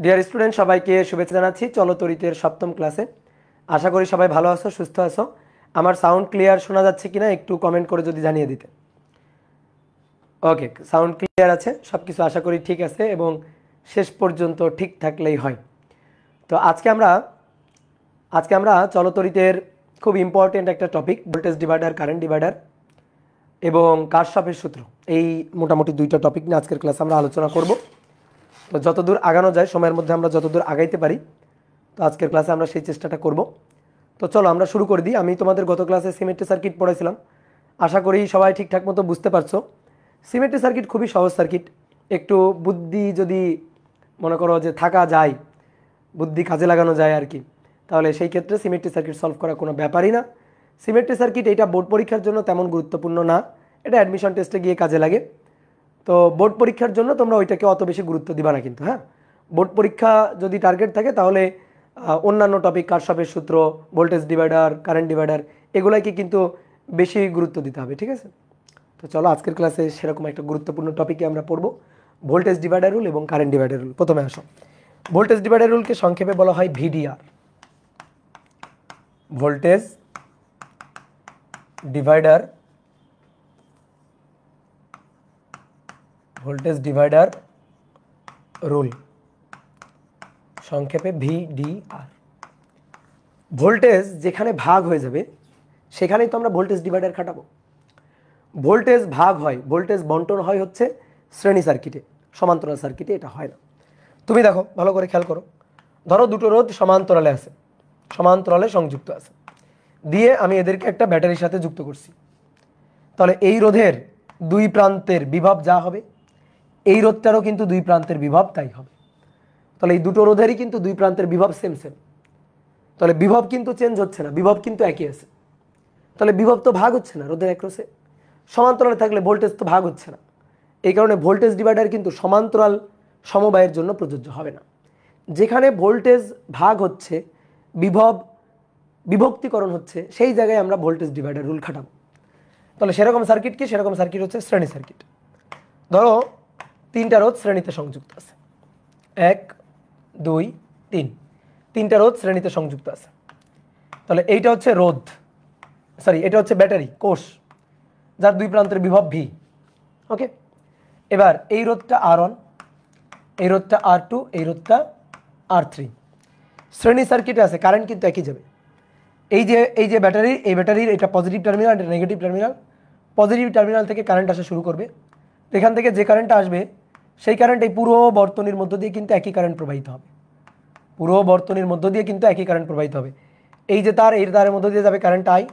Dear student সবাইকে শুভেচ্ছা জানাচ্ছি চলতরিতের সপ্তম ক্লাসে। আশা করি সবাই ভালো আছো, সুস্থ আছো। আমার সাউন্ড ক্লিয়ার শোনা যাচ্ছে কিনা একটু কমেন্ট করে যদি জানিয়ে দিতে। ওকে, সাউন্ড ক্লিয়ার আছে, সব কিছু আশা করি ঠিক আছে এবং শেষ পর্যন্ত ঠিক থাকলেই হয়। তো আজকে আমরা চলতরিতের খুব ইম্পর্টেন্ট একটা topic, voltage divider, current divider এবং কারশফের সূত্র, এই মোটামুটি দুইটা টপিক নিয়ে আজকের ক্লাসে আমরা আলোচনা করব। তো যতদূর আগানো যায়, সময়ের মধ্যে আমরা যতদূর আগাইতে পারি, তো আজকের ক্লাসে আমরা সেই চেষ্টাটা করব। তো চলো আমরা শুরু করে দিই। আমি তোমাদের গত ক্লাসে সিমেট্রি সার্কিট পড়াইছিলাম, আশা করি সবাই ঠিকঠাক মতো বুঝতে পারছো। সিমেট্রি সার্কিট খুবই সহজ সার্কিট, একটু বুদ্ধি যদি মনে করো যে থাকা যায়, বুদ্ধি কাজে লাগানো যায় আর কি, তাহলে সেই ক্ষেত্রে সিমেট্রি সার্কিট সলভ করা কোনো ব্যাপারই না। সিমেট্রি সার্কিট এটা বোর্ড পরীক্ষার জন্য তেমন গুরুত্বপূর্ণ না, এটা অ্যাডমিশন টেস্টে গিয়ে কাজে লাগে। তো বোর্ড পরীক্ষার জন্য তোমরা ওইটাকে অত বেশি গুরুত্ব দিবা না কিন্তু। হ্যাঁ, বোর্ড পরীক্ষা যদি টার্গেট থাকে তাহলে অন্যান্য টপিক, কারশফের সূত্র, ভোল্টেজ ডিভাইডার, কারেন্ট ডিভাইডার, এগুলাকে কিন্তু বেশি গুরুত্ব দিতে হবে, ঠিক আছে? তো চলো আজকের ক্লাসে সেরকম একটা গুরুত্বপূর্ণ টপিকে আমরা পড়বো, ভোল্টেজ ডিভাইডার রুল এবং কারেন্ট ডিভাইডার রুল। প্রথমে আসো, ভোল্টেজ ডিভাইডার রুলকে সংক্ষেপে বলা হয় ভিডিআর, ভোল্টেজ ডিভাইডার রুল, সংক্ষেপে ভিডিআর। ভোল্টেজ যেখানে ভাগ হয়ে যাবে সেখানেই তো আমরা ভোল্টেজ ডিভাইডার খাটাবো। ভোল্টেজ ভাগ হয়, ভোল্টেজ বন্টন হয় হচ্ছে শ্রেণী সার্কিটে, সমান্তরাল সার্কিটে এটা হয় না। তুমি দেখো, ভালো করে খেয়াল করো, ধরো দুটো রোধ সমান্তরালে আছে, সমান্তরালে সংযুক্ত আছে, দিয়ে আমি এদেরকে একটা ব্যাটারির সাথে যুক্ত করছি। তাহলে এই রোধের দুই প্রান্তের বিভব যা হবে, এই রোধটারও কিন্তু দুই প্রান্তের বিভব তাই হবে। তাহলে এই দুটো রোধেরই কিন্তু দুই প্রান্তের বিভব সেম। তাহলে বিভব কিন্তু চেঞ্জ হচ্ছে না, বিভব কিন্তু একই আছে। তাহলে বিভব তো ভাগ হচ্ছে না রোধের অ্যাক্রসে। সমান্তরালে থাকলে ভোল্টেজ তো ভাগ হচ্ছে না, এই কারণে ভোল্টেজ ডিভাইডার কিন্তু সমান্তরাল সমবায়ের জন্য প্রযোজ্য হবে না। যেখানে ভোল্টেজ ভাগ হচ্ছে, বিভব বিভক্তিকরণ হচ্ছে, সেই জায়গায় আমরা ভোল্টেজ ডিভাইডার রুল খাটাবো। তাহলে সেরকম সার্কিট কি? সেরকম সার্কিট হচ্ছে শ্রেণী সার্কিট। ধরো তিনটা রোধ শ্রেণীতে সংযুক্ত আছে, 1 2 3, তিনটা রোধ শ্রেণীতে সংযুক্ত আছে। তাহলে এইটা হচ্ছে রোধ, এটা হচ্ছে ব্যাটারি কোষ, যার দুই প্রান্তের বিভব ভি। ওকে, এবার এই রোধটা R1, এই রোধটা R2, এই রোধটা R3। শ্রেণী সার্কিটে আছে, কারেন্ট কিন্তু একই যাবে। এই যে ব্যাটারি, এই ব্যাটারির এটা পজিটিভ টার্মিনাল, এটা নেগেটিভ টার্মিনাল। পজিটিভ টার্মিনাল থেকে কারেন্ট আসা শুরু করবে, এখান থেকে যে কারেন্টটা আসবে সেই কারেন্ট এই পুরো বর্তনীর মধ্য দিয়ে কিন্তু একই কারেন্ট প্রবাহিত হবে, পুরো বর্তনীর মধ্য দিয়ে কিন্তু একই কারেন্ট প্রবাহিত হবে। এই যে তার, এই তারের মধ্য দিয়ে যাবে কারেন্ট আই,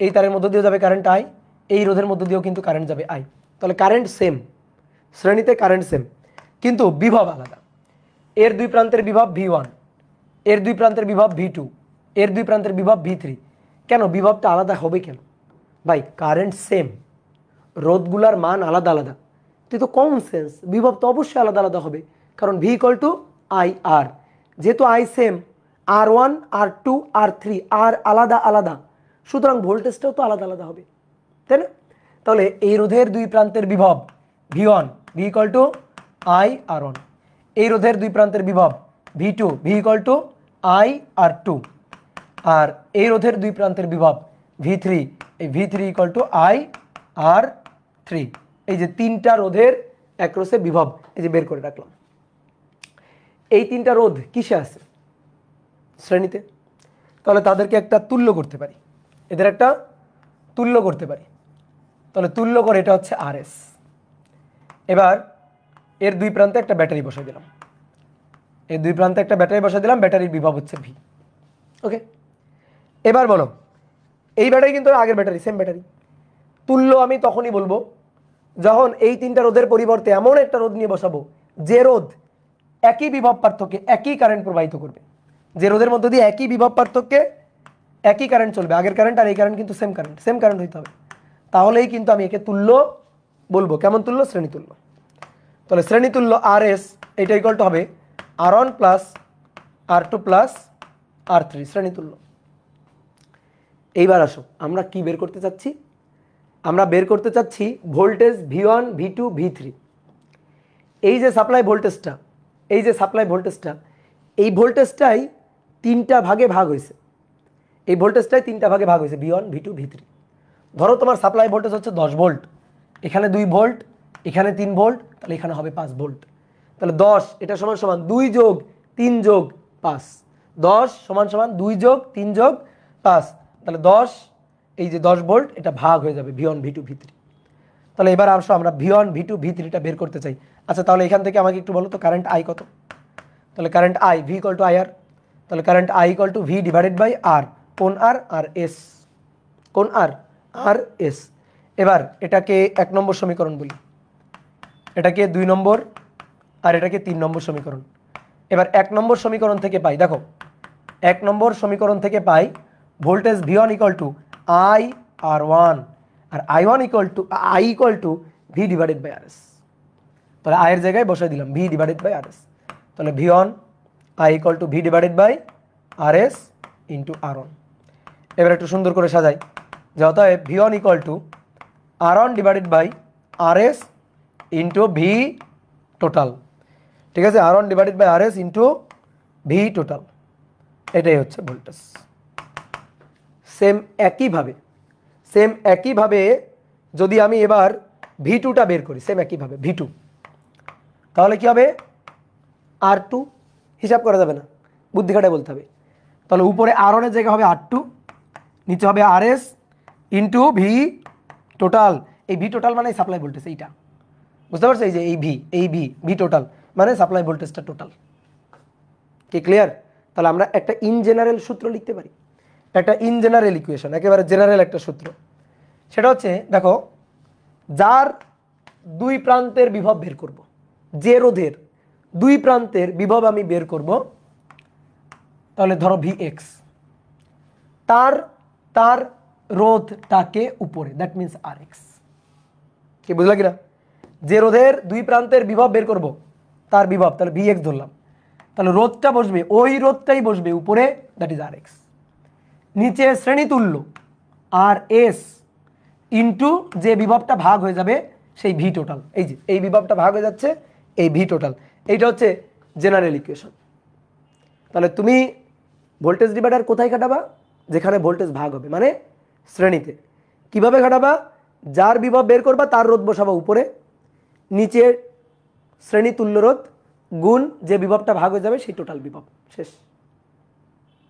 এই তারের মধ্য দিয়ে যাবে কারেন্ট আই, এই রোধের মধ্য দিয়েও কিন্তু কারেন্ট যাবে আই। তাহলে কারেন্ট সেম, শ্রেণীতে কারেন্ট সেম, কিন্তু বিভব আলাদা। এর দুই প্রান্তের বিভব V1, এর দুই প্রান্তের বিভব V2, এর দুই প্রান্তের বিভব V3। কেন বিভবটা আলাদা হবে কেন? ভাই কারেন্ট সেম, রোধগুলার মান আলাদা আলাদা, তুই তো কমন সেন্স, বিভব তো অবশ্যই আলাদা আলাদা হবে, কারণ V = IR। যেহেতু I same, R1 R2 R3 আর আলাদা আলাদা, সুতরাং ভোল্টেজটাও তো আলাদা আলাদা হবে, তাই না? তাহলে এই রোধের দুই প্রান্তের বিভব V1, V = IR1, এই রোধের দুই প্রান্তের বিভব V2, V = IR2, আর এই রোধের দুই প্রান্তের বিভব V3, এই V3 = IR3। এই যে তিনটা রোধের অ্যাক্রসে বিভব এই যে বের করে রাখলাম। এই তিনটা রোধ কিসে আছে? শ্রেণীতে। তাহলে তাদেরকে একটা তুল্য করতে পারি, এদের একটা তুল্য করতে পারি। তাহলে তুল্য করে এটা হচ্ছে RS। এবার এর দুই প্রান্তে একটা ব্যাটারি বসাই দিলাম, এই দুই প্রান্তে একটা ব্যাটারি বসাই দিলাম, ব্যাটারির বিভব হচ্ছে V। ওকে, এবার বলো, এই ব্যাটারি কিন্তু আগের ব্যাটারি, সেম ব্যাটারি। তুল্য আমি তখনই বলবো যখন এই তিনটা রোধের পরিবর্তে এমন একটা রোধ নিয়ে বসাবো যে রোধ একই বিভব পার্থক্যে একই কারেন্ট প্রবাহিত করবে, যে রোধের মধ্য দিয়ে একই বিভব পার্থক্যে একই কারেন্ট চলবে। আগের কারেন্ট আর এই কারেন্ট কিন্তু সেম কারেন্ট হইতে হবে, তাহলেই কিন্তু আমি একে তুল্য বলবো। কেমন তুল্য? শ্রেণী তুল্য। তাহলে শ্রেণী তুল্য RS এটা ইকুয়াল টু হবে R1 + R2 + R3, শ্রেণী তুল্য। এইবার আসো, আমরা কি বের করতে চাচ্ছি? আমরা বের করতে চাচ্ছি ভোল্টেজ V1 V2 V3। এই যে সাপ্লাই ভোল্টেজটা, এই যে সাপ্লাই ভোল্টেজটা, এই ভোল্টেজটাই তিনটা ভাগে ভাগ হয়েছে, এই ভোল্টেজটাই তিনটা ভাগে ভাগ হয়েছে, V1 V2 V3। ধরো তোমার সাপ্লাই ভোল্টেজ হচ্ছে 10 ভোল্ট, এখানে 2 ভোল্ট, এখানে 3 ভোল্ট, তাহলে এখানে হবে 5 ভোল্ট। তাহলে 10 এটা সমান সমান 2 যোগ 3 যোগ 5, 10 সমান সমান 2 যোগ 3 যোগ 5, তাহলে 10, এই যে 10 ভোল্ট এটা ভাগ হয়ে যাবে V1 V2 V3। তাহলে এবার আসো আমরা V1 V2 V3টা বের করতে চাই। আচ্ছা তাহলে এখান থেকে আমাকে একটু বলো তো কারেন্ট I কত? তাহলে current I V equal to IR, তাহলে current I equal to V divided by R, কোন R? RS, কোন R? RS। এবার এটাকে 1 নম্বর সমীকরণ বলি, এটাকে 2 নম্বর, আর এটাকে 3 নম্বর সমীকরণ। এবার 1 নম্বর সমীকরণ থেকে পাই, দেখো 1 নম্বর সমীকরণ থেকে পাই voltage V1 equal to IR1 আর I1 equal to V divided by RS। তাহলে I এর জায়গায় বসাই দিলাম V ডিভাইডেড বাই RS, তাহলে V1 I equal to V divided by RS into R1। এবার একটু সুন্দর করে সাজাই, যে অতএব V1 equal to R1 divided by RS into V total, ঠিক আছে, R1 divided by RS into V total, এটাই হচ্ছে ভোল্টেজ। সেম একইভাবে যদি আমি এবার V2টা বের করি, সেম একইভাবে V2, তাহলে কি হবে? R2, হিসাব করা যাবে না, বুদ্ধি খাটায় বলতে হবে। তাহলে উপরে R1 এর জায়গা হবে R2, নিচে হবে RS ইন্টু V টোটাল। এই V টোটাল মানে সাপ্লাই ভোল্টেজ, এইটা বুঝতে পারছো? এই যে এই V টোটাল মানে সাপ্লাই ভোল্টেজটা টোটাল। কি ক্লিয়ার? তাহলে আমরা একটা ইন জেনারেল সূত্র লিখতে পারি, একটা ইন জেনারেল ইকুয়েশন, একেবারে জেনারেল একটা সূত্র। সেটা হচ্ছে, দেখো, যার দুই প্রান্তের বিভব বের করব, যে রোধের দুই প্রান্তের বিভব আমি বের করব, তাহলে ধরো Vx, তার রোধটাকে উপরে, দ্যাট মিনস Rx। কি বুঝলা কিনা? যে রোধের দুই প্রান্তের বিভব বের করব, তার বিভব, তাহলে Vx ধরলাম, তাহলে রোধটা বসবে, ওই রোধটাই বসবে উপরে, দ্যাট ইজ Rx। নিচে শ্রেণী তুল্য RS ইন্টু যে বিভবটা ভাগ হয়ে যাবে সেই V টোটাল, এই যে এই বিভবটা ভাগ হয়ে যাচ্ছে এই V টোটাল, এইটা হচ্ছে জেনারেল ইকুয়েশন। তাহলে তুমি ভোল্টেজ ডিভাইডার কোথায় খাটাবা? যেখানে ভোল্টেজ ভাগ হবে, মানে শ্রেণীতে। কিভাবে খাটাবা? যার বিভব বের করবা তার রোধ বসাবা উপরে, নিচে শ্রেণী তুল্য রোধ গুণ যে বিভবটা ভাগ হয়ে যাবে সেই টোটাল বিভব, শেষ।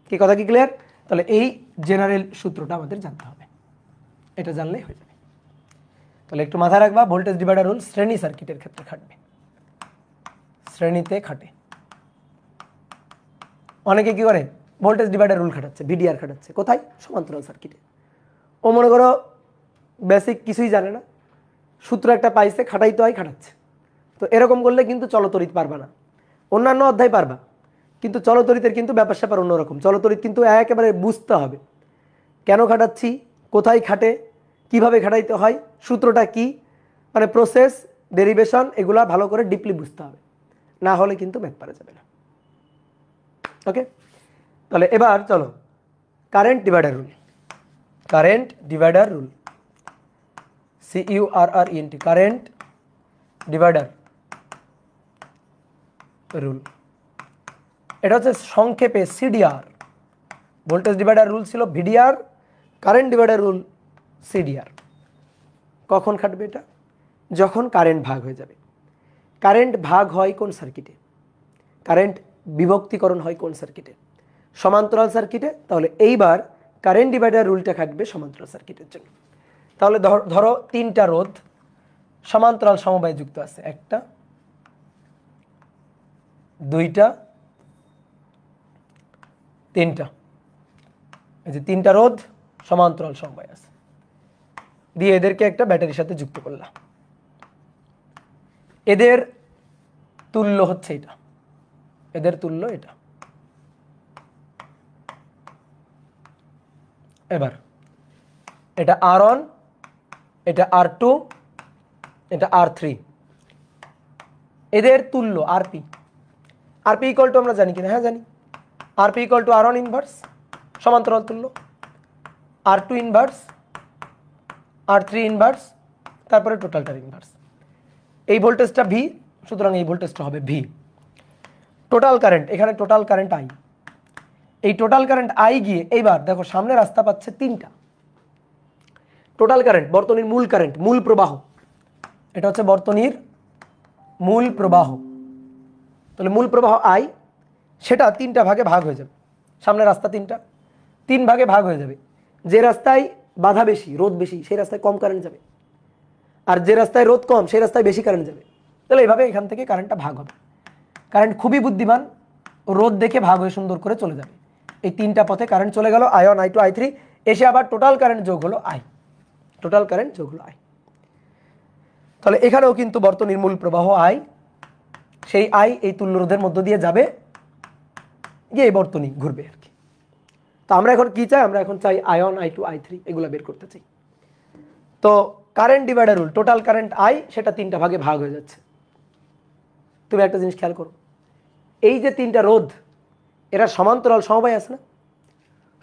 কি কথা কি ক্লিয়ার? তাহলে এই জেনারেল সূত্রটা আমাদের জানতে হবে, এটা জানলেই হয়ে যাবে। তাহলে একটু মাথায় রাখবা, ভোল্টেজ ডিভাইডার রুল শ্রেণী সার্কিটের ক্ষেত্রে খাটবে, শ্রেণীতে খাটে। অনেকে কি করে? ভোল্টেজ ডিভাইডার রুল খাটাচ্ছে, VDR খাটাচ্ছে, কোথায়? সমান্তরাল সার্কিটে। ও মনে করো বেসিক কিছুই জানে না, সূত্র একটা পাইছে, খাটাইতে হয়, খাটাচ্ছে। তো এরকম করলে কিন্তু চলতরিৎ পারবা না, অন্যান্য অধ্যায় পারবা, কিন্তু চলতরিতের কিন্তু ব্যাপার স্যাপার অন্যরকম। চলতরিৎ কিন্তু একেবারে বুঝতে হবে, কেন খাটাচ্ছি, কোথায় খাটে, কিভাবে খাটাইতে হয়, সূত্রটা কি, মানে প্রসেস, ডেরিভেশন, এগুলা ভালো করে ডিপলি বুঝতে হবে, না হলে কিন্তু ম্যাথ পারা যাবে না। ওকে, তাহলে এবার চলো current divider rule, current divider rule, CURRENT, current divider rule. এটা হচ্ছে সংক্ষেপে CDR। ভোল্টেজ ডিভাইডার রুল ছিল VDR, current divider rule CDR। কখন খাটবে এটা? যখন কারেন্ট ভাগ হয়ে যাবে। কারেন্ট ভাগ হয় কোন সার্কিটে? কারেন্ট বিভক্তিকরণ হয় কোন সার্কিটে? সমান্তরাল সার্কিটে। তাহলে এইবার কারেন্ট ডিভাইডার রুলটা খাটবে সমান্তরাল সার্কিটের জন্য। তাহলে ধরো তিনটা রোধ সমান্তরাল সমবায়ে যুক্ত আছে, একটা, দুইটা, তিনটা। এই যে তিনটা রোধ সমান্তরাল সমবায়ে আছে, দিয়ে এদেরকে একটা ব্যাটারির সাথে যুক্ত করলাম। এদের তুল্য হচ্ছে এটা, এদের তুল্য এটা। এবার এটা R1, এটা R2, এটা R3, এদের তুল্য RP। RP ইকুয়াল টু আমরা জানি কিনা? হ্যাঁ জানি। RP equal to R1 inverse, সমান্তরাল তুল্য, R2 ইনভার্স, R3 ইনভার্স, তারপরে টোটালটার ইনভার্স। এই ভোল্টেজটা V, সুতরাং এই ভোল্টেজটা হবে V। টোটাল কারেন্ট, এখানে টোটাল কারেন্ট আই, এই টোটাল কারেন্ট আই গিয়ে এইবার দেখো সামনে রাস্তা পাচ্ছে তিনটা। টোটাল কারেন্ট বর্তনীর মূল কারেন্ট, মূল প্রবাহ, এটা হচ্ছে বর্তনীর মূল প্রবাহ। তাহলে মূল প্রবাহ আই, সেটা তিনটা ভাগে ভাগ হয়ে যাবে। সামনে রাস্তা তিনটা, তিন ভাগে ভাগ হয়ে যাবে। যে রাস্তায় বাধা বেশি, রোধ বেশি, সেই রাস্তায় কম কারেন্ট যাবে, আর যে রাস্তায় রোধ কম সেই রাস্তায় বেশি কারেন্ট যাবে। তাহলে এইভাবে এখান থেকে কারেন্টটা ভাগ হবে। কারেন্ট খুবই বুদ্ধিমান, রোধ দেখে ভাগ হয়ে সুন্দর করে চলে যাবে। এই তিনটা পথে কারেন্ট চলে গেল, I1 I2 I3, এসে আবার টোটাল কারেন্ট যোগ হলো আই, টোটাল কারেন্ট যোগ হলো আই। তাহলে এখানেও কিন্তু বর্তনীর মূল প্রবাহ আই, সেই আই এই তুল্য রোধের মধ্য দিয়ে যাবে, গিয়ে এই বর্তনী ঘুরবে আর কি। তো আমরা এখন কি চাই? আমরা এখন চাই I1 I2 I3 এগুলো বের করতে চাই। তো current divider rule, total current I সেটা তিনটা ভাগে ভাগ হয়ে যাচ্ছে। তুমি একটা জিনিস খেয়াল করো, এই যে তিনটা রোধ এরা সমান্তরাল সমবায় আছে না?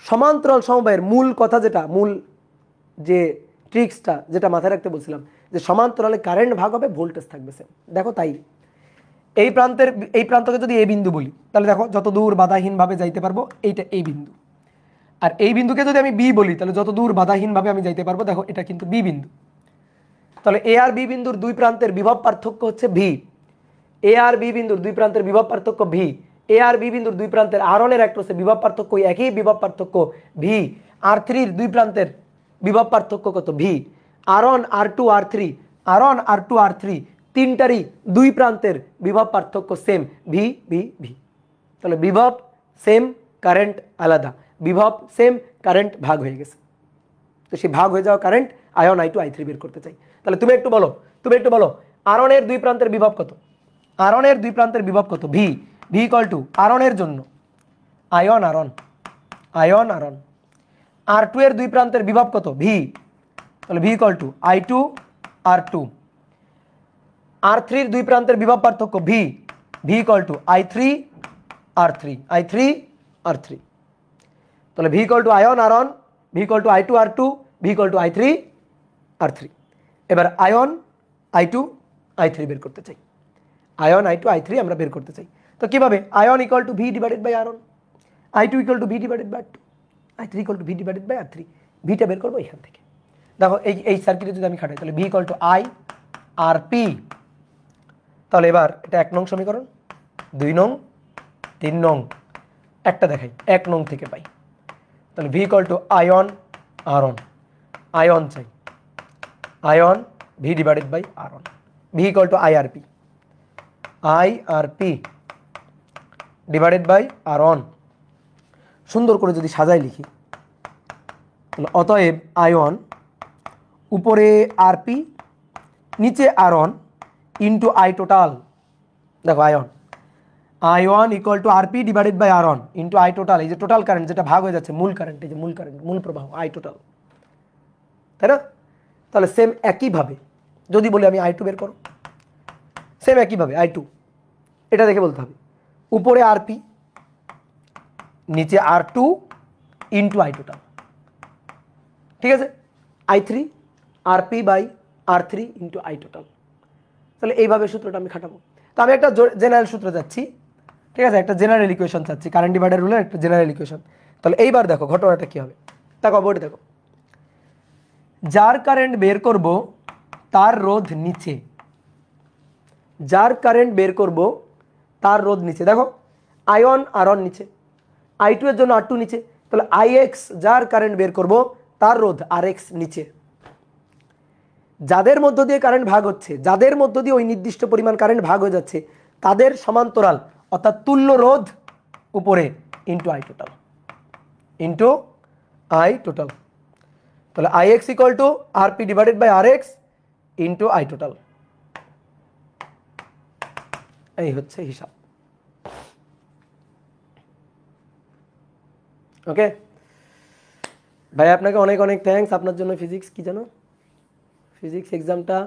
সমান্তরাল সমবায়ের মূল কথা, যেটা মূল যে ট্রিক্সটা যেটা মাথায় রাখতে বলছিলাম, যে সমান্তরালে কারেন্ট ভাগ হবে, ভোল্টেজ থাকবে সেম। দেখো তাই এই প্রান্তের, এই প্রান্তকে যদি এ বিন্দু বলি, তাহলে দেখো যত দূর বাধাহীনভাবে যাইতে পারবো এইটা এই বিন্দু। আর এই বিন্দুকে যদি আমি বি বলি, তাহলে যত দূর বাধাহীনভাবে আমি যাইতে পারবো, দেখো এটা কিন্তু বি বিন্দু। তাহলে এ আর বি বিন্দুর দুই প্রান্তের বিভব পার্থক্য হচ্ছে ভি। এ আর বি বিন্দুর দুই প্রান্তের বিভব পার্থক্য ভি। এ আর বি বিন্দুর দুই প্রান্তের R1 এর অ্যাক্রসে বিভব পার্থক্য একই বিভব পার্থক্য ভি। R3 এর দুই প্রান্তের বিভব পার্থক্য কত? V. R1 R2 R3, R1 R2 R3 তিনটারই দুই প্রান্তের বিভব পার্থক্য সেম, ভি ভি ভি। তাহলে বিভব সেম, কারেন্ট আলাদা, বিভব সেম, কারেন্ট ভাগ হয়ে গেছে। তো সেই ভাগ হয়ে যাওয়া কারেন্ট I1 I2 I3 বের করতে চাই। তাহলে তুমি একটু বলো R1 এর দুই প্রান্তের বিভব কত? R1 এর দুই প্রান্তের বিভব কত? V. V equal to R1 এর জন্য I1 R1, I1 R1। R2 এর দুই প্রান্তের বিভব কত? ভি। তাহলে V equal two I2 R2। R3 এর দুই প্রান্তের বিভব পার্থক্য V. V equal two I3 R3, I3 R3। তাহলে V equal two I1 R1, V equal two I2 R2, V equal two I3 R3। এবার I1 I2 I3 বের করতে চাই, I1 I2 I3 আমরা বের করতে চাই। তো কিভাবে? I1 equal to V divided by R1, I2 equal to V divided by R2, I3 equal to V divided by R3। ভিটা বের করবো এখান থেকে। দেখো এই সার্কিটে যদি আমি খাটাই, তাহলে V equal two I RP। তাহলে এবার এটা 1 নং সমীকরণ, 2 নং, 3 নং, একটা দেখাই 1 নং থেকে পাই। তাহলে V equal two I1 R1, I1 চাই, I1 V divided by R1, V equal to IRP, IRP divided by R1। সুন্দর করে যদি সাজাই লিখি, তাহলে অতএব I1 উপরে RP নিচে R1 ইন্টু I টোটাল। দেখো I1 equal to RP divided by R1 into I total. এই যে টোটাল কারেন্ট যেটা ভাগ হয়ে যাচ্ছে, মূল কারেন্ট, এই যে মূল কারেন্ট, মূল প্রবাহ I টোটাল, তাই না? তাহলে সেম একইভাবে যদি বলি আমি I2 বের করো, সেম একইভাবে I2 এটা দেখে বলতে হবে উপরে RP নিচে R2 ইন্টু I টোটাল। ঠিক আছে? I3 RP by R3 into I total. তাহলে এইভাবে সূত্রটা আমি খাটাবো। তো আমি একটা জেনারেল সূত্র যাচ্ছি, ঠিক আছে, একটা জেনারেল ইকুয়েশন চাচ্ছি, কারেন্ট ডিভাইডার রুলের একটা জেনারেল ইকুয়েশন। তাহলে এইবার দেখো ঘটনাটা কি হবে, দেখো বোর্ডে দেখো, যার কারেন্ট বের করব তার রোধ নিচে, যার কারেন্ট বের করব তার রোধ নিচে। দেখো I1 R1 নিচে, I2 এর জন্য R2 নিচে, তাহলে IX যার কারেন্ট বের করব তার রোধ RX নিচে। যাদের মধ্য দিয়ে কারেন্ট ভাগ হচ্ছে, যাদের মধ্য দিয়ে ওই নির্দিষ্ট পরিমাণ কারেন্ট ভাগ হয়ে যাচ্ছে, তাদের সমান্তরাল অর্থাৎ তুল্য রোধ উপরে into I total, into I total. তাহলে IX equal to RP divided by RX into I total. এই হচ্ছে হিসাব। ওকে ভাই, আপনাকে অনেক অনেক থ্যাঙ্কস। আপনার জন্য ফিজিক্স কি জানো, ফিজিক্স এক্সামটা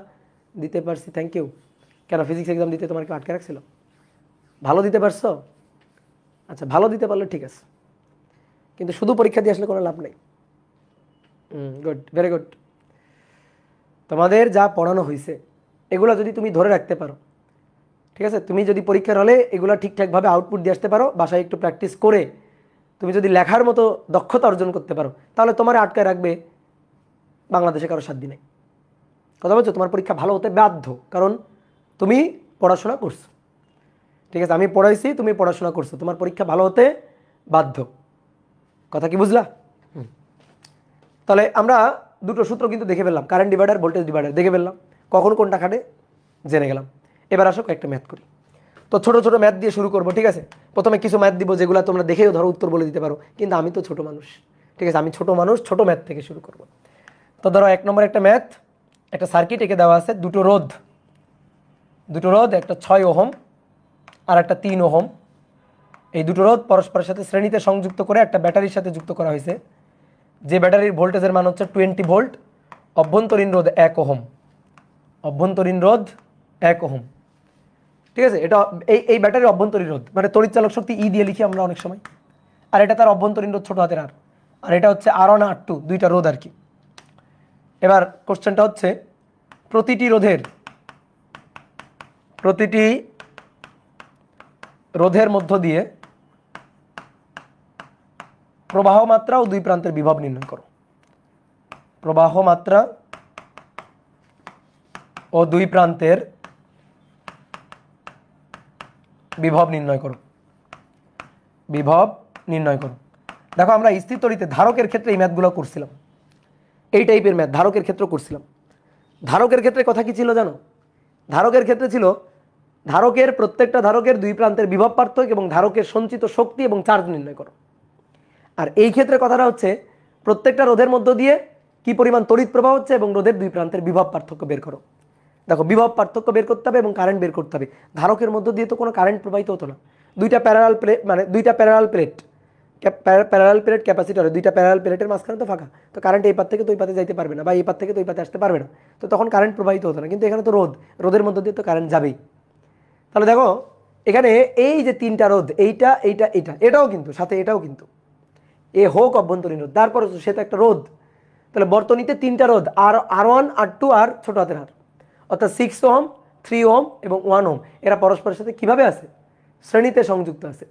দিতে পারছি, থ্যাংক ইউ। কেন ফিজিক্স এক্সাম দিতে তোমার কি আটকে রাখছিল? ভালো দিতে পারছো? আচ্ছা, ভালো দিতে পারলে ঠিক আছে, কিন্তু শুধু পরীক্ষা দিয়ে আসলে কোনো লাভ নেই। Good, very good. তোমাদের যা পড়ানো হয়েছে এগুলো যদি তুমি ধরে রাখতে পারো, ঠিক আছে? তুমি যদি পরীক্ষার হলে এগুলো ঠিকঠাকভাবে আউটপুট দিয়ে আসতে পারো, বাসায় একটু প্র্যাকটিস করে তুমি যদি লেখার মতো দক্ষতা অর্জন করতে পারো, তাহলে তোমার আটকায় রাখবে বাংলাদেশে কারো সাধ্য নেই। কথা বলছো? তোমার পরীক্ষা ভালো হতে বাধ্য, কারণ তুমি পড়াশোনা করছো। ঠিক আছে, আমি পড়াইছি, তুমি পড়াশোনা করছো, তোমার পরীক্ষা ভালো হতে বাধ্য। কথা কি বুঝলা? তাহলে আমরা দুটো সূত্র কিন্তু দেখে ফেললাম, কারেন্ট ডিভাইডার, ভোল্টেজ ডিভাইডার দেখে ফেললাম, কখন কোনটা খাটে জেনে গেলাম। এবার আসো কয়েকটা ম্যাথ করি। তো ছোট ছোট ম্যাথ দিয়ে শুরু করবো, ঠিক আছে? প্রথমে কিছু ম্যাথ দিব যেগুলো তোমরা দেখেও ধরো উত্তর বলে দিতে পারো, কিন্তু আমি তো ছোট মানুষ, ঠিক আছে? আমি ছোট মানুষ, ছোট ম্যাথ থেকে শুরু করব। তো ধরো 1 নম্বর একটা ম্যাথ, একটা সার্কিট এঁকে দেওয়া আছে, দুটো রোধ, একটা 6 ওহম আর একটা 3 ওহম। এই দুটো রোধ পরস্পরের সাথে শ্রেণীতে সংযুক্ত করে একটা ব্যাটারির সাথে যুক্ত করা হয়েছে, যে ব্যাটারির ভোল্টেজের মান হচ্ছে 20 ভোল্ট, অভ্যন্তরীণ রোধ 1 ওহম, অভ্যন্তরীণ রোধ 1 ওহম। ঠিক আছে? এটা এই ব্যাটারির অভ্যন্তরীণ রোধ, মানে তড়িৎচালক শক্তি ই দিয়ে লিখি আমরা অনেক সময়, আর এটা তার অভ্যন্তরীণ রোধ ছোট হাতের আর এটা হচ্ছে R1 R2 দুইটা রোধ আর কি। এবার কোশ্চেনটা হচ্ছে প্রতিটি রোধের মধ্য দিয়ে প্রবাহ মাত্রা ও দুই প্রান্তের বিভব নির্ণয় করো। প্রবাহ মাত্রা ও দুই প্রান্তের বিভব নির্ণয় করো। দেখো আমরা স্থির তড়িতে ধারকের ক্ষেত্রে এই ম্যাথগুলো করছিলাম, এই টাইপের ম্যাথ ধারকের ক্ষেত্রে করছিলাম। ধারকের ক্ষেত্রে কথা কি ছিল জানো? ধারকের ক্ষেত্রে ছিল প্রত্যেকটা ধারকের দুই প্রান্তের বিভব পার্থক্য এবং ধারকের সঞ্চিত শক্তি এবং চার্জ নির্ণয় করো। আর এই ক্ষেত্রে কথাটা হচ্ছে প্রত্যেকটা রোধের মধ্য দিয়ে কি পরিমাণ তড়িৎ প্রবাহ হচ্ছে এবং রোধের দুই প্রান্তের বিভব পার্থক্য বের করো। দেখো বিভব পার্থক্য বের করতে হবে এবং কারেন্ট বের করতে হবে। ধারকের মধ্য দিয়ে তো কোনো কারেন্ট প্রবাহিত হতো না, দুইটা প্যারালাল প্লেট, মানে দুইটা প্যারালাল প্লেট ক্যাপাসিটরে, দুইটা প্যারালাল প্লেটের মাঝখানে তো ফাঁকা, তো কারেন্ট এই পার থেকে তো ওই পাতে যাইতে পারবে না, বা এই পার থেকে তো ওই পাতে আসতে পারবে না, তো তখন কারেন্ট প্রবাহিত হতো না। কিন্তু এখানে তো রোধের মধ্য দিয়ে তো কারেন্ট যাবেই। তাহলে দেখো এখানে এই যে তিনটা রোধ, এটাও কিন্তু সাথে, এটাও কিন্তু এ হোক অভ্যন্তরীণ রোধ, তারপর সে তো একটা রোধ। তাহলে বর্তনীতে তিনটা রোধ, R1 R2 আর ছোট হাতের R, অর্থাৎ 6 ওহম, 3 ওহম এবং 1 ওহম, এরা পরস্পরের সাথে কিভাবে আছে? শ্রেণীতে সংযুক্ত আছে।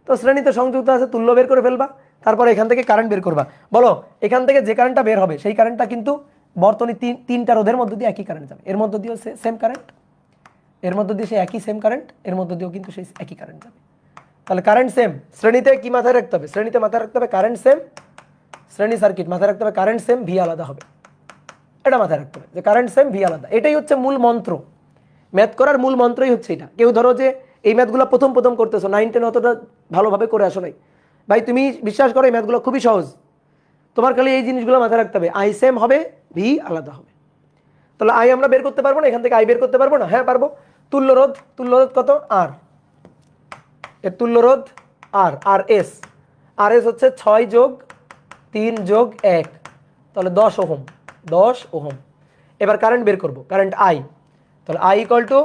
তো শ্রেণীতে সংযুক্ত আছে, তুল্য বের করে ফেলবা, তারপরে এখান থেকে কারেন্ট বের করবা। বলো এখান থেকে যে কারেন্টটা বের হবে সেই কারেন্টটা কিন্তু বর্তনী তিনটা রোধের মধ্য দিয়ে একই কারেন্ট যাবে, এর মধ্য দিয়েও সেম কারেন্ট, এর মধ্য দিয়ে সেই একই সেম কারেন্ট, এর মধ্য দিয়েও কিন্তু সেই একই কারেন্ট যাবে। তাহলে কারেন্ট সেম, শ্রেণীতে কি মাথায় রাখতে হবে? শ্রেণীতে মাথায় রাখতে হবে কারেন্ট সেম, শ্রেণী সার্কিট মাথায় রাখতে হবে কারেন্ট সেম, ভি আলাদা হবে। এটা মাথায় রাখতে হবে যে কারেন্ট সেম, ভি আলাদা। এটাই হচ্ছে মূল মন্ত্র, ম্যাথ করার মূল মন্ত্রই হচ্ছে এটা। কেউ ধরো যে এই ম্যাথগুলো প্রথম করতেছো, 9 10 অতটা ভালোভাবে করে আসো নাই, ভাই তুমি বিশ্বাস করো এই ম্যাথগুলো খুবই সহজ। তোমার খালি এই জিনিসগুলো মাথায় রাখতে হবে, আই সেম হবে, ভি আলাদা হবে। তাহলে আই আমরা বের করতে পারবো না, এখান থেকে আই বের করতে পারবো না? হ্যাঁ পারবো। তুল্য রোধ কত? আর এর তুল্য রোধ আর এস হচ্ছে 6 যোগ 3 যোগ 1, তাহলে 10 ওহম। এবার কারেন্ট বের করবো, কারেন্ট আই, তাহলে I equal to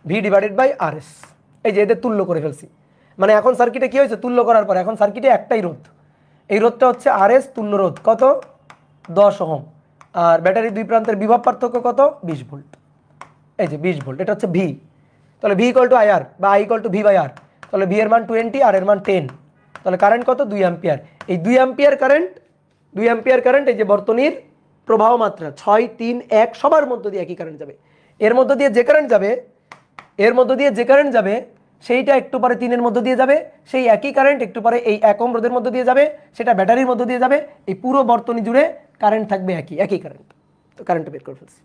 V divided by R S. এই যে এদের তুল্য করে ফেলছি, মানে এখন সার্কিটে কি হয়েছে? তুল্য করার পর এখন সার্কিটে একটাই রোধ, এই রোধটা হচ্ছে আর এস, তুল্য রোধ কত? 10 ওহম। আর ব্যাটারির দুই প্রান্তের বিভব পার্থক্য কত? 20 ভোল্ট। এই যে 20 ভোল্ট, এটা হচ্ছে ভি। তাহলে V equal to I R, বা I equal to V by R. তাহলে ভি এর মান 20, আর এর মান 10, তাহলে কারেন্ট কত? 2 অ্যাম্পিয়ার। এই 2 অ্যাম্পিয়ার কারেন্ট এই যে বর্তনীর প্রবাহ মাত্রা 6 3 1 সবার মধ্য দিয়ে একই কারেন্ট যাবে। এর মধ্য দিয়ে যে কারেন্ট যাবে সেইটা একটু পরে 3 এর মধ্য দিয়ে যাবে, সেই একই কারেন্ট একটু পরে এই 1 ওহম রোধের মধ্য দিয়ে যাবে, সেটা ব্যাটারির মধ্য দিয়ে যাবে। এই পুরো বর্তনী জুড়ে কারেন্ট থাকবে একই কারেন্ট। তো কারেন্টটা বের করে ফেলছি।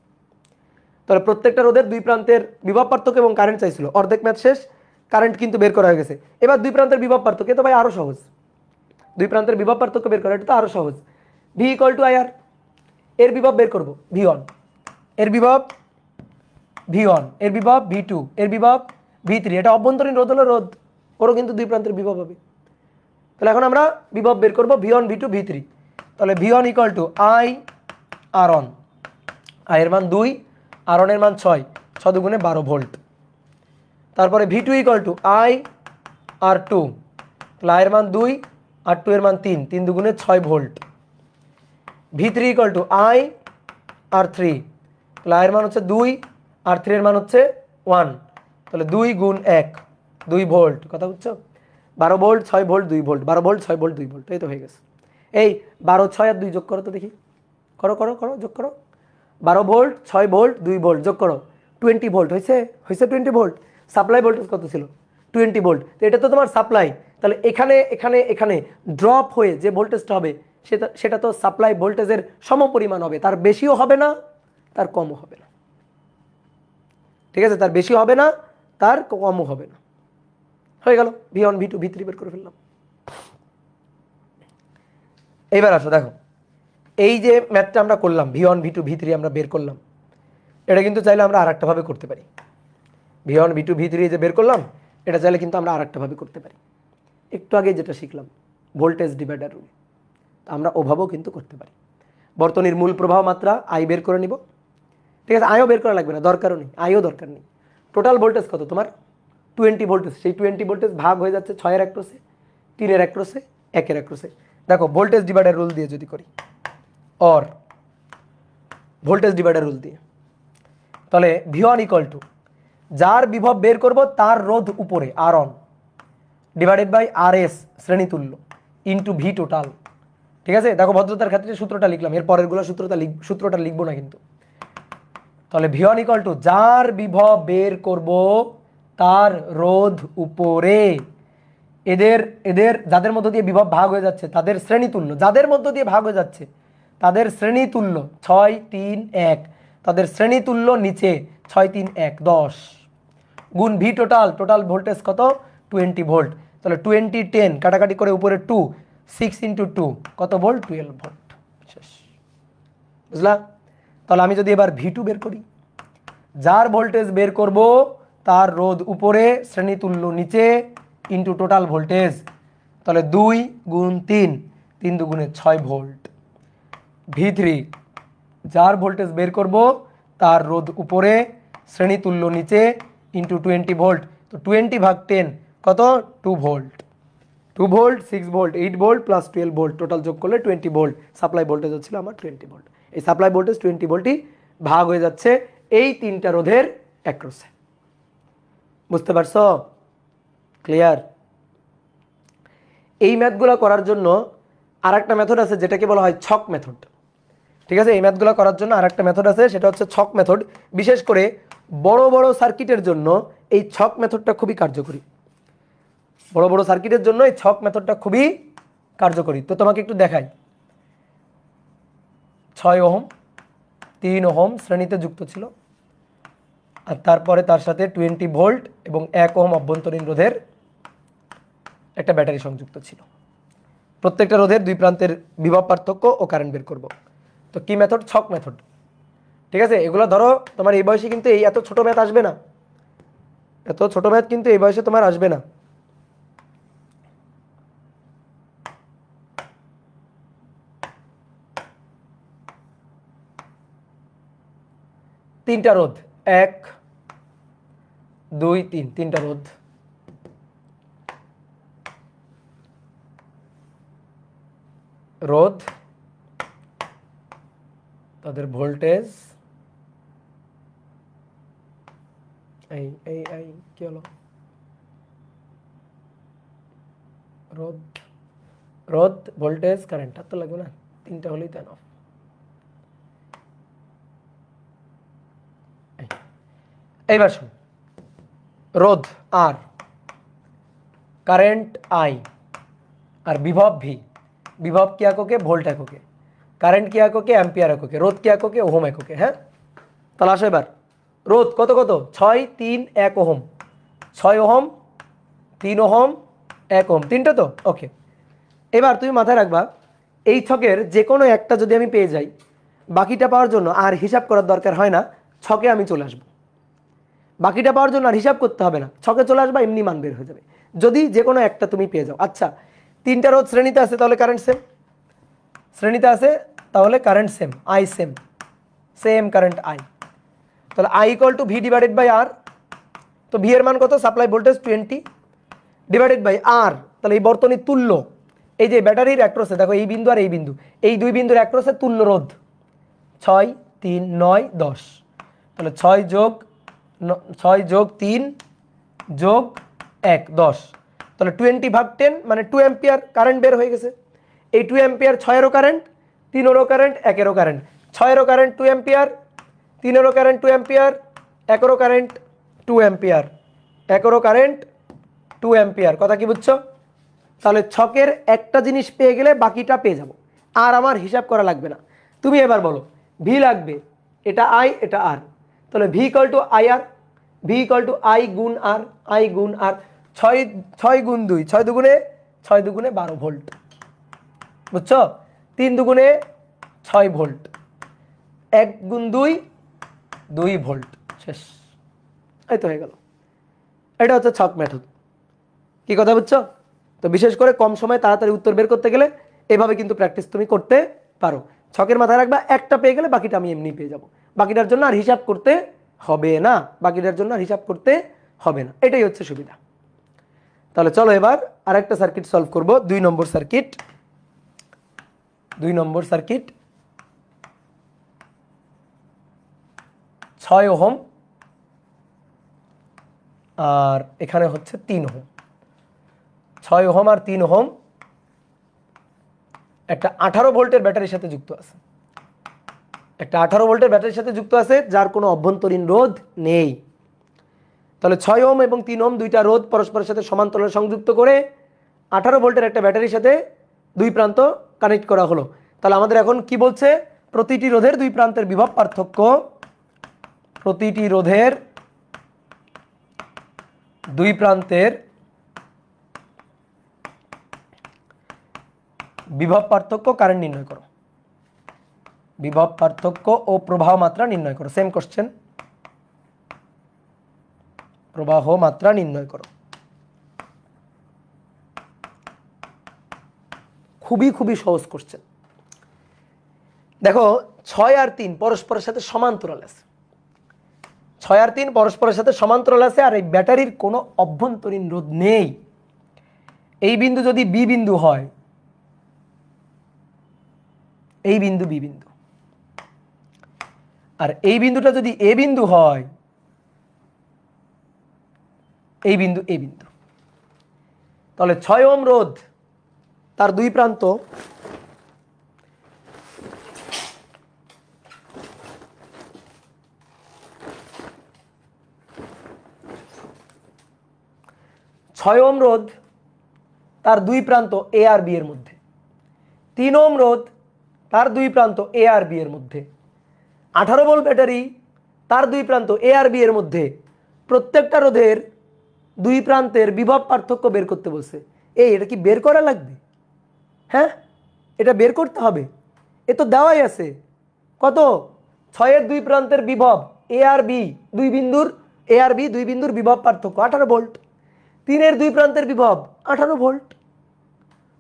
তাহলে প্রত্যেকটা রোধের দুই প্রান্তের বিভব পার্থক্য এবং কারেন্ট চাইছিল, অর্ধেক ম্যাথ শেষ, কারেন্ট কিন্তু বের করা হয়ে গেছে। এবার দুই প্রান্তের বিভব পার্থক্য, তো ভাই আরো সহজ, দুই প্রান্তের বিভব পার্থক্য বের করা এটা তো আরো সহজ। ভি ইকুয়াল টু আই আর, এর বিভব বের করবো V1, এর বিভব V1, এর বিভব V2, এর বিভব V3। এটা অভ্যন্তরীণ রোধ হলো রোধ, ওরও কিন্তু দুই প্রান্তের বিভব হবে। তাহলে এখন আমরা বিভব বের করবো V1 V2 V3। তাহলে V1 equal to I R1, I এর মান 2, R1 এর মান 6, 6 দুগুণে 12 ভোল্ট। তারপরে V2 equal to I R2, তাহলে আই এর মান 2, R2 এর মান 3, 3 দুগুণে 6 volt. V3 equal to I R3, তাহলে আই এর মান হচ্ছে 2, R3 এর মান হচ্ছে 1, তাহলে 2 গুণ 1 2 ভোল্ট, কথা বুঝছো? 12 volt 6 volt 2 volt, 12 volt 6 volt 2 volt, এই তো হয়ে গেছে। এই 12 6 আর 2 যোগ করো তো দেখি, করো করো করো, যোগ করো। 12 ভোল্ট 6 ভোল্ট 2 ভোল্ট যোগ করো, 20 ভোল্ট হয়েছে, হয়েছে 20 ভোল্ট। সাপ্লাই ভোল্টেজ কত ছিল? 20 ভোল্ট। তো এটা তো তোমার সাপ্লাই, তাহলে এখানে এখানে এখানে ড্রপ হয়ে যে ভোল্টেজটা হবে সেটা তো সাপ্লাই ভোল্টেজের সমপরিমাণ হবে, তার বেশিও হবে না তার কমও হবে না, ঠিক আছে? তার বেশি হবে না তার কমও হবে না, হয়ে গেল। V1 V2 V3 বের করে ফেললাম। এইবার আসো দেখো, এই যে ম্যাথটা আমরা করলাম V1 V2 V3 আমরা বের করলাম, এটা কিন্তু চাইলে আমরা আরেকটা ভাবে করতে পারি। V1 V2 V3 যে বের করলাম, এটা চাইলে কিন্তু আমরা আরেকটা ভাবে করতে পারি। একটু আগে যেটা শিখলাম ভোল্টেজ ডিভাইডার রুল, আমরা ওভাবেও কিন্তু করতে পারি। বর্তনীর মূল প্রবাহ মাত্রা আই বের করে নিব, ঠিক আছে? আইও বের করা লাগবে না, দরকারও নেই, আইও দরকার নেই। টোটাল ভোল্টেজ কত তোমার? 20 ভোল্টেজ। সেই 20 ভোল্টেজ ভাগ হয়ে যাচ্ছে 6-এর অ্যাক্রসে, 3-এর অ্যাক্রসে, 1-এর অ্যাক্রসে। দেখো ভোল্টেজ ডিভাইডার রুল দিয়ে যদি করি, অর ভোল্টেজ ডিভাইডার রুল দিয়ে, তাহলে V1 ইকুয়াল টু যার বিভব বের করব তার রোধ উপরে R1 ডিভাইডেড বাই RS শ্রেণীতুল্য ইন্টু V টোটাল, ঠিক আছে? দেখো ভদ্রতার ক্ষেত্রে সূত্রটা লিখলাম, এর পরেরগুলো সূত্রটা লিখবো না কিন্তু। তাহলে V1 ইকুয়াল টু যার বিভব বের করব তার রোধ উপরে এদের এদের যাদের মধ্য দিয়ে বিভব ভাগ হয়ে যাচ্ছে তাদের শ্রেণীতুল্য, যাদের মধ্য দিয়ে ভাগ হয়ে যাচ্ছে তাদের শ্রেণীতুল্য 6 3 1, তাদের শ্রেণীতুল্য নিচে 6 3 1 10 গুণ V টোটাল, টোটাল ভোল্টেজ কত? 20 ভোল্ট। তাহলে 20 10 কাটাকাটি করে উপরে 2, 6 ইন্টু 2 কত ভোল্ট? 12 ভোল্ট। শেষ, বুঝলা? তাহলে আমি যদি এবার V2 বের করি, যার ভোল্টেজ বের করব তার রোধ উপরে শ্রেণীতুল্য নিচে ইন্টু টোটাল ভোল্টেজ, তাহলে 2 গুণ 3, 3 দুগুণে 6 ভোল্ট। V3 যার ভোল্টেজ বের করব তার রোধ উপরে শ্রেণীতুল্য নিচে ইন্টু 20 ভোল্ট, তো 20 ভাগ 10 কত? 2 volt. 2 volt 6 volt 8 volt plus 12 volt, total যোগ করলে 20 ভোল্ট। সাপ্লাই ভোল্টেজ হচ্ছিল আমার 20 ভোল্ট। এই সাপ্লাই ভোল্টেজ 20 ভোল্টই ভাগ হয়ে যাচ্ছে এই তিনটা রোধের অ্যাক্রসে। বুঝতে পারছো? ক্লিয়ার? এই ম্যাথগুলো করার জন্য আরেকটা মেথড আছে যেটাকে বলা হয় ছক মেথড, ঠিক আছে? এই ম্যাথগুলো করার জন্য আরেকটা মেথড আছে, সেটা হচ্ছে ছক মেথড। বিশেষ করে বড় বড় সার্কিটের জন্য এই ছক মেথডটা খুবই কার্যকরী। বড় বড় সার্কিটের জন্য এই ছক মেথডটা খুবই কার্যকরী। তো তোমাকে একটু দেখাই। 6 ওহম 3 ওহম শ্রেণীতে যুক্ত ছিল, আর তারপরে তার সাথে 20 ভোল্ট এবং 1 ওহম অভ্যন্তরীণ রোধের একটা ব্যাটারি সংযুক্ত ছিল। প্রত্যেকটা রোধের দুই প্রান্তের বিভব পার্থক্য ও কারেন্ট বের করব। তো কি মেথড? ছক মেথড, ঠিক আছে? এগুলো ধরো তোমার এই বয়সে কিন্তু এই এত ছোট ম্যাথ আসবে না, এত ছোট ম্যাথ কিন্তু এই বয়সে তোমার আসবে না। তিনটা রোধ, 1 2 3, তিনটা রোধ, রোধ তাদের ভোল্টেজ এই এই এই কি হলো? রোধ রোধ ভোল্টেজ কারেন্ট, আর তো লাগবে না, তিনটা হলেই তো এনাফ। এইবার শুন, রোধ আর, কারেন্ট আই, আর বিভব ভি। বিভব কি এককে? ভোল্ট এককে। কারেন্ট কি এককে? অ্যাম্পিয়ার এককে। রোধ কি এককে? ওহম এককে। হ্যাঁ, তাহলে আসো এবার রোধ কত কত? 6 3 1 ওহম, 6 ওহম 3 ওহম 1 ওহম, তিনটা তো ওকে। এবার তুমি মাথায় রাখবা এই ছকের যে কোনো একটা যদি আমি পেয়ে যাই, বাকিটা পাওয়ার জন্য আর হিসাব করার দরকার হয় না, ছকে আমি চলে আসবো। বাকিটা পাওয়ার জন্য আর হিসাব করতে হবে না, ছকে চলে আসবা, এমনি মান বের হয়ে যাবে যদি যে কোনো একটা তুমি পেয়ে যাও। আচ্ছা, তিনটা রোধ শ্রেণীতে আছে তাহলে কারেন্ট সেম, শ্রেণীতে আছে তাহলে current same, I same, same current I. তাহলে I equal to V divided by R. তো ভি এর মান কত? Supply voltage 20 divided by R. তাহলে এই বর্তনীর তুল্য, এই যে ব্যাটারির অ্যাক্রসে দেখো এই বিন্দু আর এই বিন্দু, এই দুই বিন্দুর অ্যাক্রসে তুল্য রোধ 6 3 9 10। তাহলে 6 যোগ 3 যোগ 1 10, তাহলে 20/10 মানে 2 অ্যাম্পিয়ার কারেন্ট বের হয়ে গেছে। এই 2 অ্যাম্পিয়ার 6-এরও কারেন্ট, 3-এরও কারেন্ট, 1-এরও কারেন্ট। 6-এরও কারেন্ট 2 অ্যাম্পিয়ার, 3-এরও কারেন্ট 2 অ্যাম্পিয়ার, 1-এরও কারেন্ট 2 অ্যাম্পিয়ার, 1-এরও কারেন্ট 2 অ্যাম্পিয়ার। কথা কি বুঝছো? তাহলে ছকের একটা জিনিস পেয়ে গেলে বাকিটা পেয়ে যাব, আর আমার হিসাব করা লাগবে না। তুমি এবার বলো ভি লাগবে, এটা আই এটা আর, তাহলে V equal to I R, V equal to I গুণ আর, আই গুণ আর। 6 গুণ 2, 6 দুগুণে 12 ভোল্ট, বুঝছো? 3 দুগুণে 6 ভোল্ট, 1 গুণ 2 2 ভোল্ট, শেষ। এই তো হয়ে গেল। এটা হচ্ছে ছক মেথড। কি কথা বুঝছো? তো বিশেষ করে কম সময়ে তাড়াতাড়ি উত্তর বের করতে গেলে এভাবে কিন্তু প্র্যাকটিস তুমি করতে পারো। ছকের মাথায় রাখবা, একটা পেয়ে গেলে বাকিটা আমি এমনি পেয়ে যাব, বাকিটার জন্য আর হিসাব করতে হবে না, বাকিটার জন্য আর হিসাব করতে হবে না। এটাই হচ্ছে সুবিধা। তাহলে চলো এবার আরেকটা সার্কিট সলভ করব। 2 নম্বর সার্কিট। 2 নম্বর সার্কিট 6 ওহম আর এখানে হচ্ছে 3 ওহম। 6 ওহম আর 3 ওহম একটা 18 ভোল্টের ব্যাটারির সাথে যুক্ত আছে, একটা 18 ভোল্টের ব্যাটারির সাথে যুক্ত আছে যার কোনো অভ্যন্তরীণ রোধ নেই। তাহলে 6 ওহম এবং 3 ওহম দুইটা রোধ পরস্পরের সাথে সমান্তরালে সংযুক্ত করে 18 ভোল্টের একটা ব্যাটারির সাথে দুই প্রান্ত কানেক্ট করা হলো। তাহলে আমাদের এখন কি বলছে? প্রতিটি রোধের দুই প্রান্তের বিভব পার্থক্য, প্রতিটি রোধের দুই প্রান্তের বিভব পার্থক্য কারেন্ট নির্ণয় করো, বিভব পার্থক্য ও প্রবাহ মাত্রা নির্ণয় করো। সেম কোশ্চেন, প্রবাহ মাত্রা নির্ণয় করো। খুবই খুবই সহজ কোশ্চেন। দেখো 6 আর 3 পরস্পরের সাথে সমান্তরাল আছে, 6 আর 3 পরস্পরের সাথে সমান্তরাল আছে, আর এই ব্যাটারির কোনো অভ্যন্তরীণ রোধ নেই। এই বিন্দু যদি বি বিন্দু হয়, এই বিন্দু বি বিন্দু, আর এই বিন্দুটা যদি এ বিন্দু হয়, এই বিন্দু এ বিন্দু, তাহলে 6 ওহম রোধ তার দুই প্রান্ত ওহম রোধ তার দুই প্রান্ত এ আর বি এর মধ্যে, 3 ওহম রোধ তার দুই প্রান্ত এ আর বি এর মধ্যে, 18 ভোল্ট ব্যাটারি তার দুই প্রান্ত এ আর বি এর মধ্যে। প্রত্যেকটা রোধের দুই প্রান্তের বিভব পার্থক্য বের করতে বলছে। এটা কি বের করা লাগবে? হ্যাঁ, এটা বের করতে হবে, এ তো দেওয়াই আছে। কত? 6 এর দুই প্রান্তের বিভব এ আর বি, দুই বিন্দুর এ আর বি দুই বিন্দুর বিভব পার্থক্য 18 ভোল্ট, 3 এর দুই প্রান্তের বিভব 18 ভোল্ট,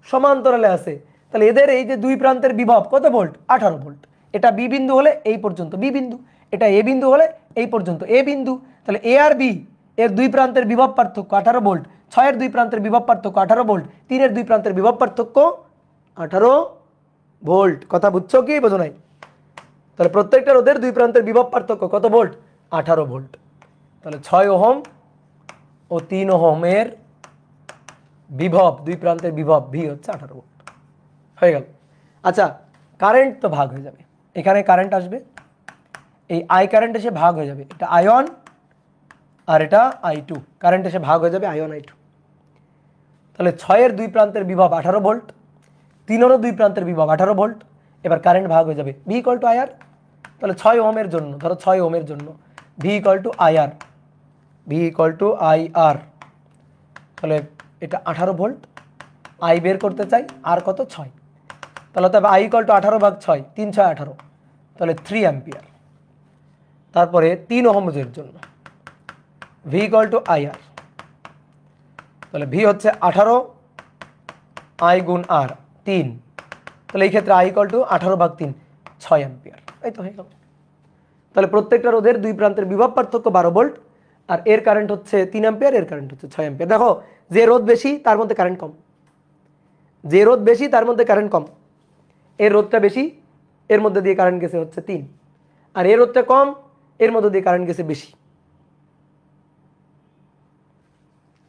সমান্তরালে আছে। তাহলে এদের এই যে দুই প্রান্তের বিভব কত ভোল্ট? 18 ভোল্ট। এটা বি বিন্দু হলে এই পর্যন্ত বি বিন্দু, এটা এ বিন্দু হলে এই পর্যন্ত এ বিন্দু। তাহলে এ আর বি এর দুই প্রান্তের বিভব পার্থক্য 18 ভোল্ট, 6 এর দুই প্রান্তের বিভব পার্থক্য 18 ভোল্ট, 3 এর দুই প্রান্তের বিভব পার্থক্য 18 ভোল্ট। কথা বুঝছো কি বোঝো নাই? তাহলে প্রত্যেকটা রোধের দুই প্রান্তের বিভব পার্থক্য কত ভোল্ট? 18 ভোল্ট। তাহলে 6 ওহম ও 3 ওহমের বিভব, দুই প্রান্তের বিভব ভি হচ্ছে 18 ভোল্ট। হয়ে গেল। আচ্ছা, কারেন্ট তো ভাগ হয়ে যাবে, এখানে কারেন্ট আসবে, এই আই কারেন্ট এসে ভাগ হয়ে যাবে, এটা আয়ন আর এটা I2, কারেন্ট এসে ভাগ হয়ে যাবে আয়ন I2। তাহলে 6 এর দুই প্রান্তের বিভব 18 ভোল্ট, 3 এরও দুই প্রান্তের বিভব 18 ভোল্ট। এবার কারেন্ট ভাগ হয়ে যাবে ভি ইকুয়াল টু আইআর। তাহলে 6 ওহমের জন্য, ধরো 6 ওহমের জন্য V equal two IR, V equal two IR. তাহলে এটা 18 ভোল্ট, আই বের করতে চাই, আর কত? 6। তাহলে তবে আই ইকুয়াল টু 18 ভাগ 6, 3 6 18, তাহলে 3 অ্যাম্পিয়ার। তারপরে 3 ওহমের জন্য ভি ইকুয়াল টু আইআর, তাহলে ভি হচ্ছে 18 আই গুণ আর 3, তাহলে এই ক্ষেত্রে আই ইকুয়াল টু 18 ভাগ 3, 6 অ্যাম্পিয়ার। এই তো হয়ে গেল। তাহলে প্রত্যেকটা রোধের দুই প্রান্তের বিভব পার্থক্য 12 ভোল্ট, আর এর কারেন্ট হচ্ছে 3 অ্যাম্পিয়ার, এর কারেন্ট হচ্ছে 6 অ্যাম্পিয়ার। দেখো যে রোধ বেশি তার মধ্যে কারেন্ট কম, যে রোধ বেশি তার মধ্যে কারেন্ট কম। এর রোধটা বেশি, এর মধ্যে দিয়ে কারেন্ট গেছে হচ্ছে 3, আর এর রোধটা কম, এর মধ্যে দিয়ে কারেন্ট গেছে বেশি।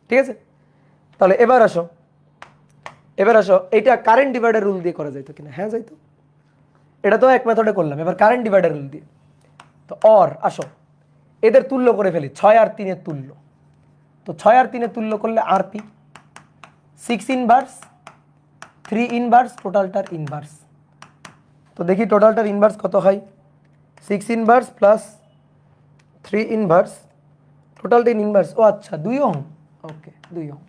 ঠিক আছে? তাহলে এবার আসো এটা কারেন্ট ডিভাইডার রুল দিয়ে করা যাইতো কিনা? হ্যাঁ যাইতো। এটা তো এক মেথডে করলাম, এবার কারেন্ট ডিভাইডার রুল দিয়ে। তো আসো এদের তুল্য করে ফেলি, 6 আর 3 এর তুল্য। তো 6 আর 3 এর তুল্য করলে আরপি, 6 ইনভার্স 3 ইনভার্স, টোটালটার ইনভার্স। তো দেখি টোটালটার ইনভার্স কত হয়। 6 ইনভার্স প্লাস 3 ইনভার্স, টোটালটা ইনভার্স, ও আচ্ছা 2 ওহম। ওকে 2 ওহম।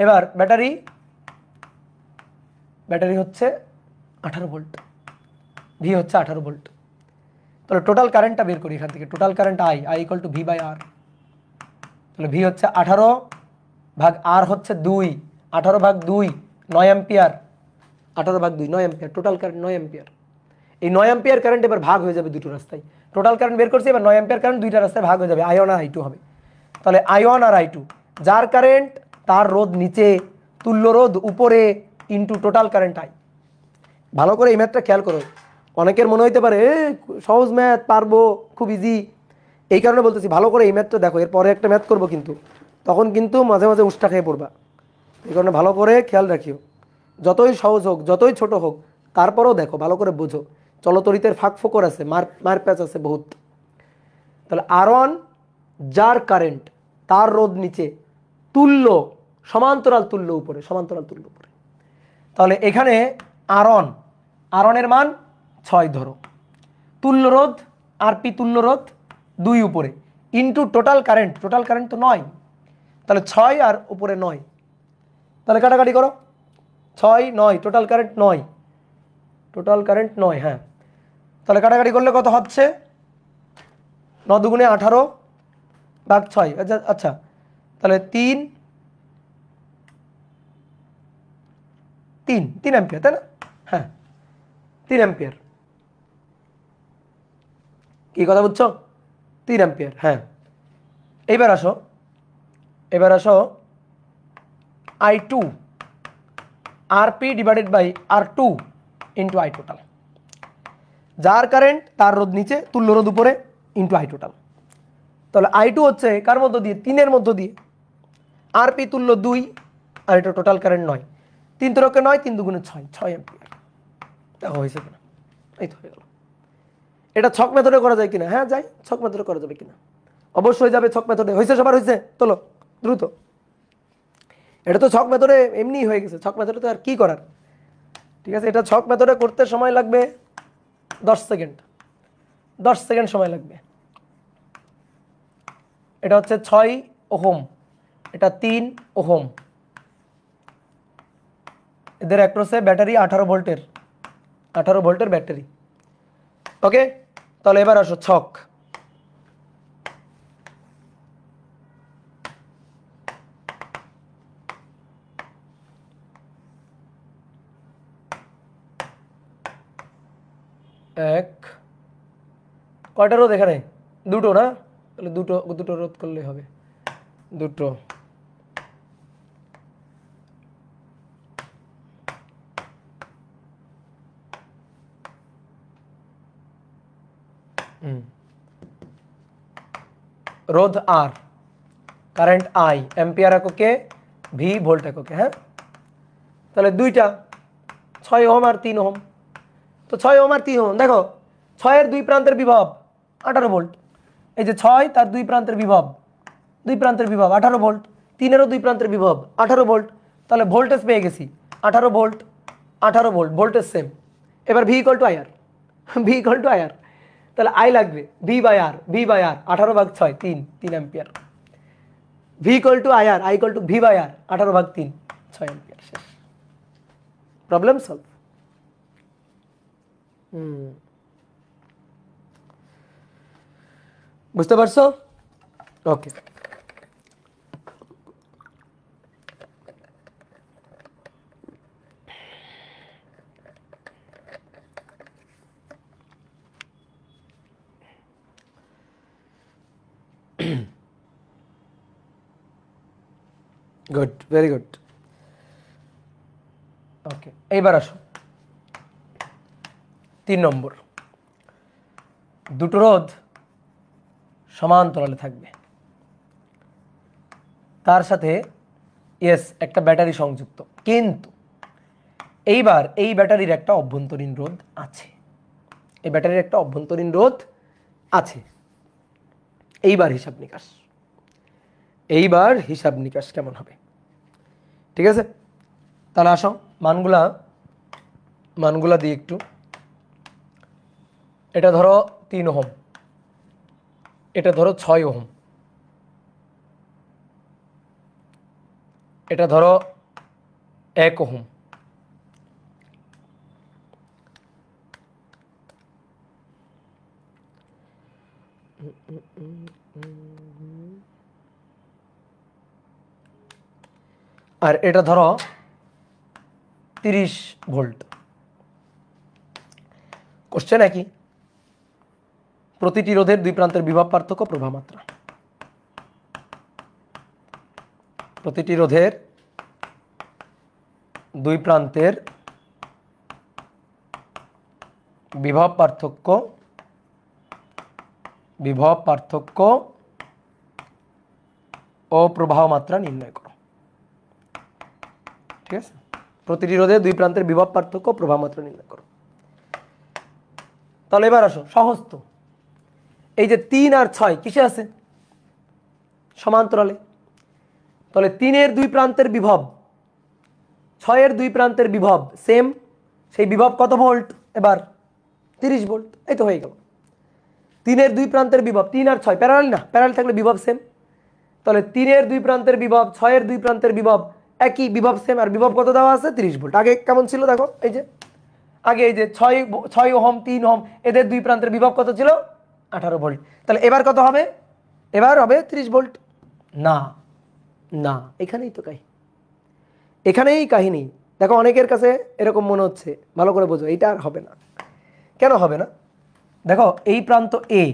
এবার ব্যাটারি হচ্ছে 18 ভোল্ট, ভি হচ্ছে 18 ভোল্ট। তাহলে টোটাল কারেন্টটা বের করি এখান থেকে। Total current I equal to V by R. তাহলে ভি হচ্ছে 18 ভাগ আর হচ্ছে 2, 18 ভাগ 2 9 অ্যাম্পিয়ার, 18 ভাগ 2 9 অ্যাম্পিয়ার, টোটাল কারেন্ট 9 অ্যাম্পিয়ার। এই 9 অ্যাম্পিয়ার কারেন্ট এবার ভাগ হয়ে যাবে দুটো রাস্তায়। টোটাল কারেন্ট বের করছি, এবার 9 অ্যাম্পিয়ার কারেন্ট দুইটা রাস্তায় ভাগ হয়ে যাবে, I1 আর I2 হবে। তাহলে I1 আর I2, যার কারেন্ট তার রোধ নিচে, তুল্য রোধ উপরে, ইন্টু টোটাল কারেন্ট আই। ভালো করে এই ম্যাথটা খেয়াল করো। অনেকের মনে হইতে পারে সহজ ম্যাথ, পারবো, খুব ইজি। এই কারণে বলতেছি ভালো করে এই ম্যাথটা দেখো, এরপরে একটা ম্যাথ করবো কিন্তু, তখন কিন্তু মাঝে মাঝে উষ্টা খেয়ে পড়বা। এই কারণে ভালো করে খেয়াল রাখিও, যতই সহজ হোক যতই ছোট হোক তারপরেও দেখো ভালো করে বোঝো। চলতরিতের ফাঁক ফোকর আছে, মার প্যাচ আছে বহুত। তাহলে R1 যার কারেন্ট তার রোধ নিচে, তুল্য সমান্তরাল তুল্য উপরে, সমান্তরাল তুল্য উপরে। তাহলে এখানে R1 এর মান 6 ধরো, তুল্য রোধ আরপি, তুল্য রোধ 2 উপরে, ইন্টু টোটাল কারেন্ট তো 9। তাহলে 6 আর উপরে 9, তাহলে কাটাকাটি করো, 6 9, টোটাল কারেন্ট 9, টোটাল কারেন্ট 9। হ্যাঁ, তাহলে কাটাকাটি করলে কত হচ্ছে, 9 দুগুণে 18 ভাগ 6। আচ্ছা তাহলে 3 অ্যাম্পিয়ার, তাই না? হ্যাঁ 3 অ্যাম্পিয়ার। কি কথা বুঝছো? 3 অ্যাম্পিয়ার। হ্যাঁ, এবার আসো I2 RP divided by R2 into I total. যার কারেন্ট তার রোধ নিচে, তুল্য রোধ উপরে, ইন্টু আই টোটাল। তাহলে I2 হচ্ছে কার মধ্য দিয়ে, 3 এর মধ্য দিয়ে, আরপি তুল্য 2, আর এটা টোটাল কারেন্ট 9, 3 3 9, 3 দুগুণে 6, 6 অ্যাম্পিয়ার। দেখো হয়েছে কিনা? এই তো হয়ে গেল। এটা ছক মেথডে করা যায় কিনা? হ্যাঁ যাই, ছক মেথডে করা যাবে কিনা? অবশ্যই যাবে ছক মেথডে। হয়েছে, সবার হয়েছে? তোলো দ্রুত। এটা তো ছক মেথডে এমনিই হয়ে গেছে, ছক মেথডে তো আর কি করার। ঠিক আছে, এটা ছক মেথডে করতে সময় লাগবে 10 সেকেন্ড, 10 সেকেন্ড সময় লাগবে। এটা হচ্ছে 6 ওহম, এটা 3 ওহম, এদের অ্যাক্রসে ব্যাটারি 18 ভোল্টের ব্যাটারি। ওকে, তাহলে এবার আসো ছক। এক, কয়টা রোধ এখানে? দুটো না? তাহলে দুটো রোধ করলে হবে, দুটো। রোধ আর, কারেন্ট আই, অ্যাম্পিয়ার এককে, ভি ভোল্ট এককে। হ্যাঁ, তাহলে দুইটা, 6 ওহম আর 3 ওহম। তো 6 ওহম আর 3 ওহম, দেখো 6 এর দুই প্রান্তের বিভব 18 ভোল্ট। এই যে 6 তার দুই প্রান্তের বিভব 18 ভোল্ট, 3 এরও দুই প্রান্তের বিভব 18 ভোল্ট। তাহলে ভোল্টেজ পেয়ে গেছি 18 ভোল্ট, ভোল্টেজ সেম। এবার V equal to I R, তাহলে আই লাগবে ভি বাই আর, 18 ভাগ 6, 3 ampere. V equal to I equal to V by R, 18 ভাগ 3, 6 অ্যাম্পিয়ার। শেষ, প্রবলেম সলভ। বুঝতে পারছো? ওকে, গুড, ভেরি গুড। ওকে, এইবার আসো 3 নম্বর। দুটো রোধ সমান্তরালে থাকবে, তার সাথে ইয়েস একটা ব্যাটারি সংযুক্ত, কিন্তু এইবার এই ব্যাটারির একটা অভ্যন্তরীণ রোধ আছে, এই ব্যাটারির একটা অভ্যন্তরীণ রোধ আছে। এইবার হিসাব নিকাশ কেমন হবে? ঠিক আছে, তাহলে আসো মানগুলা দিই একটু। এটা ধরো 3 ওহম, এটা ধরো 6 ওহম, এটা ধরো 1 ওহম, আর এটা ধরো 30 ভোল্ট। কোশ্চেন একই, প্রতিটি রোধের দুই প্রান্তের বিভব পার্থক্য প্রবাহ মাত্রা। প্রতিটি রোধের দুই প্রান্তের বিভব পার্থক্য ও প্রবাহ মাত্রা নির্ণয় করো। ঠিক আছে, প্রতিটি রোধের দুই প্রান্তের বিভব পার্থক্য প্রবাহ মাত্রা নির্ণয় করো। তাহলে এবার আসো, সহজ তো। এই যে 3 আর 6 কিসে আছে? সমান্তরালে। তাহলে 3-এর দুই প্রান্তের বিভব, 6-এর দুই প্রান্তের বিভব সেম, সেই বিভব কত ভোল্ট? এবার 30 ভোল্ট। এই তো হয়ে গেল। 3-এর দুই প্রান্তের বিভব, 3 আর 6 প্যারালাল না, প্যারালাল থাকলে বিভব সেম। তাহলে 3-এর দুই প্রান্তের বিভব, 6-এর দুই প্রান্তের বিভব একই, বিভব সেম। আর বিভব কত দেওয়া আছে? 30 ভোল্ট। আগে কেমন ছিল দেখো, এই যে আগে এই যে 6 ওহম 3 ওহম, এদের দুই প্রান্তের বিভব কত ছিল? 18 ভোল্ট। তাহলে এবার কত হবে? এবার হবে 30 ভোল্ট। না না, এখানেই তো এখানেই কাহিনী। দেখো অনেকের কাছে এরকম মনে হচ্ছে, ভালো করে বোঝো, এইটা আর হবে না। কেন হবে না? দেখো এই প্রান্ত এ,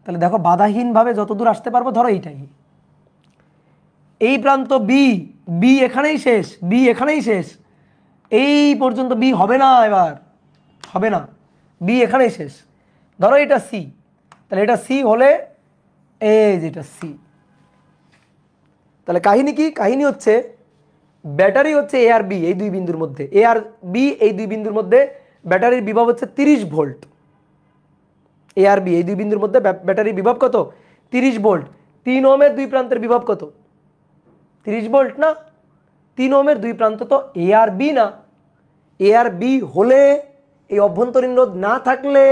তাহলে দেখো বাধাহীনভাবে যতদূর আসতে পারবো, ধরো এইটাই। এই প্রান্ত বি, বি এখানেই শেষ, বি এখানেই শেষ, এই পর্যন্ত বি হবে না, এবার হবে না, বি এখানেই শেষ। ধরো এটা সি, তাহলে এটা সি হলে এই যেটা সি। তাহলে কাহিনী কি? কাহিনী হচ্ছে ব্যাটারি হচ্ছে এ আর বি এই দুই বিন্দুর মধ্যে, এ আর বি এই দুই বিন্দুর মধ্যে ব্যাটারির বিভব হচ্ছে 30 ভোল্ট। এ আর বি এই দুই বিন্দুর মধ্যে ব্যাটারির বিভব কত? 30 ভোল্ট। 3 ওহমের দুই প্রান্তের বিভব কত? 30 ভোল্ট না? 3 ওহমের দুই প্রান্ত তো এ আর বি না। এ আর বি হলে, এই অভ্যন্তরীণ রোধ না থাকলে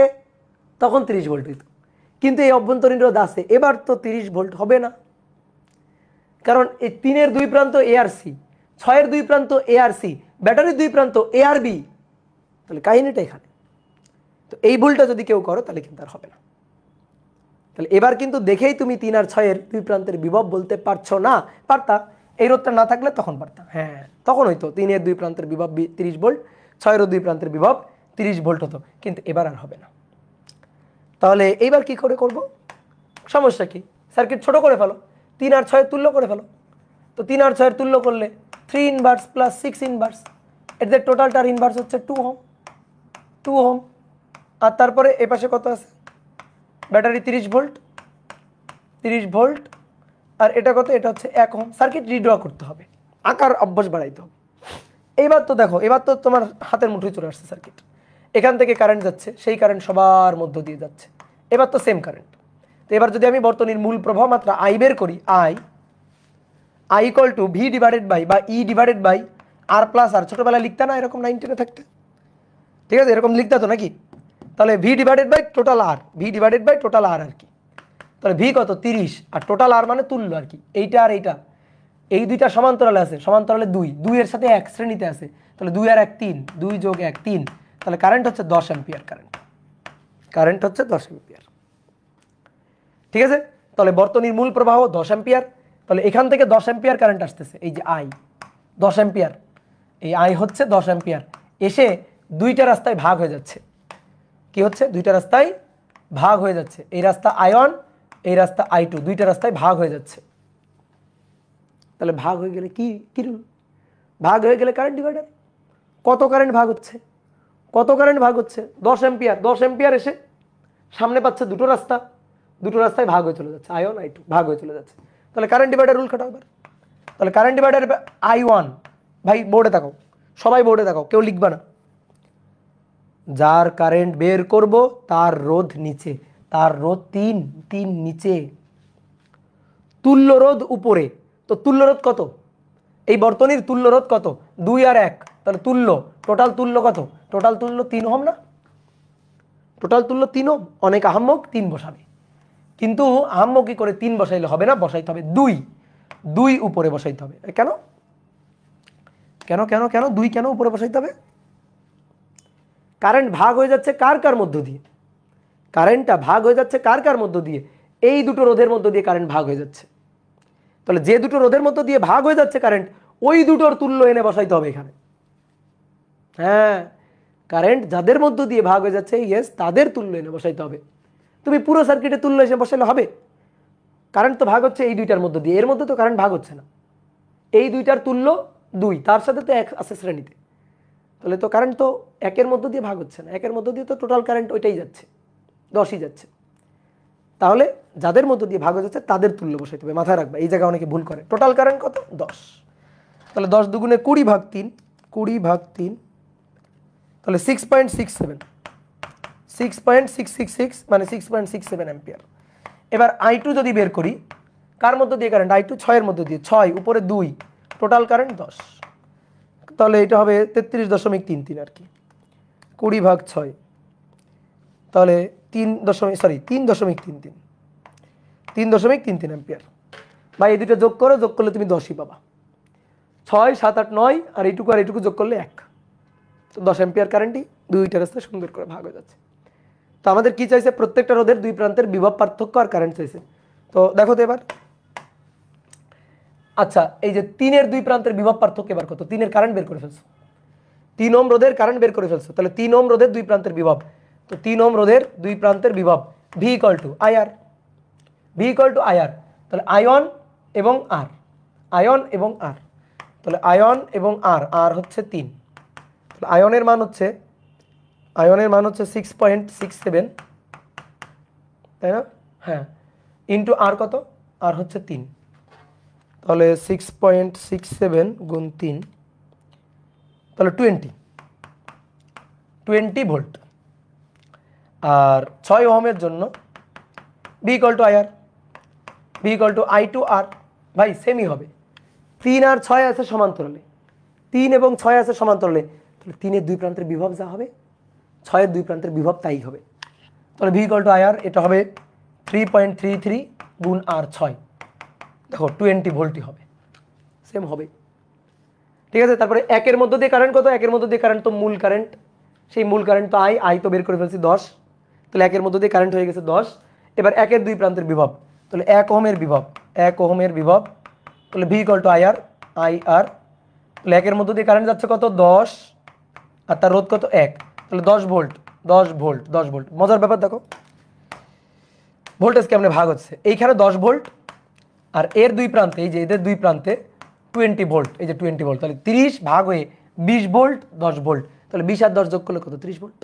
তখন 30 ভোল্ট হইত, কিন্তু এই অভ্যন্তরীণ রোধ আছে, এবার তো 30 ভোল্ট হবে না। কারণ এই 3-এর দুই প্রান্ত এ আর সি, 6-এর দুই প্রান্ত এ আর সি, ব্যাটারির দুই প্রান্ত এ আর বি। তাহলে কাহিনীটা এখানে। তো এই ভুলটা যদি কেউ করো তাহলে কিন্তু আর হবে না। তাহলে এবার কিন্তু দেখেই তুমি 3 আর 6-এর দুই প্রান্তের বিভব বলতে পারছো না। পারতা, এই রোধটা না থাকলে তখন পারতা, হ্যাঁ তখন হয়তো 3-এর দুই প্রান্তের বিভব 30 ভোল্ট, 6-এর দুই প্রান্তের বিভব 30 ভোল্ট হতো, কিন্তু এবার আর হবে না। তাহলে এইবার কি করে করব? সমস্যা কি? সার্কিট ছোট করে ফেলো, 3 আর 6 তুল্য করে ফেলো। তো 3 আর 6 তুল্য করলে 3 ইনভার্স প্লাস 6 ইনভার্স, এদের টোটালটার ইনভার্স হচ্ছে 2 ওহম, 2 ওহম। আর তারপরে এ পাশে কত আছে? ব্যাটারি 30 ভোল্ট, 30 ভোল্ট, আর এটা কত? এটা হচ্ছে 1 ওহম। সার্কিট রিড্র করতে হবে, আকার অভ্যাস বাড়াইতে হবে। এইবার তো দেখো, এবার তো তোমার হাতের মুঠোয় চলে আসছে সার্কিট। এখান থেকে কারেন্ট যাচ্ছে, সেই কারেন্ট সবার মধ্য দিয়ে যাচ্ছে, এবার তো সেম কারেন্ট। তো এবার যদি আমি বর্তনীর মূল প্রবাহ মাত্রা আই বের করি, I equal to V divided by বা E divided by R plus R. ছোটবেলায় লিখতে না এরকম 9 10-এ থাকতে? ঠিক আছে, এরকম লিখতে তো নাকি? তাহলে V divided by total R, V divided by total R আর কি। তাহলে ভি কত? 30, আর টোটাল আর মানে তুল্য আর কি। এইটা আর এইটা, এই দুইটা সমান্তরালে আছে, সমান্তরালে 2, 2 এর সাথে 1 শ্রেণীতে আছে, তাহলে 2 আর 1 3, 2 যোগ 1 3। তাহলে কারেন্ট হচ্ছে 10 অ্যাম্পিয়ার, কারেন্ট হচ্ছে 10 অ্যাম্পিয়ার। ঠিক আছে, তাহলে বর্তনীর মূল প্রবাহ 10 অ্যাম্পিয়ার। তাহলে এখান থেকে 10 অ্যাম্পিয়ার কারেন্ট আসতেছে, এই যে আই 10 অ্যাম্পিয়ার, এই আই হচ্ছে 10 অ্যাম্পিয়ার, এসে দুইটা রাস্তায় ভাগ হয়ে যাচ্ছে। কি হচ্ছে? দুইটা রাস্তায় ভাগ হয়ে যাচ্ছে। এই রাস্তা I1, এই রাস্তা I2, দুইটা রাস্তায় ভাগ হয়ে যাচ্ছে। তাহলে ভাগ হয়ে গেলে কি রুল? ভাগ হয়ে গেলে কারেন্ট ডিভাইডার। কত কারেন্ট ভাগ হচ্ছে? কত কারেন্ট ভাগ হচ্ছে? 10 অ্যাম্পিয়ার। 10 অ্যাম্পিয়ার এসে সামনে পাচ্ছে দুটো রাস্তা, দুটো রাস্তায় ভাগ হয়ে চলে যাচ্ছে, I1 I2 ভাগ হয়ে চলে যাচ্ছে। তাহলে কারেন্ট ডিভাইডার রুল খাটাও এবার। তাহলে কারেন্ট ডিভাইডার I1, ভাই বোর্ডে তাকাও, সবাই বোর্ডে তাকাও, কেউ লিখবা না। যার কারেন্ট বের করব তার রোধ নিচে, তার রোধ 3 নিচে, তুল্য রোধ উপরে। তো তুল্য রোধ কত? এই বর্তনীর তুল্য রোধ কত? 2 আর 1, তাহলে তুল্য, টোটাল তুল্য কত? টোটাল তুল্য 3 ওহম না? টোটাল তুল্য 3 ওহম। অনেক আহাম্মক 3 বসাবে, কিন্তু আহাম্মকি করে 3 বসাইলে হবে না, বসাইতে হবে 2 উপরে বসাইতে হবে। কেন কেন কেন কেন 2 কেন উপরে বসাইতে হবে? কারেন্ট ভাগ হয়ে যাচ্ছে কার কার মধ্য দিয়ে? কারেন্টটা ভাগ হয়ে যাচ্ছে কার কার মধ্য দিয়ে? এই দুটো রোধের মধ্য দিয়ে কারেন্ট ভাগ হয়ে যাচ্ছে। তাহলে যে দুটো রোধের মধ্য দিয়ে ভাগ হয়ে যাচ্ছে কারেন্ট, ওই দুটোর তুল্য এনে বসাইতে হবে এখানে। হ্যাঁ, কারেন্ট যাদের মধ্য দিয়ে ভাগ হয়ে যাচ্ছে, ইয়েস, তাদের তুল্য এনে বসাইতে হবে। তুমি পুরো সার্কিটে তুল্য এসে বসাইলে হবে? কারেন্ট তো ভাগ হচ্ছে এই দুইটার মধ্য দিয়ে, এর মধ্যে তো কারেন্ট ভাগ হচ্ছে না। এই দুইটার তুল্য 2, তার সাথে তো 1 আছে শ্রেণীতে, তাহলে তো কারেন্ট তো 1-এর মধ্য দিয়ে ভাগ হচ্ছে না, 1-এর মধ্য দিয়ে তো টোটাল কারেন্ট ওইটাই যাচ্ছে, 10ই যাচ্ছে। তাহলে যাদের মধ্য দিয়ে ভাগ হয়ে যাচ্ছে তাদের তুল্য বসাইতে হবে, মাথায় রাখবে, এই জায়গায় অনেকে ভুল করে। টোটাল কারেন্ট কত? 10। তাহলে 10 দুগুণে 20/3, 20/3, তাহলে 6.666 মানে 6.67 অ্যাম্পিয়ার। এবার I2 যদি বের করি, কার মধ্য দিয়ে কারেন্ট? I2 6-এর মধ্য দিয়ে, 6 উপরে 2, টোটাল কারেন্ট 10। তাহলে এটা হবে 33.33 আর কি, 20/6, তাহলে 3.33 অ্যাম্পিয়ার। ভাই এই দুটো যোগ করো, যোগ করলে তুমি 10ই পাবা। 6, 7, 8, 9 আর এইটুকু যোগ করলে 1, তো 10 অ্যাম্পিয়ার কারেন্টই দুইটা রাস্তায় সুন্দর করে ভাগ হয়ে যাচ্ছে। তো আমাদের কি চাইছে? প্রত্যেকটা রোধের দুই প্রান্তের বিভব পার্থক্য আর কারেন্ট চাইছে। তো দেখো তো এবার, আচ্ছা এই যে 3-এর দুই প্রান্তের বিভব পার্থক্য এবার কত? 3-এর কারেন্ট বের করে ফেলছো, 3 ওহম রোধের কারেন্ট বের করে ফেলছো, তাহলে 3 ওহম রোধের দুই প্রান্তের বিভব, তো 3 ওহম রোধের দুই প্রান্তের বিভব V = IR, তাহলে I1 এবং R, তাহলে I1 এবং R হচ্ছে 3, তাহলে আয়নের মান হচ্ছে 6.67, তাই না? হ্যাঁ, ইন্টু R কত? R হচ্ছে 3, তাহলে 6.67 গুণ 3, তাহলে 20 ভোল্ট। আর 6 ওহমের জন্য V = IR, V = I2R, ভাই সেমই হবে। 3 আর 6 আছে সমান্তরালে, 3 এবং 6 আছে সমান্তরালে, তাহলে 3-এর দুই প্রান্তের বিভব যা হবে 6-এর দুই প্রান্তের বিভব তাই হবে। তাহলে V = IR, এটা হবে 3.33 গুণ R 6, দেখো 20 ভোল্টই হবে, সেম হবে, ঠিক আছে। তারপরে 1-এর মধ্য দিয়ে কারেন্ট কত? 1-এর মধ্য দিয়ে কারেন্ট তো মূল কারেন্ট, সেই মূল কারেন্ট তো I তো বের করে ফেলছি 10, তাহলে 1-এর মধ্য দিয়ে কারেন্ট হয়ে গেছে 10। এবার 1-এর দুই প্রান্তের বিভব, তাহলে 1 ওহমের বিভব, তাহলে V = IR, তাহলে 1-এর মধ্য দিয়ে কারেন্ট যাচ্ছে কত? 10, আর তার রোধ কত? 1, তাহলে 10 ভোল্ট। মজার ব্যাপার দেখো, ভোল্টেজ কেমনে ভাগ হচ্ছে। এইখানে 10 ভোল্ট, আর এর দুই প্রান্তে, এই যে এদের দুই প্রান্তে 20 ভোল্ট, এই যে 20 ভোল্ট, তাহলে 30 ভাগ হয়ে 20 ভোল্ট, 10 ভোল্ট, তাহলে 20 আর 10 যোগ করলে কত? 30 ভোল্ট।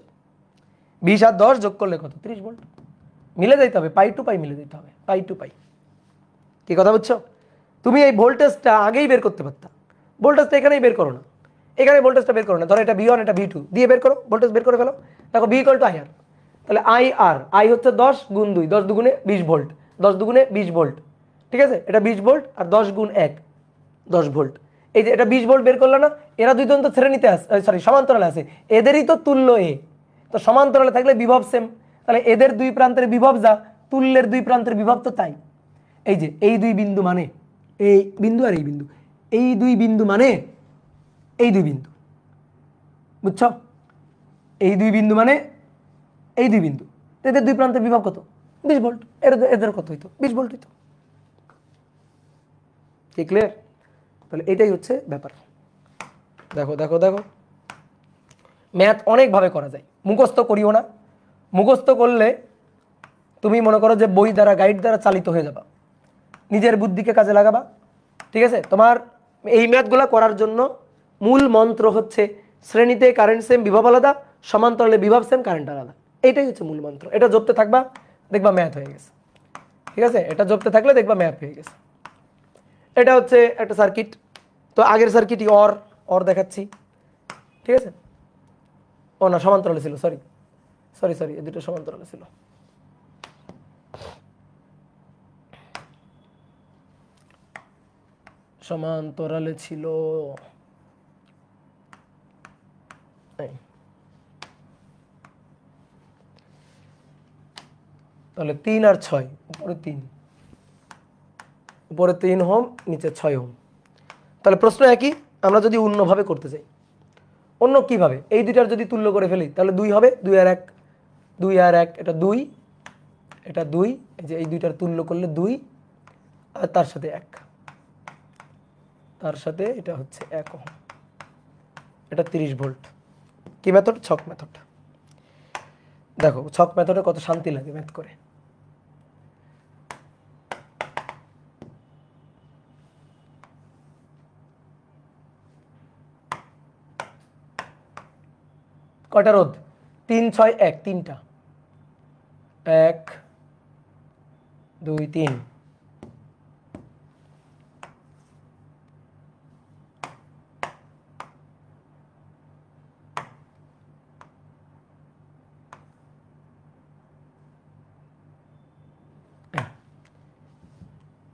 20 আর 10 যোগ করলে কত? 30 ভোল্ট। মিলে যেতে হবে, পাই টু পাই মিলে যেতে হবে, পাই টু পাই। কি কথা বুঝছো? তুমি এই ভোল্টেজটা আগেই বের করতে পারতা, ভোল্টেজটা এখানেই বের করো না, এখানে ভোল্টেজটা বের করো না, ধরো এটা V1 এটা V2 দিয়ে বের করো, ভোল্টেজ বের করে ফেলো। দেখো V = IR, তাহলে I হচ্ছে 10 গুণ 2, 10 দুগুণে 20 ভোল্ট, 10 দুগুণে 20 ভোল্ট, ঠিক আছে, এটা 20 ভোল্ট, আর 10 গুণ 1 10 ভোল্ট। এই যে এটা 20 ভোল্ট বের করলো না, এরা দুই জন তো শ্রেণীতে আছে, সমান্তরালে আছে, এদেরই তো তুল্য এ, তো সমান্তরালে থাকলে বিভব সেম, তাহলে এদের দুই প্রান্তের বিভব যা, তুল্যের দুই প্রান্তের বিভব তো তাই। এই যে এই দুই বিন্দু মানে এই বিন্দু আর এই বিন্দু, এই দুই বিন্দু মানে এই দুই বিন্দু, বুঝছো? এই দুই বিন্দু মানে এই দুই বিন্দু, এদের দুই প্রান্তের বিভব কত? 20 ভোল্ট, এদের কত হইতো? 20 ভোল্ট হইতো। কি ক্লিয়ার? তাহলে এটাই হচ্ছে ব্যাপার। দেখো দেখো দেখো, ম্যাথ অনেকভাবে করা যায়, মুখস্থ করিও না। মুখস্থ করলে তুমি মনে করো যে বই দ্বারা, গাইড দ্বারা চালিত হয়ে যাবা, নিজের বুদ্ধিকে কাজে লাগাবা, ঠিক আছে। তোমার এই ম্যাথগুলো করার জন্য মূল মন্ত্র হচ্ছে শ্রেণীতে কারেন্ট সেম, বিভব আলাদা, সমান্তরালে বিভব সেম, কারেন্ট আলাদা, এটাই হচ্ছে মূল মন্ত্র। এটা জপতে থাকবা, দেখবা ম্যাথ হয়ে গেছে, ঠিক আছে। এটা জপতে থাকলে দেখবা ম্যাথ হয়ে গেছে। এটা হচ্ছে একটা সার্কিট, তো আগের সার্কিটই অর দেখাচ্ছি, ঠিক আছে। ও না, সমান্তরালে ছিল, সরি সরি সরি, এই দুটো সমান্তরালে ছিল। সমান্তরালে ছিল। তাহলে 3 আর 6, উপরে 3 ওহম, নিচে 6 ওহম। তাহলে প্রশ্ন একই, আমরা যদি অন্যভাবে করতে চাই, অন্য কিভাবে এই দুইটার যদি তুল্য করে ফেলি তাহলে 2 হবে, 2 আর 1, 2 আর 1, এটা 2, এটা 2, এই যে এই দুইটার তুল্য করলে 2, আর তার সাথে 1, তার সাথে এটা হচ্ছে 1 ওহম, এটা 30 ভোল্ট। কি মেথড? ছক মেথড। দেখো ছক মেথডে কত শান্তি লাগে ম্যাথ করে। কয়টা রোধ? 3 6 1, 3টা, 1 2 3।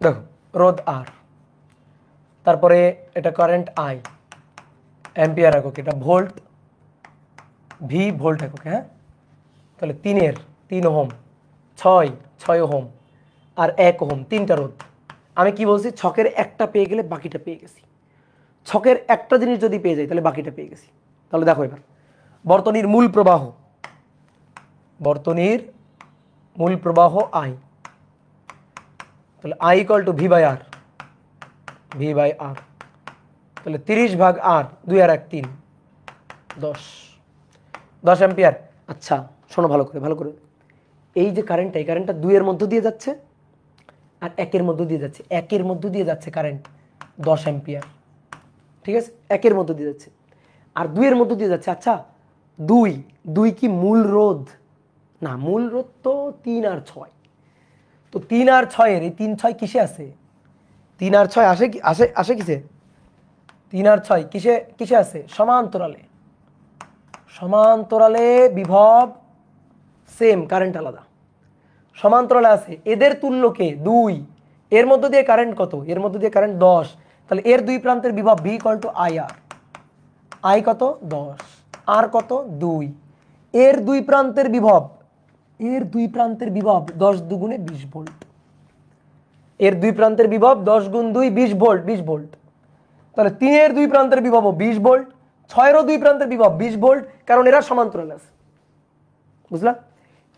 দেখো রোধ আর, তারপরে এটা কারেন্ট আই, অ্যাম্পিয়ার একক, এটা ভোল্ট, ভি ভোল্ট একক, হ্যাঁ। তাহলে 3 ওহম, 6 ওহম আর 1 ওহম, 3টা রোধ। আমি কি বলছি? ছকের একটা পেয়ে গেলে বাকিটা পেয়ে গেছি। ছকের একটা জিনিস যদি পেয়ে যাই তাহলে বাকিটা পেয়ে গেছি। তাহলে দেখো এবার বর্তনীর মূল প্রবাহ, বর্তনীর মূল প্রবাহ আই, তাহলে I equal to V by R, V by R. তাহলে 30 ভাগ আর, 2 আর 1 3, 10 অ্যাম্পিয়ার। আচ্ছা শোনো ভালো করে, ভালো করে, এই যে কারেন্টটা, এই কারেন্টটা 2 এর মধ্য দিয়ে যাচ্ছে আর 1 এর মধ্য দিয়ে যাচ্ছে, 1 এর মধ্য দিয়ে যাচ্ছে কারেন্ট 10 অ্যাম্পিয়ার, ঠিক আছে। 1 এর মধ্য দিয়ে যাচ্ছে আর 2 এর মধ্য দিয়ে যাচ্ছে। আচ্ছা 2 কি মূল রোধ? না, মূল রোধ তো 3 আর 6। তো 3 আর 6 এর, এই 3 6 কিসে আছে? 3 আর 6 আসে কি, আসে আসে কিসে? 3 আর 6 কিসে কিসে আছে? সমান্তরালে। সমান্তরালে বিভব সেম, কারেন্ট আলাদা। সমান্তরালে আছে, এদের তুল্য কে? 2। এর মধ্য দিয়ে কারেন্ট কত? এর মধ্য দিয়ে কারেন্ট 10। তাহলে এর দুই প্রান্তের বিভব V equal to I R. I কত? 10, আর কত? 2। এর দুই প্রান্তের বিভব, এর দুই প্রান্তের বিভব 10 দুগুণে 20 ভোল্ট। এর দুই প্রান্তের বিভব 10 গুণ 2 20 ভোল্ট, 20 ভোল্ট। তাহলে 3 এর দুই প্রান্তের বিভব 20 ভোল্ট, 6 এরও দুই প্রান্তের বিভব 20 ভোল্ট, কারণ এরা সমান্তরালে আছে। বুঝলা?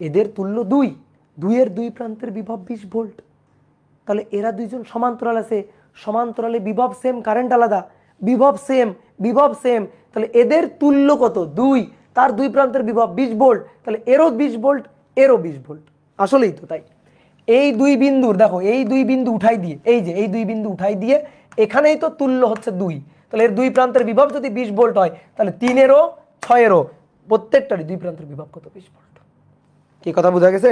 এদের তুল্য 2, 2 এর দুই প্রান্তের বিভব 20 ভোল্ট। তাহলে এরা দুইজন সমান্তরাল আছে, সমান্তরালে বিভব সেম, কারেন্ট আলাদা। বিভব সেম, বিভব সেম, তাহলে এদের তুল্য কত? 2, তার দুই প্রান্তের বিভব 20 ভোল্ট, তাহলে এরও 20 ভোল্ট, এরও 20 ভোল্ট। আসলেই তো তাই। এই দুই বিন্দুর, দেখো এই দুই বিন্দু উঠাই দিয়ে, এই যে এই দুই বিন্দু উঠাই দিয়ে, এখানেই তো তুল্য হচ্ছে 2। তাহলে এর দুই প্রান্তের বিভব যদি 20 ভোল্ট হয়, তাহলে 3 এরও 6 এরও প্রত্যেকটারই দুই প্রান্তের বিভব কত? 20 ভোল্ট। কি কথা বোঝা গেছে?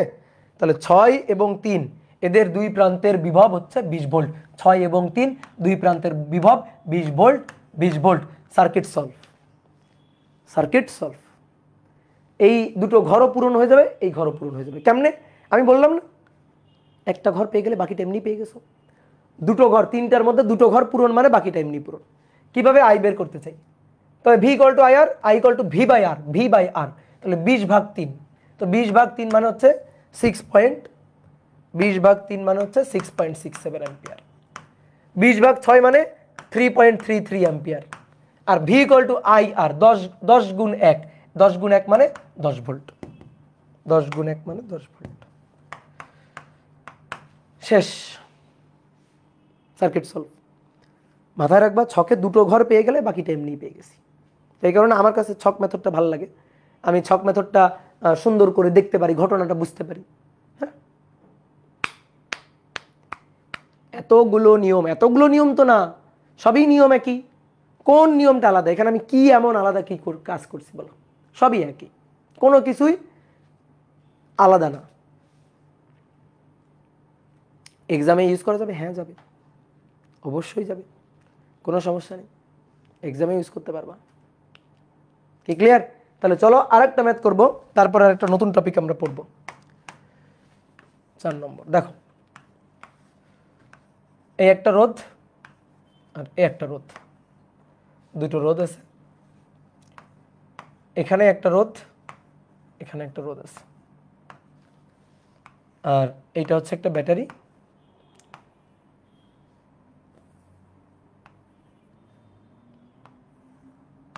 তাহলে 6 এবং 3 এদের দুই প্রান্তের বিভব হচ্ছে 20 ভোল্ট। 6 এবং 3 দুই প্রান্তের বিভব 20 volt, 20 volt. Circuit solve, circuit solve. এই দুটো ঘরও পূরণ হয়ে যাবে, এই ঘরও পূরণ হয়ে যাবে। কেমনে? আমি বললাম না, একটা ঘর পেয়ে গেলে বাকিটা এমনি পেয়ে গেছো। দুটো ঘর, 3টার মধ্যে দুটো ঘর পূরণ মানে বাকিটা এমনি পূরণ। কিভাবে? আই বের করতে চাই, তবে V equal to I R, I equal to V by R, V by R. তাহলে 20 ভাগ 3, তো 20 ভাগ 3 মানে হচ্ছে 20 ভাগ 3 মানে হচ্ছে 6.67 অ্যাম্পিয়ার। 20 ভাগ 6 মানে 3.33 অ্যাম্পিয়ার। আর V equal to I R, 10 গুণ 1, 10 গুণ 1 মানে 10 ভোল্ট, 10 গুণ 1 মানে 10 ভোল্ট। শেষ, সার্কিট সলভ। মাথায় রাখবা, ছকে দুটো ঘর পেয়ে গেলে বাকিটা এমনি পেয়ে গেছি। এই কারণে আমার কাছে ছক মেথডটা ভালো লাগে। আমি ছক মেথডটা সুন্দর করে দেখতে পারি, ঘটনাটা বুঝতে পারি। হ্যাঁ, এতগুলো নিয়ম তো না, সবই নিয়ম একই। কোন নিয়মটা আলাদা? এখানে আমি কি এমন আলাদা কি কাজ করছি বলো? সবই একই, কোনো কিছুই আলাদা না। এক্সামে ইউজ করা যাবে? হ্যাঁ যাবে। অবশ্যই যাবে, কোনো সমস্যা নেই, এক্সামে ইউজ করতে পারবা। কি ক্লিয়ার? তাহলে চলো আরেকটা ম্যাথ করব, তারপর আরেকটা নতুন টপিক আমরা পড়ব। 4 নম্বর দেখো, এই একটা রোধ আর এই একটা রোধ, দুটো রোধ আছে, এখানে একটা রোধ, এখানে একটা রোধ আছে, আর এইটা হচ্ছে একটা ব্যাটারি,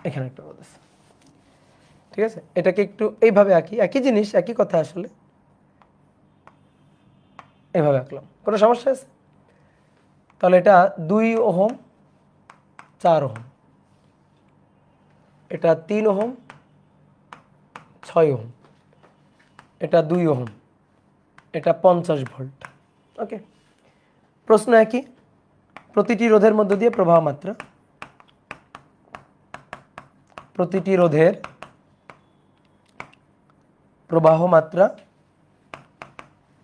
এখানে একটা রোধ আছে। ঠিক আছে, এটাকে একটু এইভাবে আঁকি, একই জিনিস একই কথা, আসলে এইভাবে আঁকলাম, কোনো সমস্যা আছে? তাহলে এটা 2 ওহম 4 ওহম, এটা 3 ওহম 6 ওহম, এটা 2 ওহম, এটা 50 ভোল্ট। ওকে, প্রশ্ন একই, প্রতিটি রোধের মধ্য দিয়ে প্রবাহ মাত্রা, প্রতিটি রোধের প্রবাহ মাত্রা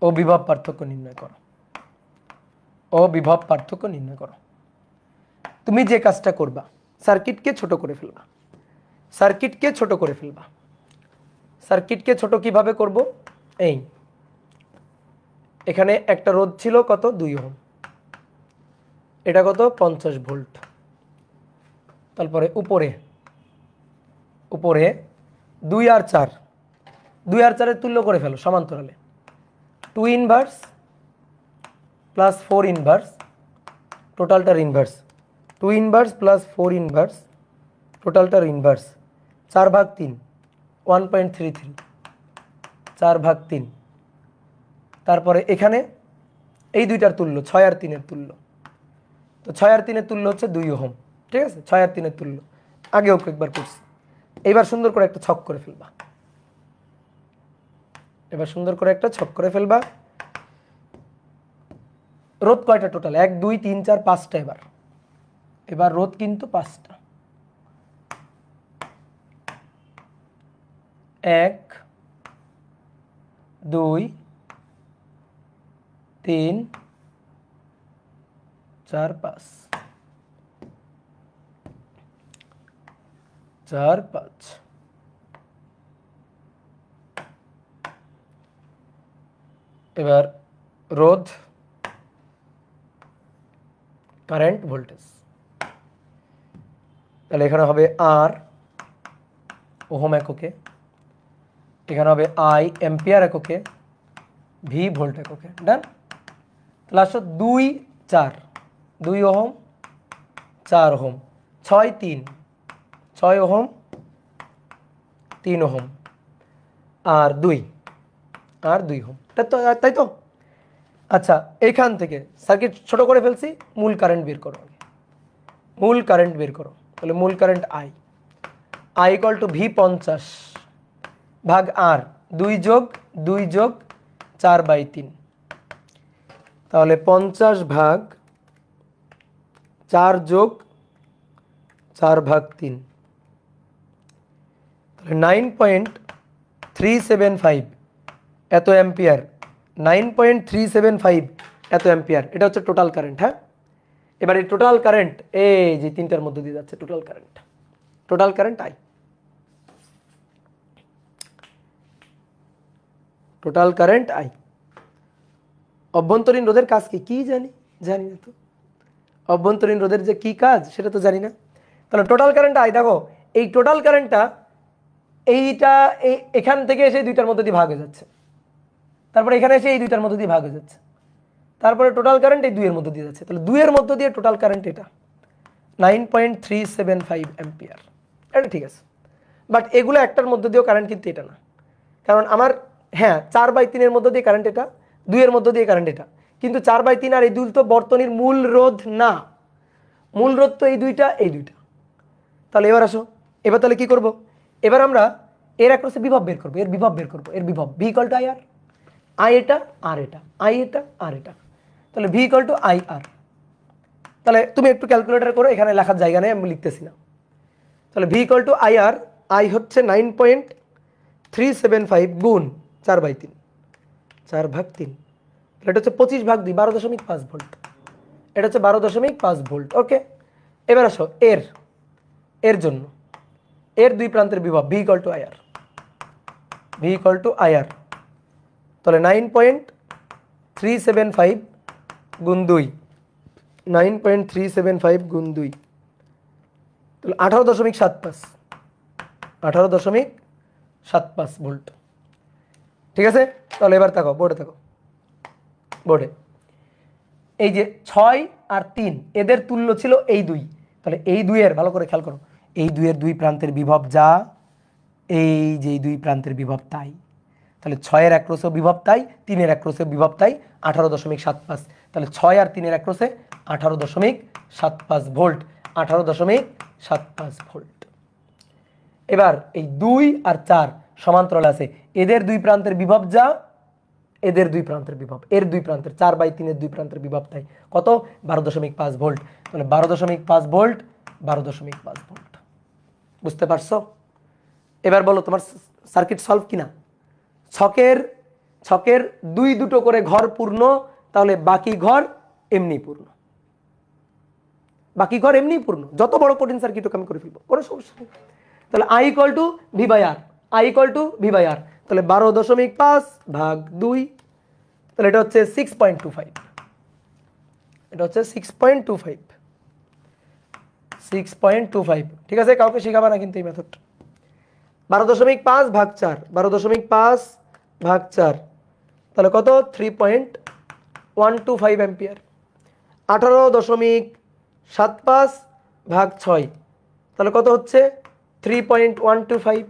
ও বিভব পার্থক্য নির্ণয় করো, ও বিভব পার্থক্য নির্ণয় করো। তুমি যে কাজটা করবা, সার্কিটকে ছোট করে ফেলবা, সার্কিটকে ছোট করে ফেলবা। সার্কিটকে ছোট কিভাবে করব? এই এখানে একটা রোধ ছিল কত, 2 ওহম, এটা কত 50 ভোল্ট। তারপরে উপরে উপরে 2 আর 4, 2 আর 4 এর তুল্য করে ফেলো সমান্তরালে, 2 ইনভার্স প্লাস 4 ইনভার্স, টোটালটার ইনভার্স, 2 ইনভার্স প্লাস 4 ইনভার্স, টোটালটার ইনভার্স, 4/3, 1.33, 4/3। তারপরে এখানে এই দুইটার তুল্য 6 আর 3 এর তুল্য, তো 6 আর 3 এর তুল্য হচ্ছে 2 ওহম। ঠিক আছে, 6 আর 3 এর তুল্য, আগেও একবার করছি। এবার সুন্দর করে একটা ছক করে ফেলবা, এবার সুন্দর করে একটা ছক করে ফেলবা। রোধ কয়টা টোটাল? 1 2 3 4 5টা। এবার এবার রোধ কিন্তু 5টা, 1 2 3 4 5, 4 5। এবার রোধ, কারেন্ট, ভোল্টেজ, তাহলে এখানে হবে আর ওহম এককে, এখানে হবে আই এম্পিয়ার এককে, ভি ভোল্ট এককে। ডান। তাহলে আসো 2 4, 2 ওহম 4 ওহম, 6 3, 6 ওহম 3 ওহম, আর 2 ওহম, তাই তো? আচ্ছা, এইখান থেকে সার্কিট ছোট করে ফেলছি, মূল কারেন্ট বের করো, মূল কারেন্ট বের করো। তাহলে মূল current I, I equal to V 50 ভাগ আর, 2 যোগ 2 যোগ 4/3, তাহলে 50 ভাগ 4 যোগ 4/3, তাহলে 9.375 এত অ্যাম্পিয়ার, 9.375 এত অ্যাম্পিয়ার, এটা হচ্ছে টোটাল কারেন্ট। হ্যাঁ, এবার এই টোটাল কারেন্ট এই যে তিনটার মধ্যে দিয়ে যাচ্ছে, total current, total current I, total current I. অভ্যন্তরীণ রোধের কাজ কি? কি জানি না তো, অভ্যন্তরীণ রোধের যে কি কাজ সেটা তো জানি না। তাহলে টোটাল কারেন্ট আই, দেখো এই টোটাল কারেন্টটা এইটা এখান থেকে এসে দুইটার মধ্যে দিয়ে ভাগ হয়ে যাচ্ছে, তারপরে এখানে এসে এই দুইটার মধ্যে দিয়ে ভাগ হয়ে যাচ্ছে, তারপরে টোটাল কারেন্ট এই 2 এর মধ্যে দিয়ে যাচ্ছে। তাহলে 2 এর মধ্যে দিয়ে টোটাল কারেন্ট এটা 9.375 অ্যাম্পিয়ার। এটা ঠিক আছে, বাট এগুলো একটার মধ্যে দিয়েও কারেন্ট কিন্তু এটা না, কারণ আমার হ্যাঁ 4/3 এর মধ্যে দিয়ে কারেন্ট এটা, 2 এর মধ্যে দিয়ে কারেন্ট এটা, কিন্তু 4/3 আর এই 2 তো বর্তনীর মূল রোধ না, মূল রোধ তো এই দুইটা, এই দুইটা। তাহলে এবার আসো, এবার তাহলে কি করব? এবার আমরা এর অ্যাক্রসে বিভব বের করবো, এর বিভব বের করবো, এর বিভব V equal to I R, I এটা আর এটা, আই এটা আর এটা, তাহলে V equal to I R. তাহলে তুমি একটু ক্যালকুলেটর করো, এখানে লেখার জায়গা নেই, আমি লিখতেছি না। তাহলে V equal to I R, I হচ্ছে 9.375 গুণ 4/3, 4/3, এটা হচ্ছে 25/2, 12.5 ভোল্ট, এটা হচ্ছে 12.5 ভোল্ট। ওকে, এবার আসো এর জন্য এর দুই প্রান্তের বিভব ভি ইকুয়াল টু আইআর, তাহলে 9.375 গুণ 2, 9.375 গুণ 2, তাহলে 18.75 ভোল্ট। ঠিক আছে, তাহলে এবার তাকাও বোর্ডে এই যে 6 আর 3 এদের তুল্য ছিল এই 2, তাহলে এই 2 এর ভালো করে খেয়াল করো, এই 2 এর দুই প্রান্তের বিভব যা, এই যে দুই প্রান্তের বিভব তাই, তাহলে 6 এর একরোশে বিভব তাই, 3 এর একরোশে বিভব তাই, 18.75, তাহলে 6 আর 3 এর একরোশে 18.75 ভোল্ট, 18.75 ভোল্ট। এবার এই 2 আর 4 সমান্তরাল আছে, এদের দুই প্রান্তের বিভব যা, এদের দুই প্রান্তের বিভব, এর দুই প্রান্তের 4/3 এর দুই প্রান্তের বিভব তাই, কত 12.5 ভোল্ট, তাহলে 12.5 ভোল্ট, 12.5 ভোল্ট। বুঝতে পারছো? এবার বলো তোমার সার্কিট সলভ কিনা? ছকের দুটো করে ঘর পূর্ণ, তাহলে বাকি ঘর এমনি পূর্ণ, যত বড় কঠিন সার্কিট আমি করে ফেলবো, কোনো সমস্যা নেই। তাহলে I equal to V by R, তাহলে 12.5 ভাগ 2, তাহলে এটা হচ্ছে 6.25, এটা হচ্ছে 6.25। ঠিক আছে, কাউকে শেখাবা না কিন্তু এই মেথডটা। 12.5 ভাগ 4, 12.5 ভাগ 4, তাহলে কত 3.125 অ্যাম্পিয়ার। 18.75 ভাগ 6, তাহলে কত হচ্ছে 3.125।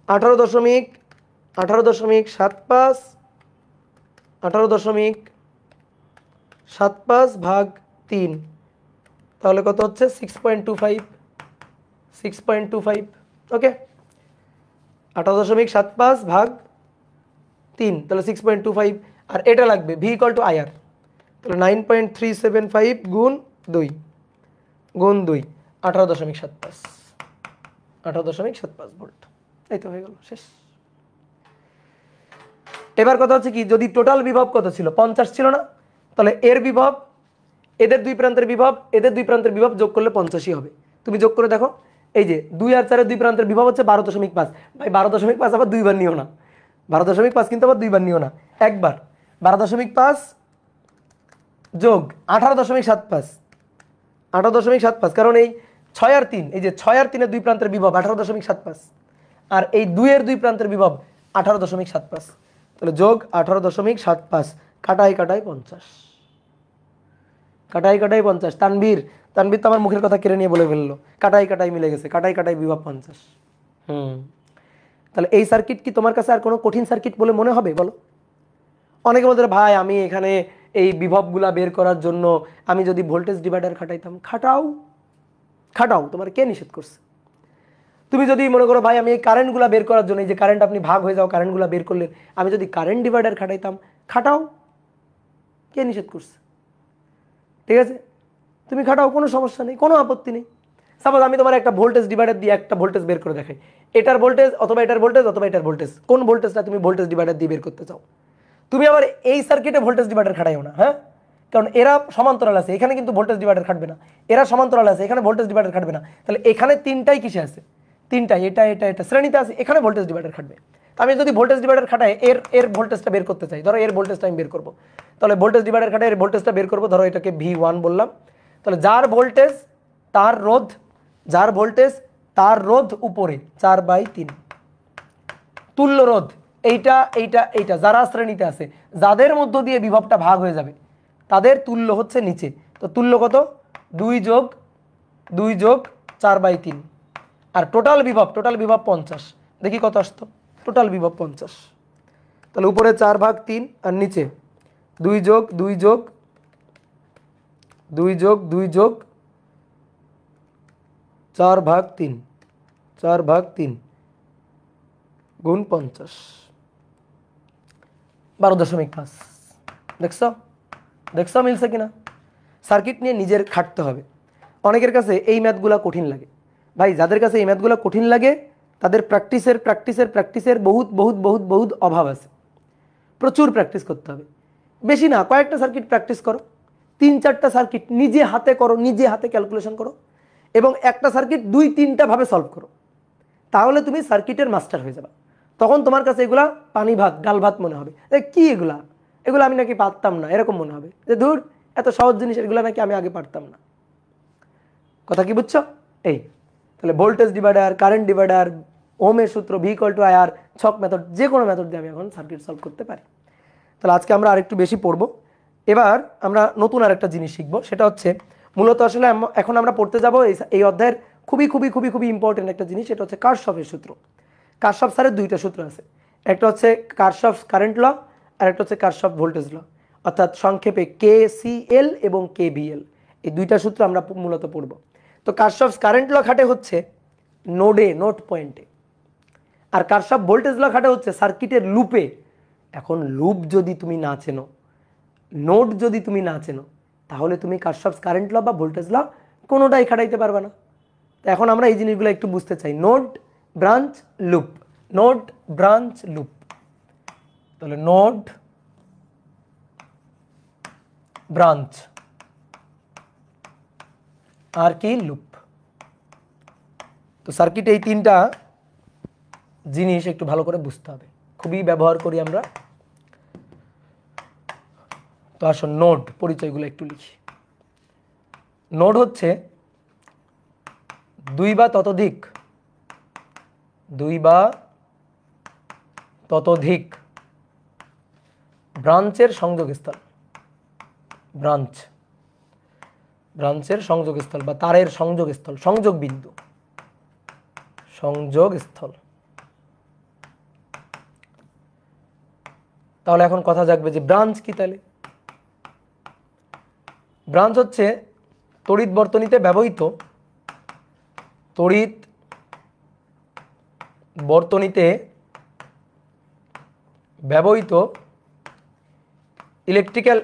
18.75 ভাগ 3, তাহলে কত হচ্ছে 6.25। ওকে, 18.75 ভাগ 3, তাহলে 6.25, আর এটা লাগবে ভি ইকুয়াল টু আইআর, তাহলে 9.375 গুণ 2 18.75 ভোল্ট। এই তো হয়ে গেল, শেষ। এবার কথা হচ্ছে কি, যদি টোটাল বিভব কত ছিল 50 ছিল না, তাহলে এর বিভব, এদের দুই প্রান্তের বিভব যোগ করলে 50ই হবে। তুমি যোগ করে দেখো, এই যে 2 আর 4 এর দুই প্রান্তের বিভব হচ্ছে 12.5। ভাই 12.5 আবার দুইবার নিও না, 12.5 কিন্তু আবার দুইবার নিও না, একবার 12.5 যোগ 18.75, কারণ এই 6 আর 3, এই যে 6 আর 3 এর দুই প্রান্তের বিভব 18.75, আর এই 2 এর দুই প্রান্তের বিভব 18.75, তাহলে যোগ 18.75, কাটাই 50, তানভীর তো আমার মুখের কথা কেড়ে নিয়ে বলে ফেললো, কাটাই মিলে গেছে, কাটাই বিভব 50। তাহলে এই সার্কিট কি তোমার কাছে আর কোনো কঠিন সার্কিট বলে মনে হবে বলো? অনেকে বলতে ভাই আমি এখানে এই বিভবগুলা বের করার জন্য আমি যদি ভোল্টেজ ডিভাইডার খাটাইতাম, খাটাও, তোমার কে নিষেধ করছে? তুমি যদি মনে করো ভাই আমি এই কারেন্টগুলা বের করার জন্য, এই যে কারেন্ট আপনি ভাগ হয়ে যাও কারেন্টগুলা বের করলেন, আমি যদি কারেন্ট ডিভাইডার খাটাইতাম, খাটাও, কে নিষেধ করছে? ঠিক আছে, তুমি খাটাও, কোনো সমস্যা নেই, কোনো আপত্তি নেই। সাপোজ আমি তোমার একটা ভোল্টেজ ডিভাইডার দিয়ে একটা ভোল্টেজ বের করে দেখাই, এটার ভোল্টেজ অথবা এটার ভোল্টেজ, কোন ভোল্টেজটা তুমি ভোল্টেজ ডিভাইডার দিয়ে বের করতে চাও? তুমি আবার এই সার্কিটে ভোল্টেজ ডিভাইডার খাটাইও না, হ্যাঁ, কারণ এরা সমান্তরাল আছে, এখানে কিন্তু ভোল্টেজ ডিভাইডার খাটবে না, এরা সমান্তরাল আছে, এখানে ভোল্টেজ ডিভাইডার খাটবে না, তাহলে এখানে তিনটাই কিসে আছে? তিনটাই, এটা শ্রেণীতে আছে, এখানে ভোল্টেজ ডিভাইডার খাটবে। আমি যদি ভোল্টেজ ডিভাইডার খাটাই এর ভোল্টেজটা বের করতে চাই, ধরো এর ভোল্টেজটা আমি বের করবো, তাহলে ভোল্টেজ ডিভাইডার খাটাই এর ভোল্টেজটা বের করবো, ধরো এটাকে V1 বললাম, তাহলে যার ভোল্টেজ তার রোধ উপরে 4/3, তুল্য রোধ এইটা যারা শ্রেণীতে আছে, যাদের মধ্য দিয়ে বিভবটা ভাগ হয়ে যাবে তাদের তুল্য হচ্ছে নিচে, তো তুল্য কত 2 যোগ 4/3, আর টোটাল বিভব 50, দেখি কত আসতো টোটাল বিভব 50, তাহলে উপরে 4/3 আর নিচে 2 যোগ 4/3 গুণ 50, 12.5। দেখছো মিলছে কিনা? সার্কিট নিয়ে নিজের খাটতে হবে। অনেকের কাছে এই ম্যাথগুলা কঠিন লাগে, ভাই যাদের কাছে এই ম্যাথগুলা কঠিন লাগে তাদের প্র্যাকটিসের বহুত অভাব আছে, প্রচুর প্র্যাকটিস করতে হবে। বেশি না, কয়েকটা সার্কিট প্র্যাকটিস করো, 3-4টা সার্কিট নিজে হাতে করো, নিজে হাতে ক্যালকুলেশন করো এবং একটা সার্কিট 2-3টা ভাবে সলভ করো, তাহলে তুমি সার্কিটের মাস্টার হয়ে যাবে। তখন তোমার কাছে এগুলা পানি ভাত ডাল ভাত মনে হবে, কি এগুলা, এগুলো আমি নাকি পারতাম না, এরকম মনে হবে যে ধুর এত সহজ জিনিস, এগুলো নাকি আমি আগে পারতাম না। কথা কি বুঝছো? এই তাহলে ভোল্টেজ ডিভাইডার, কারেন্ট ডিভাইডার, ওহমের সূত্র, V=IR, ছক মেথড, যে কোনো মেথড দিয়ে আমি এখন সার্কিট সলভ করতে পারি। তাহলে আজকে আমরা আরেকটু বেশি পড়বো। এবার আমরা নতুন আরেকটা জিনিস শিখবো, সেটা হচ্ছে মূলত আসলে এখন আমরা পড়তে যাব এই অধ্যায়ের খুবই খুবই খুবই খুবই ইম্পর্টেন্ট একটা জিনিস, সেটা হচ্ছে কারশফের সূত্র। কারশফ স্যারের 2টা সূত্র আছে, একটা হচ্ছে কারশফ কারেন্ট ল আর একটা হচ্ছে কারশফ ভোল্টেজ ল, অর্থাৎ সংক্ষেপে KCL এবং KVL, এই 2টা সূত্র আমরা মূলত পড়ব। তো কারশফ কারেন্ট ল খাটে হচ্ছে নোডে, নোড পয়েন্টে, আর কারশফ ভোল্টেজ ল খাটে হচ্ছে সার্কিটের লুপে। এখন লুপ যদি তুমি না চেনো, নোড যদি তুমি না চেনো, তাহলে তুমি কারশফ কারেন্ট ল বা ভোল্টেজ ল কোনোটাই খাটাইতে পারবে না। তো এখন আমরা এই জিনিসগুলো একটু বুঝতে চাই। Node, branch, loop, node, branch, loop. তাহলে নোড, ব্রাঞ্চ আর কি লুপ। তো সার্কিট এই 3টা জিনিস একটু ভালো করে বুঝতে হবে, খুবই ব্যবহার করি আমরা। তো আসো নোড পরিচয়গুলো একটু লিখি। নোড হচ্ছে 2 বা ততোধিক ব্রাঞ্চের সংযোগস্থল, ব্রাঞ্চের সংযোগস্থল বা তারের সংযোগস্থল, সংযোগ বিন্দু, সংযোগস্থল। তাহলে এখন কথা জাগবে যে ব্রাঞ্চ কি? তাহলে ব্রাঞ্চ হচ্ছে তড়িৎ বর্তনীতে ব্যবহৃত ইলেকট্রিক্যাল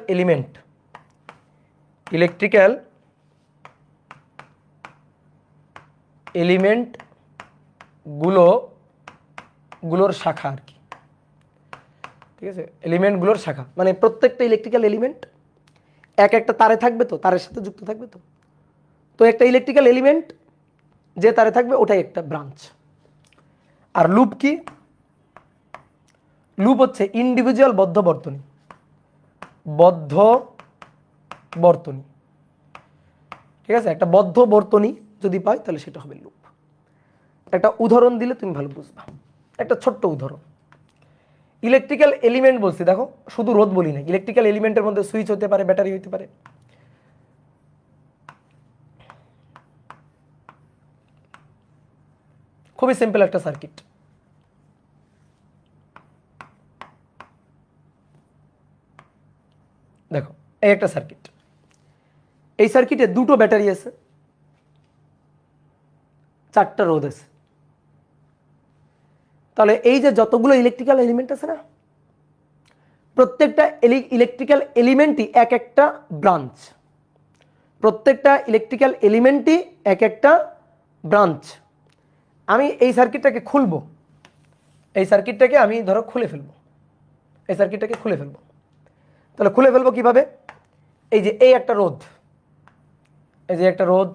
এলিমেন্ট গুলোর শাখা আর কি। ঠিক আছে, এলিমেন্টগুলোর শাখা মানে প্রত্যেকটা ইলেকট্রিক্যাল এলিমেন্ট একটা তারে থাকবে, তো তারের সাথে যুক্ত থাকবে। তো একটা ইলেকট্রিক্যাল এলিমেন্ট যে তারে থাকবে ওটাই একটা ব্রাঞ্চ। আর লুপ কি? লুপ হচ্ছে ইন্ডিভিজুয়াল বদ্ধ বর্তনী। ঠিক আছে, একটা বদ্ধ বর্তনী যদি পাই তাহলে সেটা হবে লুপ। একটা উদাহরণ দিলে তুমি ভালো বুঝবা, একটা ছোট্ট উদাহরণ। ইলেকট্রিক্যাল এলিমেন্ট বলছি, দেখো শুধু রোধ বলি না, ইলেকট্রিক্যাল এলিমেন্টের মধ্যে সুইচ হতে পারে, ব্যাটারি হতে পারে। খুবই সিম্পল একটা সার্কিট। দেখো এই একটা সার্কিট, এই সার্কিটে 2টো ব্যাটারি আছে, 4টা রোধ আছে। তাহলে এই যে যতগুলো ইলেকট্রিক্যাল এলিমেন্ট আছে না, প্রত্যেকটা ইলেকট্রিক্যাল এলিমেন্টই একটা ব্রাঞ্চ, প্রত্যেকটা ইলেকট্রিক্যাল এলিমেন্টই একটা ব্রাঞ্চ। আমি এই সার্কিটটাকে খুলবো, এই সার্কিটটাকে আমি ধরো খুলে ফেলবো, এই সার্কিটটাকে খুলে ফেলবো। তাহলে খুলে ফেলবো কিভাবে? এই যে এই একটা রোধ, এই যে একটা রোধ,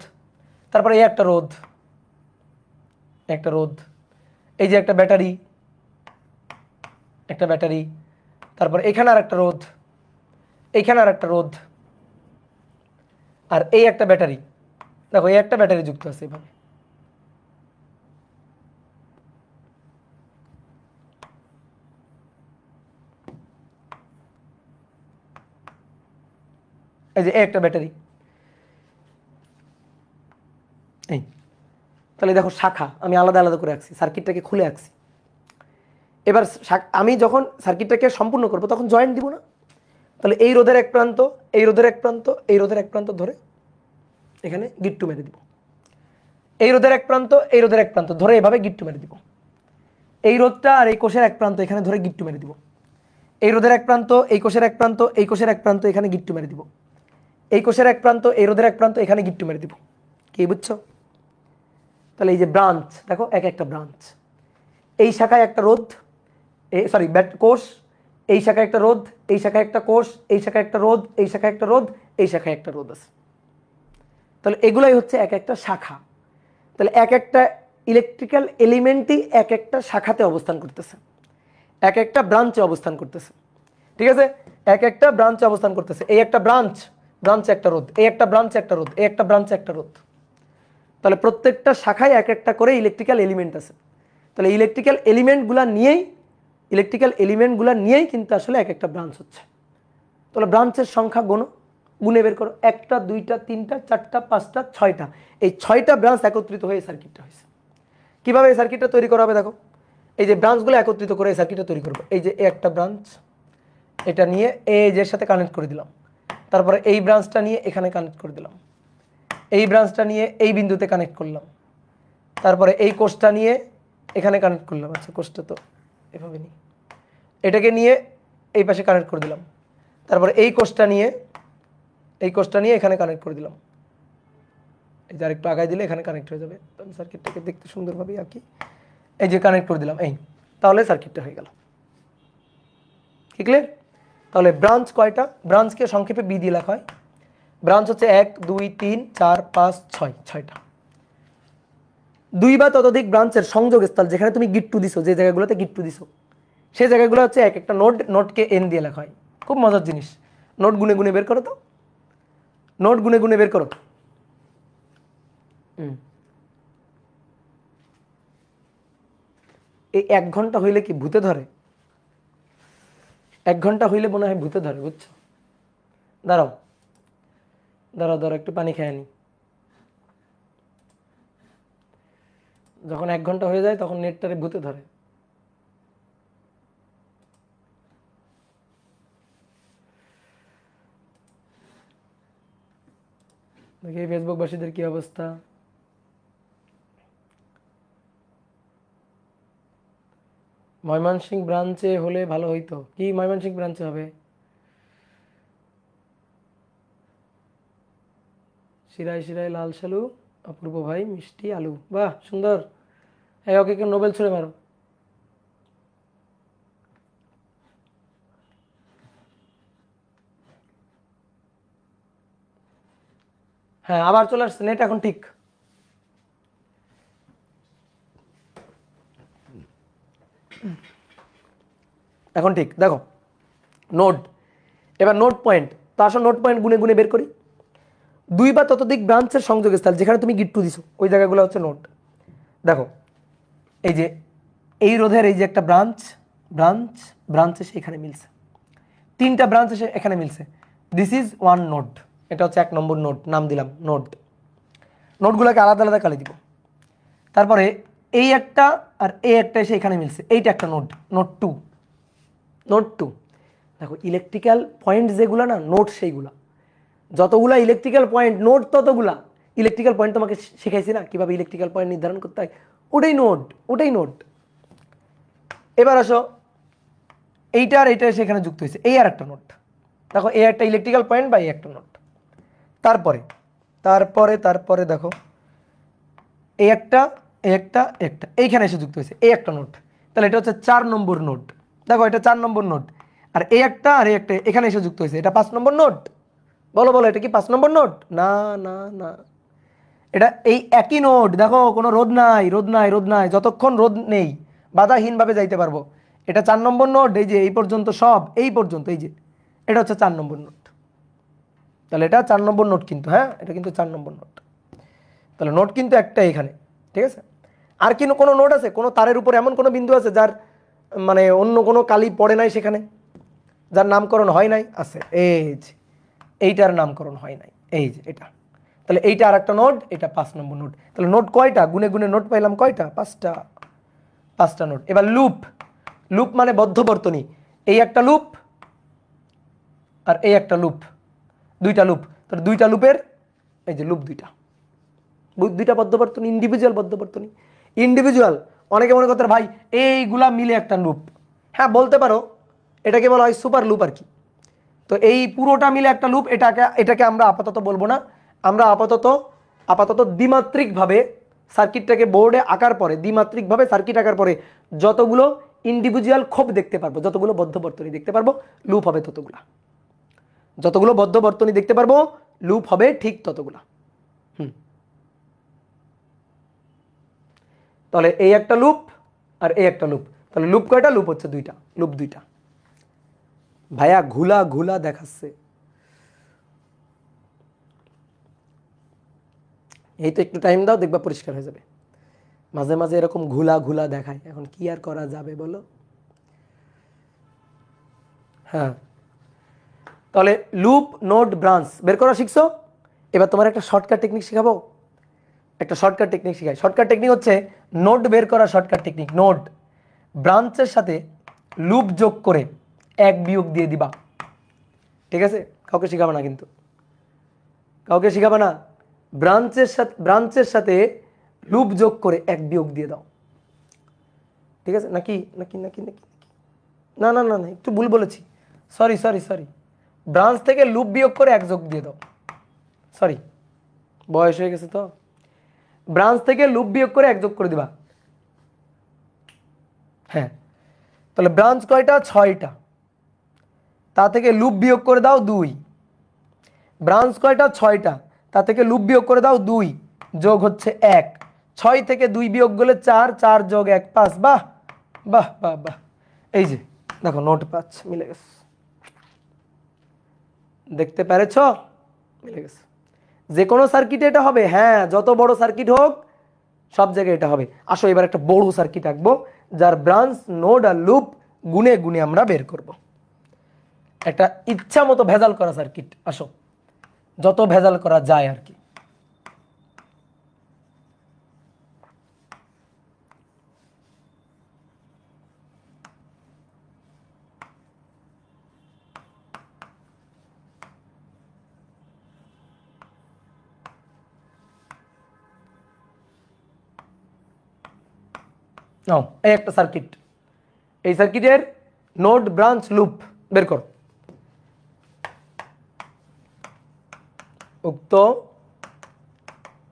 তারপরে এই একটা রোধ, এই যে একটা ব্যাটারি, তারপর এখানে আর একটা রোধ, এইখানে আর একটা রোধ, আর এই একটা ব্যাটারি। দেখো এই একটা ব্যাটারি যুক্ত আছে এভাবে। এই যে একটা ব্যাটারি, এই। তাহলে দেখো শাখা আমি আলাদা আলাদা করে রাখছি, সার্কিটটাকে খুলে রাখছি। এবার আমি যখন সার্কিটটাকে সম্পূর্ণ করব তখন জয়েন্ট দিব না। তাহলে এই রোধের এক প্রান্ত, এই রোধের এক প্রান্ত, এই রোধের এক প্রান্ত ধরে এখানে গিট্টু মেরে দিব। এই রোধের এক প্রান্ত, এই রোধের এক প্রান্ত ধরে এভাবে গিট্টু মেরে দিব। এই রোধটা আর এই কোষের এক প্রান্ত এখানে ধরে গিট্টু মেরে দিব। এই রোধের এক প্রান্ত, এই কোষের এক প্রান্ত, এই কোষের এক প্রান্ত এখানে গিট্টু মেরে দিব। এই কোষের এক প্রান্ত, এই রোধের এক প্রান্ত এখানে গিট্টু মেরে দিব। কি বুঝছো? তাহলে এই যে ব্রাঞ্চ, দেখো একটা ব্রাঞ্চ, এই শাখায় একটা রোধ, কোষ, এই শাখায় একটা রোধ, এই শাখায় একটা কোষ, এই শাখায় একটা রোধ, এই শাখায় একটা রোধ, এই শাখায় একটা রোধ আছে। তাহলে এগুলাই হচ্ছে এক একটা শাখা। তাহলে এক একটা ইলেকট্রিক্যাল এলিমেন্টই এক একটা শাখাতে অবস্থান করতেছে, এক একটা ব্রাঞ্চে অবস্থান করতেছে। ঠিক আছে, এক একটা ব্রাঞ্চে অবস্থান করতেছে। এই একটা ব্রাঞ্চ, ব্রাঞ্চে একটা রোধ, এই একটা ব্রাঞ্চে একটা রোধ, এই একটা ব্রাঞ্চে একটা রোধ। তাহলে প্রত্যেকটা শাখায় এক একটা করে ইলেকট্রিক্যাল এলিমেন্ট আছে। তাহলে ইলেকট্রিক্যাল এলিমেন্টগুলা নিয়েই কিন্তু আসলে এক একটা ব্রাঞ্চ হচ্ছে। তাহলে ব্রাঞ্চের সংখ্যা গুনে বের করো, 1টা 2টা 3টা 4টা 5টা 6টা। এই 6টা ব্রাঞ্চ একত্রিত হয়ে সার্কিটটা হয়েছে। কিভাবে এই সার্কিটটা তৈরি করা হবে দেখো, এই যে ব্রাঞ্চগুলো একত্রিত করে এই সার্কিটটা তৈরি করবো। এই যে একটা ব্রাঞ্চ, এটা নিয়ে এই যে সাথে কানেক্ট করে দিলাম, তারপরে এই ব্রাঞ্চটা নিয়ে এখানে কানেক্ট করে দিলাম, এই ব্রাঞ্চটা নিয়ে এই বিন্দুতে কানেক্ট করলাম, তারপরে এই কোষটা নিয়ে এখানে কানেক্ট করলাম। আচ্ছা, কোষটা তো এভাবে নিই, এটাকে নিয়ে এই পাশে কানেক্ট করে দিলাম, তারপরে এই কোষটা নিয়ে এখানে কানেক্ট করে দিলাম। এই যে আরেকটু আগায় দিলে এখানে কানেক্ট হয়ে যাবে। আমি সার্কিটটাকে দেখতে সুন্দরভাবে আঁকি। এই যে কানেক্ট করে দিলাম, এই তাহলে সার্কিটটা হয়ে গেল। কি ক্লিয়ার? তাহলে ব্রাঞ্চ কয়টা? ব্রাঞ্চকে সংক্ষেপে বি দিয়ে লেখা হয়। ব্রাঞ্চ হচ্ছে 1 2 3 4 5 6, 6টা। 2 বা ততোধিক ব্রাঞ্চের সংযোগস্থল, যেখানে তুমি গিট্টু দিছো, যে জায়গাগুলোতে গিট্টু দিছো সেই জায়গাগুলো হচ্ছে এক একটা নোড। নোডকে এন দিয়ে লেখা হয়। খুব মজার জিনিস। নোড গুনে গুনে বের করো তো, নোড গুনে গুনে বের করো। এই 1 ঘন্টা হইলে কি ভূতে ধরে? 1 ঘন্টা হইলে মনে হয় ভূতে ধরে, বুঝছো? দাঁড়াও দাঁড়াও দাঁড়াও, একটু পানি খেয়ে নি। যখন 1 ঘন্টা হয়ে যায় তখন নেটটারে ভূতে ধরে। দেখি ফেসবুকবাসীদের কি অবস্থা। ময়মনসিংহ ব্রাঞ্চে হলে ভালো হইতো। কি ময়মনসিংহ ব্রাঞ্চে হবে? শিরায় শিরায় লাল সালু, অপূর্ব ভাই মিষ্টি আলু। বাহ, সুন্দর। এই ওকে নোবেল ছুড়ে মারো। হ্যাঁ, আবার চলে আসছে নেট, এখন ঠিক। এখন ঠিক, দেখো নোড। এবার নোড পয়েন্ট, তো আসো নোড পয়েন্ট গুনে গুনে বের করি। 2 বা ততোধিক ব্রাঞ্চের সংযোগস্থল, যেখানে তুমি গিট্টু দিছো ওই জায়গাগুলো হচ্ছে নোড। দেখো এই যে এই রোধের এই যে একটা ব্রাঞ্চ, ব্রাঞ্চ এসে এখানে মিলছে, 3টা ব্রাঞ্চ এসে এখানে মিলছে। This is 1 node. এটা হচ্ছে 1 নম্বর নোড, নাম দিলাম নোড। নোডগুলোকে আলাদা আলাদা কালি দিব। তারপরে এই একটা আর এই একটা এসে এখানে মিলছে, এইটা একটা নোড, নোড 2। নোড 2। দেখো ইলেকট্রিক্যাল পয়েন্ট যেগুলো না, নোড সেইগুলা। যতগুলা ইলেকট্রিক্যাল পয়েন্ট নোড ততগুলা ইলেকট্রিক্যাল পয়েন্ট। তোমাকে শিখাইছি না কিভাবে ইলেকট্রিক্যাল পয়েন্ট নির্ধারণ করতে হয়? ওটাই নোড, ওটাই নোড। এবার আসো এইটা আর এইটা এসে এখানে যুক্ত হয়েছে, এই আর একটা নোড। দেখো এই একটা ইলেকট্রিক্যাল পয়েন্ট বা এই একটা নোড। তারপরে তারপরে তারপরে দেখো এই একটা এইখানে এসে যুক্ত হয়েছে, এই একটা নোড। তাহলে এটা হচ্ছে 4 নম্বর নোড। দেখো এটা 4 নম্বর নোড। আর এই একটা এখানে এসে যুক্ত হয়েছে, এটা 5 নম্বর নোড। বলো বলো, এটা কি 5 নম্বর নোড? না না না, এটা এই একই নোড। দেখো কোনো রোধ নাই, রোধ নাই, রোধ নাই। যতক্ষণ রোধ নেই বাধাহীনভাবে যাইতে পারবো। এটা 4 নম্বর নোড। এই যে এই পর্যন্ত সব, এই পর্যন্ত, এই যে এটা হচ্ছে 4 নম্বর নোড। তাহলে এটা 4 নম্বর নোড কিন্তু, হ্যাঁ এটা কিন্তু 4 নম্বর নোড। তাহলে নোড কিন্তু একটা এখানে, ঠিক আছে? আর কিন্তু কোনো নোড আছে, কোনো তারের উপর এমন কোনো বিন্দু আছে যার মানে অন্য কোনো কালি পড়ে নাই সেখানে, যার নামকরণ হয় নাই? আছে, এই যে এইটার নামকরণ হয় নাই, এই যে এটা। তাহলে এইটা আর একটা নোড, এটা 5 নম্বর নোড। তাহলে নোড কয়টা? গুনে গুনে নোড পাইলাম কয়টা? 5টা নোড। এবার লুপ, লুপ মানে বদ্ধবর্তনী। এই একটা লুপ আর এই একটা লুপ, 2টা লুপ। তাহলে 2টা লুপের এই যে লুপ 2টা বদ্ধবর্তনী, ইন্ডিভিজুয়াল বদ্ধবর্তনী। ইন্ডিভিজুয়াল অনেকে মনে করতে ভাই এইগুলা মিলে একটা লুপ। হ্যাঁ বলতে পারো, এটাকে বলা হয় সুপার লুপ আর কি। তো এই পুরোটা মিলে একটা লুপ, এটাকে আমরা আপাতত বলবো না। আমরা আপাতত দ্বিমাত্রিকভাবে সার্কিটটাকে বোর্ডে আঁকার পরে, দ্বিমাত্রিকভাবে সার্কিট আঁকার পরে যতগুলো ইন্ডিভিজুয়াল খোপ দেখতে পারবো, যতগুলো বদ্ধ বর্তনী দেখতে পারবো লুপ হবে ততগুলা, যতগুলো বদ্ধ বর্তনী দেখতে পারবো লুপ হবে ঠিক ততগুলা। তাহলে এই একটা লুপ আর এই একটা লুপ, তাহলে লুপ কয়টা? লুপ হচ্ছে দুইটা, লুপ দুইটা। ভাইয়া ঘুলা ঘুলা দেখাচ্ছে, এই তো একটু টাইম দাও, দেখবা পরিষ্কার হয়ে যাবে। মাঝে মাঝে এরকম ঘুলা ঘুলা দেখায়, এখন কি আর করা যাবে বলো। হ্যাঁ, তাহলে লুপ, নোড, ব্রাঞ্চ বের করা শিখছো। এবার তোমার একটা শর্টকাট টেকনিক শেখাবো, একটা শর্টকাট টেকনিক শেখাই। শর্টকাট টেকনিক হচ্ছে নোড বের করা শর্টকাট টেকনিক। নোড ব্রাঞ্চের সাথে লুপ যোগ করে এক বিয়োগ দিয়ে দিবা, ঠিক আছে? কাউকে শিখাবে না কিন্তু, কাউকে শিখাবে না। ব্রাঞ্চের সাথে লুপ যোগ করে এক বিয়োগ দিয়ে দাও, ঠিক আছে? নাকি নাকি নাকি নাকি না না না না, একটু ভুল বলেছি, সরি সরি সরি। ব্রাঞ্চ থেকে লুপ বিয়োগ করে এক যোগ দিয়ে দাও, সরি বয়স হয়ে গেছে তো। ব্রাঞ্চ থেকে লুপ বিয়োগ করে এক যোগ করে দিবা। হ্যাঁ, তাহলে ব্রাঞ্চ কয়টা? 6টা, তা থেকে লুপ বিয়োগ করে দাও 2। ব্রাঞ্চ কয়টা? 6টা, তা থেকে লুপ বিয়োগ করে দাও 2, যোগ হচ্ছে 1। 6 থেকে 2 বিয়োগ গেলে 4, 4 যোগ 1 5। বাহ বাহ বাহ বাহ, এই যে দেখো নোট 5 মিলে গেছে, দেখতে পেরেছ? মিলে গেছে। যে কোনো সার্কিটে এটা হবে, হ্যাঁ যত বড় সার্কিট হোক সব জায়গায় এটা হবে। আসো এবার একটা বড় সার্কিট আঁকবো, যার ব্রাঞ্চ, নোড আর লুপ গুনে গুনে আমরা বের করব। একটা ইচ্ছা মতো ভেজাল করা সার্কিট, আসো যত ভেজাল করা যায় আর কি। নাও এই একটা সার্কিট, এই সার্কিটের নোড, ব্রাঞ্চ, লুপ বের করো। উক্ত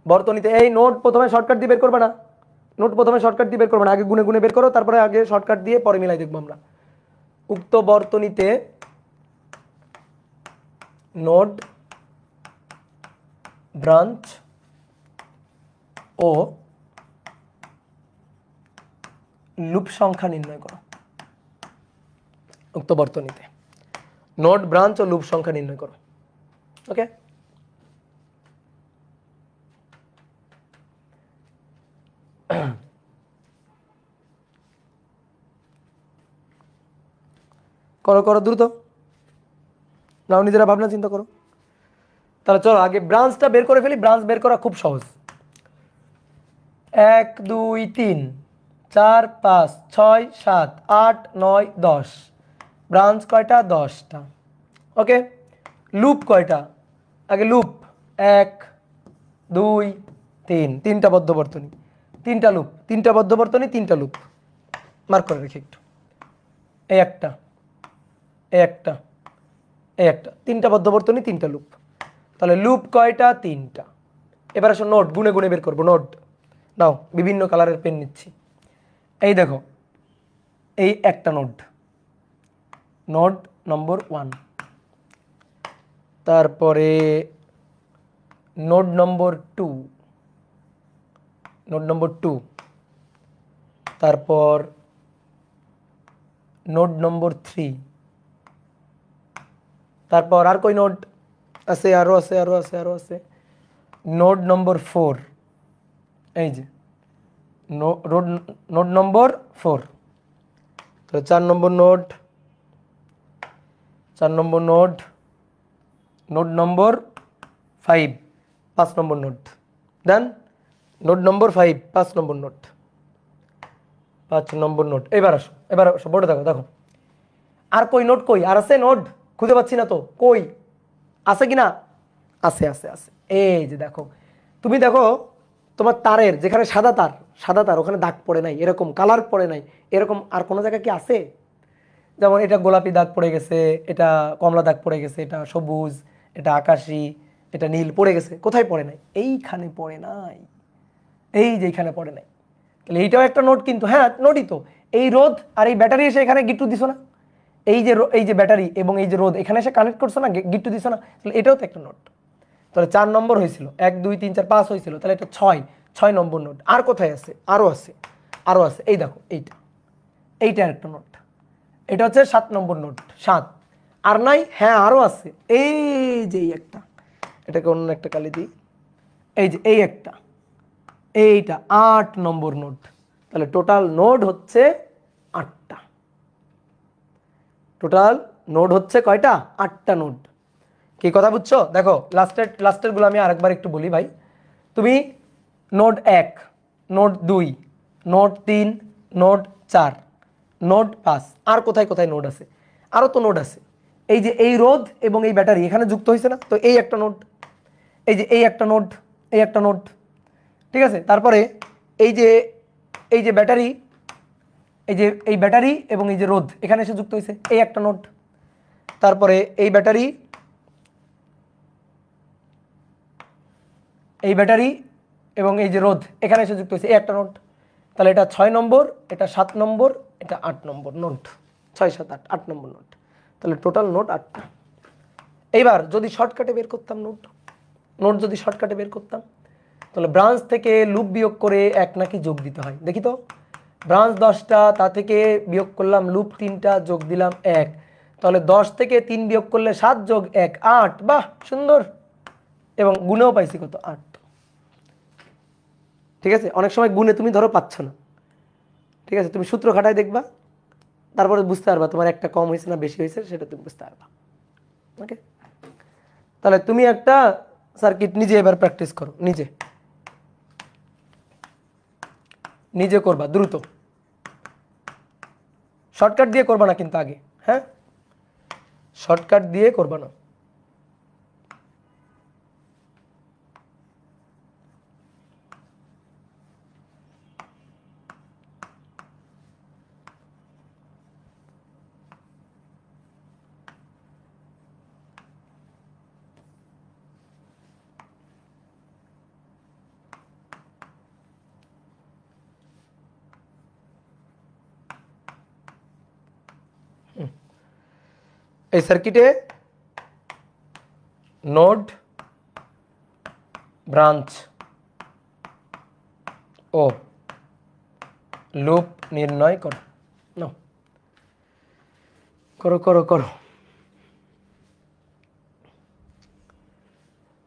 বর্তনীতে এই নোড প্রথমে শর্টকাট দিয়ে বের করবে না, নোড প্রথমে শর্টকাট দিয়ে বের করবে না, আগে গুনে গুনে বের করো, তারপরে আগে শর্টকাট দিয়ে পরে মিলাই দেখবো আমরা। উক্ত বর্তনীতে নোড, ব্রাঞ্চ ও লুপ সংখ্যা নির্ণয় করো। উক্ত বর্তনীতে নোড, ব্রাঞ্চ ও লুপ সংখ্যা নির্ণয় করো। ওকে, করো করো দ্রুত, নাও নিজেরা ভাবনা চিন্তা করো। তাহলে চলো আগে ব্রাঞ্চটা বের করে ফেলি। ব্রাঞ্চ বের করা খুব সহজ। 1 2 3 4 5 6 7 8 9 10, ব্রাঞ্চ কয়টা? 10টা। ওকে, লুপ কয়টা? আগে লুপ 1 2 3, 3টা বদ্ধ বর্তনী, 3টা লুপ, 3টা বদ্ধ বর্তনী, 3টা লুপ মার্ক করে রেখে একটু। এই একটা, এই একটা, এই একটা, 3টা বদ্ধ বর্তনী, 3টা লুপ। তাহলে লুপ কয়টা? 3টা। এবার আসো নোড গুনে গুনে বের করবো। নোড নাও, বিভিন্ন কালারের পেন নিচ্ছি। এই দেখো, এই একটা নোড, নোড নম্বর 1, তারপরে নোড নম্বর 2, নোড নম্বর 2, তারপর নোড নম্বর 3, তারপর আর কই নোড আছে? আরো আছে, আরো আছে, আরো আছে। নোড নম্বর 4, এই যে নোড নম্বর 4। তো 4 নম্বর নোড, 4 নম্বর নোড, নোড নম্বর 5, 5 নম্বর নোড। দেন নোড নম্বর 5, 5 নম্বর নোড, 5 নম্বর নোড। এবার আসো, এবার আসো বোর্ডে দেখো, দেখো আর কই নোড? কই আর আছে নোড? খুঁজে পাচ্ছি না তো, কই আছে কিনা? আছে আছে আছে, এই যে দেখো। তুমি দেখো তোমার তারের যেখানে সাদা তার, সাদা তার ওখানে দাগ পড়ে নাই, এরকম কালার পড়ে নাই, এরকম আর কোনো জায়গায় কি আছে? যেমন এটা গোলাপি দাগ পড়ে গেছে, এটা কমলা দাগ পড়ে গেছে, এটা সবুজ, এটা আকাশি, এটা নীল পড়ে গেছে। কোথায় পড়ে নাই? এইখানে পড়ে নাই, এই যে এইখানে পড়ে নাই। তাহলে এইটাও একটা নোট কিন্তু, হ্যাঁ নোটই তো। এই রোধ আর এই ব্যাটারি এসে এখানে গিট্টু দিছো না, এই যে ব্যাটারি এবং এই যে রোধ এখানে এসে কানেক্ট করছো না, গিট্টু দিছো না, তাহলে এটাও তো একটা নোট। তাহলে 4 নম্বর হয়েছিল, 1 2 3 4 5 হয়েছিল, তাহলে এটা 6 নম্বর নোট। আর কোথায় আছে? আরও আছে, আরও আছে, এই দেখো এইটা একটা নোট, এটা হচ্ছে 7 নম্বর নোট। 7 আর নাই? হ্যাঁ আরও আছে, এই যে একটা, এটাকে অন্য একটা কালি দিই, এই যে এই একটা, এইটা 8 নম্বর নোট। তাহলে টোটাল নোড হচ্ছে 8টা। টোটাল নোড হচ্ছে কয়টা? 8টা নোড। কি কথা বুঝছো? দেখো লাস্টেরগুলো আমি আরেকবার একটু বলি ভাই। তুমি node 1, node 2, node 3, node 4, node 5, আর কোথায় কোথায় নোড আছে? আরও তো নোড আছে। এই যে এই রোধ এবং এই ব্যাটারি এখানে যুক্ত হয়েছে না, তো এই একটা নোড, এই যে এই একটা নোড, এই একটা নোড, ঠিক আছে। তারপরে এই যে ব্যাটারি, এই ব্যাটারি এবং এই যে রোধ এখানে এসে যুক্ত হয়েছে, এই একটা নোড। তারপরে এই ব্যাটারি এবং এই যে রোধ এখানে এসে যুক্ত হয়েছে, এই একটা নোট। তাহলে এটা 6 নম্বর, এটা 7 নম্বর, এটা 8 নম্বর নোট। 6 7 8, 8 নম্বর নোট। তাহলে টোটাল নোট 8টা। এইবার যদি শর্টকাটে বের করতাম নোট যদি শর্টকাটে বের করতাম, তাহলে ব্রাঞ্চ থেকে লুপ বিয়োগ করে 1 নাকি যোগ দিতে হয়? দেখি তো, ব্রাঞ্চ 10টা, তা থেকে বিয়োগ করলাম লুপ 3টা, যোগ দিলাম 1, তাহলে 10 থেকে 3 বিয়োগ করলে 7 যোগ 1 8। বাহ, সুন্দর। এবং গুণেও পাইছি কত? 8। ঠিক আছে, অনেক সময় গুণে তুমি ধরো পাচ্ছ না, ঠিক আছে, তুমি সূত্র খাটায় দেখবা, তারপরে বুঝতে পারবা তোমার একটা কম হয়েছে না বেশি হয়েছে, সেটা তুমি বুঝতে পারবা। ওকে, তাহলে তুমি একটা সার্কিট নিজে এবার প্র্যাকটিস করো, নিজে করবা দ্রুত, শর্টকাট দিয়ে করবা না কিন্তু আগে, হ্যাঁ, শর্টকাট দিয়ে করবা না। এই সার্কিটে নোড, ব্রাঞ্চ ও লুপ নির্ণয় করো। নাও, করো করো করো।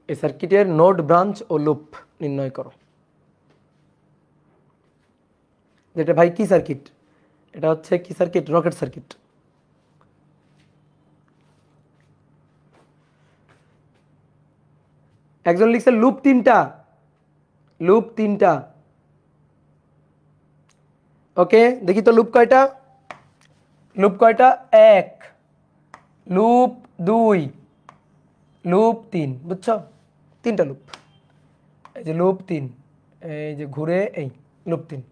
এই সার্কিটের নোড, ব্রাঞ্চ ও লুপ নির্ণয় করো। যেটা ভাই কি সার্কিট? এটা হচ্ছে কি সার্কিট? Rocket circuit. একজন লিখছে লুপ 3টা, লুপ 3টা। ওকে, দেখি তো লুপ কয়টা? লুপ কয়টা? 1, লুপ 2, লুপ 3। বুঝছো? 3টা লুপ। এই যে লুপ 3, এই যে ঘুরে এই লুপ 3,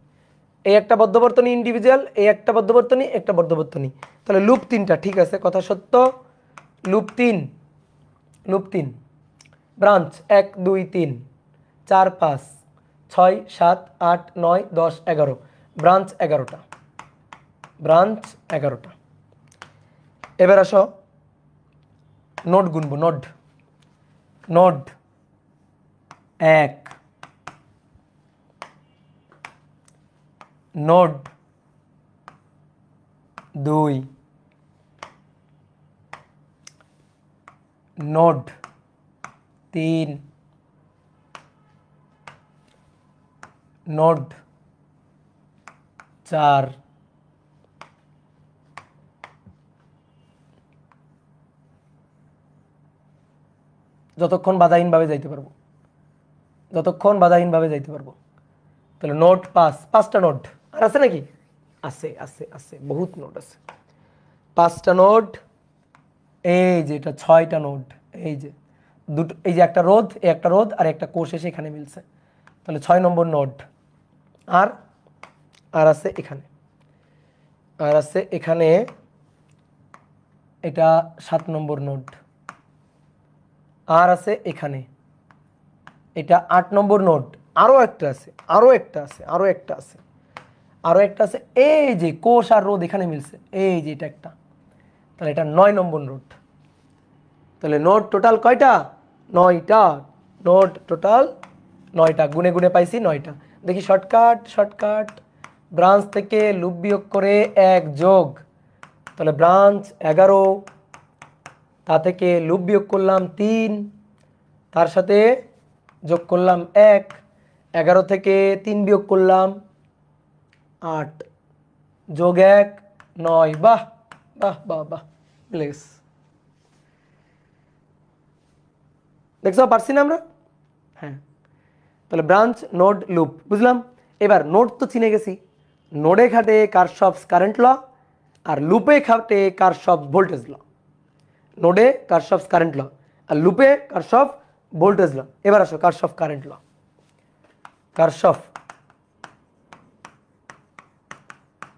এই একটা বদ্ধবর্তনী ইন্ডিভিজুয়াল, এই একটা বদ্ধবর্তনী, একটা বদ্ধবর্তনী। তাহলে লুপ 3টা, ঠিক আছে, কথা সত্য। লুপ 3, লুপ 3, ব্রাঞ্চ 1 2 3 4 5 6 7 8 9 10 11, ব্রাঞ্চ 11টা, ব্রাঞ্চ 11টা। এবার আসো নোড গুনবো। নোড 1, নোড 2, নোড 3, নোড 4, যতক্ষণ বাধাহীনভাবে যাইতে পারবো, তাহলে নোড 5টা নোড। আর আছে নাকি? আছে আছে আছে, বহুত নোড আছে। 5টা নোড। এই যে এটা 6টা নোড। এই যে দুটো, এই যে একটা রোধ, একটা রোধ আর একটা কোষ এসে এখানে মিলছে, তাহলে 6 নম্বর নোড। আর আর আছে এখানে, এটা 7 নম্বর নোড। আর আছে এখানে, এটা 8 নম্বর নোড। আরও একটা আছে, আরও একটা আছে এই যে কোষ আর রোধ এখানে মিলছে, এই যে এটা একটা, তাহলে এটা 9 নম্বর নোড। তাহলে নোড টোটাল কয়টা? 9টা। নোড টোটাল 9টা, গুনে গুনে পাইছি 9টা। দেখি শর্টকাট, শর্টকাট ব্রাঞ্চ থেকে লুপ বিয়োগ করে 1 যোগ, তাহলে ব্রাঞ্চ 11, তা থেকে লুপ বিয়োগ করলাম 3, তার সাথে যোগ করলাম 1, 11 থেকে 3 বিয়োগ করলাম 8, যোগ 1 9। বাহ বাহ বাহ বাহ, প্লেস দেখছো পারছি না আমরা? হ্যাঁ, তাহলে ব্রাঞ্চ নোড লুপ বুঝলাম। এবার নোড তো চিনে গেছি, নোডে খাটে কারশফস কারেন্ট ল আর লুপে খাটে কারশফস ভোল্টেজ ল। নোডে কারশফস কারেন্ট ল আর লুপে কারশফ ভোল্টেজ ল। এবার আসো Kirchhoff current law.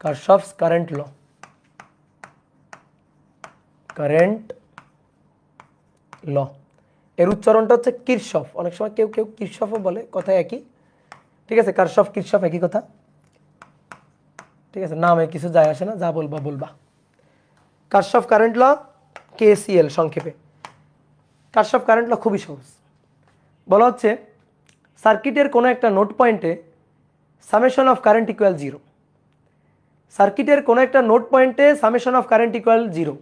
Kirchhoff's current law, current law এর উচ্চারণটা হচ্ছে কিরশফ। অনেক সময় কেউ কেউ কিরশফও বলে, কথা একই। ঠিক আছে, কারশফ কিরশফ একই কথা। ঠিক আছে, নামে কিছু যায় আসে না, যা বলবা বলবা। কারশফ কারেন্ট ল, কেসিএল সংক্ষেপে। কারশফ কারেন্ট ল খুবই সহজ। বলা হচ্ছে সার্কিটের কোনো একটা নোড পয়েন্টে সামেশন অফ কারেন্ট ইকুয়াল 0। সার্কিটের কোনো একটা নোড পয়েন্টে সামেশন অফ কারেন্ট ইকুয়াল 0।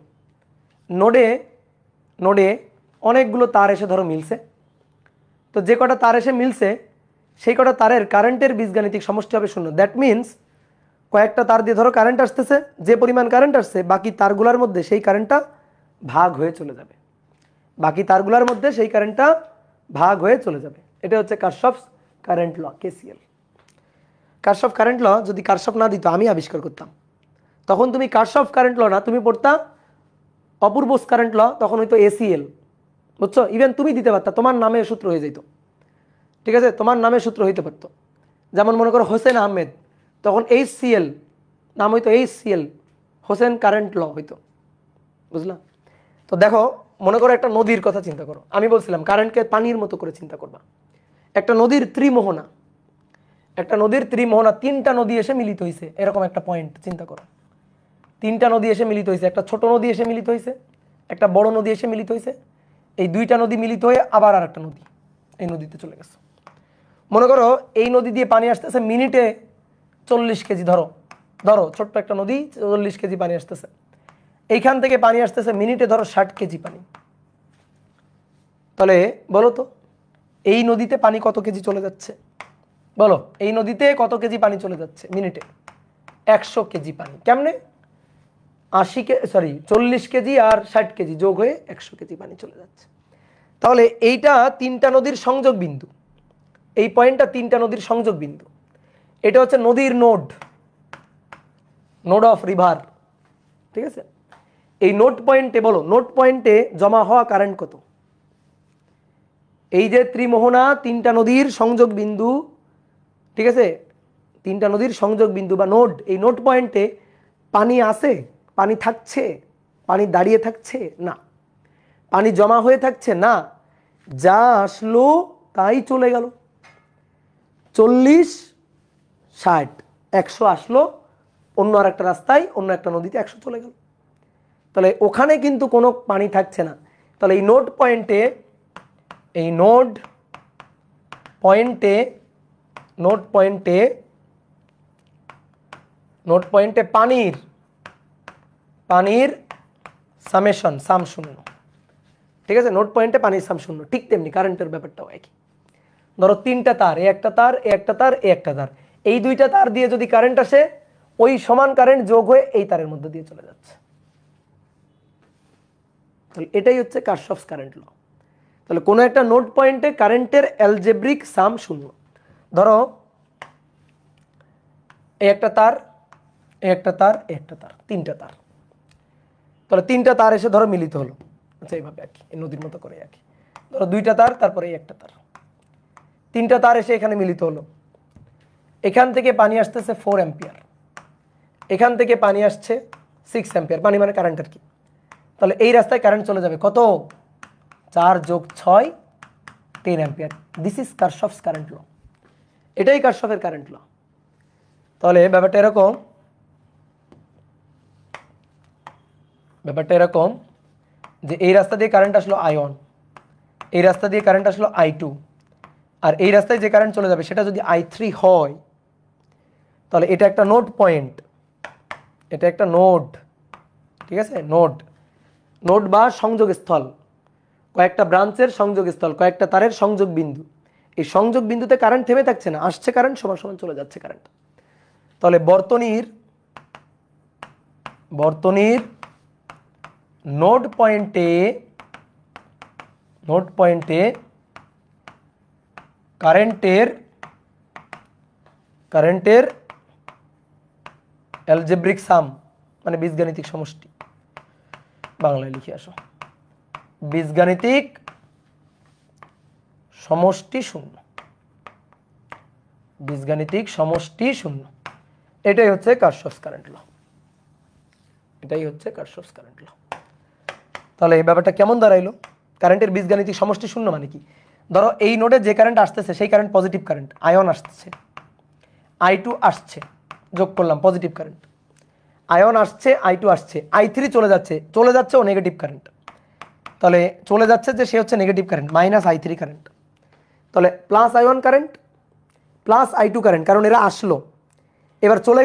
নোডে নোডে অনেকগুলো তার এসে ধরো মিলছে, তো যে কটা তার এসে মিলছে সেই কটা তারের কারেন্টের বীজগাণিতিক সমষ্টি হবে 0। দ্যাট মিনস কয়েকটা তার দিয়ে ধরো কারেন্ট আসতেছে, যে পরিমাণ কারেন্ট আসছে বাকি তারগুলোর মধ্যে সেই কারেন্টটা ভাগ হয়ে চলে যাবে, বাকি তারগুলোর মধ্যে সেই কারেন্টটা ভাগ হয়ে চলে যাবে। এটা হচ্ছে Kirchhoff's current law, KCL. Kirchhoff current law যদি কারশফ না দিত, আমি আবিষ্কার করতাম, তখন তুমি কারশফ কারেন্ট ল না, তুমি পড়তা অপূর্বস কারেন্ট ল, তখন হয়তো এসিএল। বুঝছো? ইভেন তুমি দিতে পারতা, তোমার নামে সূত্র হয়ে যেত। ঠিক আছে, তোমার নামে সূত্র হইতে পারতো। যেমন মনে করো হোসেন আহমেদ, তখন HCL নাম হইতো HCL, হোসেন কারেন্ট ল হইতো। বুঝলা? তো দেখো, মনে করো একটা নদীর কথা চিন্তা করো। আমি বলছিলাম কারেন্টকে পানির মতো করে চিন্তা করবা। একটা নদীর ত্রিমোহনা, একটা নদীর ত্রিমোহনা, 3টা নদী এসে মিলিত হয়েছে, এরকম একটা পয়েন্ট চিন্তা করো। 3টা নদী এসে মিলিত হয়েছে, একটা ছোট নদী এসে মিলিত হয়েছে, একটা বড় নদী এসে মিলিত হয়েছে, এই 2টা নদী মিলিত হয়ে আবার আর একটা নদী এই নদীতে চলে গেছে। মনে করো এই নদী দিয়ে পানি আসতেছে মিনিটে 40 কেজি, ধরো ধরো ছোট্ট একটা নদী, 40 কেজি পানি আসতেছে। এইখান থেকে পানি আসতেছে মিনিটে ধরো 60 কেজি পানি। তাহলে বলো তো এই নদীতে পানি কত কেজি চলে যাচ্ছে? বলো, এই নদীতে কত কেজি পানি চলে যাচ্ছে মিনিটে? 100 কেজি পানি। কেমনে? 40 কেজি আর 60 কেজি যোগ হয়ে 100 কেজি পানি চলে যাচ্ছে। তাহলে এইটা 3টা নদীর সংযোগ বিন্দু, এই পয়েন্টটা 3টা নদীর সংযোগ বিন্দু। এটা হচ্ছে নদীর নোড, নোড অফ রিভার। ঠিক আছে, এই নোড পয়েন্টে বলো, নোড পয়েন্টে জমা হওয়া কারেন্ট কত? এই যে ত্রিমোহনা 3টা নদীর সংযোগ বিন্দু, ঠিক আছে, 3টা নদীর সংযোগ বিন্দু বা নোড, এই নোড পয়েন্টে পানি আছে, পানি থাকছে, পানি দাঁড়িয়ে থাকছে না, পানি জমা হয়ে থাকছে না, যা আসলো তাই চলে গেল। 40 60 100 আসলো, অন্য আর একটা রাস্তায় অন্য একটা নদীতে 100 চলে গেল। তাহলে ওখানে কিন্তু কোনো পানি থাকছে না। তাহলে এই নোড পয়েন্টে, এই নোড পয়েন্টে নোড পয়েন্টে নোড পয়েন্টে পানির পানির সামেশন সাম 0। ঠিক আছে, নোড পয়েন্টে পানির সাম 0। ঠিক তেমনি কারেন্টের ব্যাপারটাও একই। ধরো 3টা তার, এ একটা তার, এ একটা তার, এ একটা তার, এই 2টা তার দিয়ে যদি কারেন্ট আসে, ওই সমান কারেন্ট যোগ হয়ে এই তারের মধ্যে দিয়ে চলে যাচ্ছে। তাহলে এটাই হচ্ছে কারশফস কারেন্ট ল। তাহলে কোনো একটা নোড পয়েন্টে কারেন্টের অ্যালজেব্রিক সাম 0। ধরো এই একটা তার, এই একটা তার, এই একটা তার, 3টা তার। তাহলে 3টা তার এসে ধরো মিলিত হলো, আচ্ছা এইভাবে আর কি, এই নদীর মতো করে আর কি। ধরো 2টা তার, তারপরে এই একটা তার, 3টা তার এসে এখানে মিলিত হলো। এখান থেকে পানি আসতেছে 4 অ্যাম্পিয়ার, এখান থেকে পানি আসছে 6 অ্যাম্পিয়ার। পানি মানে কারেন্ট আর কি। তাহলে এই রাস্তায় কারেন্ট চলে যাবে কত? 4 যোগ 6 10 ampere. This is Kirchhoff's current law. এটাই কারশফের কারেন্ট ল। তাহলে ব্যাপারটা এরকম যে এই রাস্তা দিয়ে কারেন্ট আসলো I1, এই রাস্তা দিয়ে কারেন্ট আসলো I2, আর এই রাস্তায় যে কারেন্ট চলে যাবে সেটা যদি I3 হয়, তাহলে এটা একটা নোড পয়েন্ট, এটা একটা নোড, ঠিক আছে, নোড বা সংযোগস্থল, কয়েকটা ব্রাঞ্চের সংযোগস্থল, কয়েকটা তারের সংযোগ বিন্দু। এই সংযোগ বিন্দুতে কারেন্ট থেমে থাকছে না, আসছে কারেন্ট, সমান সমান চলে যাচ্ছে কারেন্ট। তাহলে বর্তনীর নোড পয়েন্টে কারেন্টের অ্যালজেব্রিক সাম মানে বীজগাণিতিক সমষ্টি, বাংলায় লিখে আসো, বীজগাণিতিক সমষ্টি শূন্য, বীজগাণিতিক সমষ্টি শূন্য। এটাই হচ্ছে কারশফস কারেন্ট ল, এটাই হচ্ছে কারশফস কারেন্ট ল। তাহলে এই ব্যাপারটা কেমন দাঁড়াইলো? কারেন্টের বীজগাণিতিক সমষ্টি শূন্য মানে কি? ধরো এই নোডে যে কারেন্ট আসতেছে সেই কারেন্ট পজিটিভ কারেন্ট, আয়ন আসছে, I2 আসছে, যোগ করলাম পজিটিভ কারেন্ট, আয়ন আসছে, I2 আসছে, I3 চলে যাচ্ছে ও নেগেটিভ কারেন্ট, তাহলে চলে যাচ্ছে যে সে হচ্ছে নেগেটিভ কারেন্ট, -I3 কারেন্ট। তাহলে plus I1 current plus I2 current, কারণ এরা আসলো, এবার চলে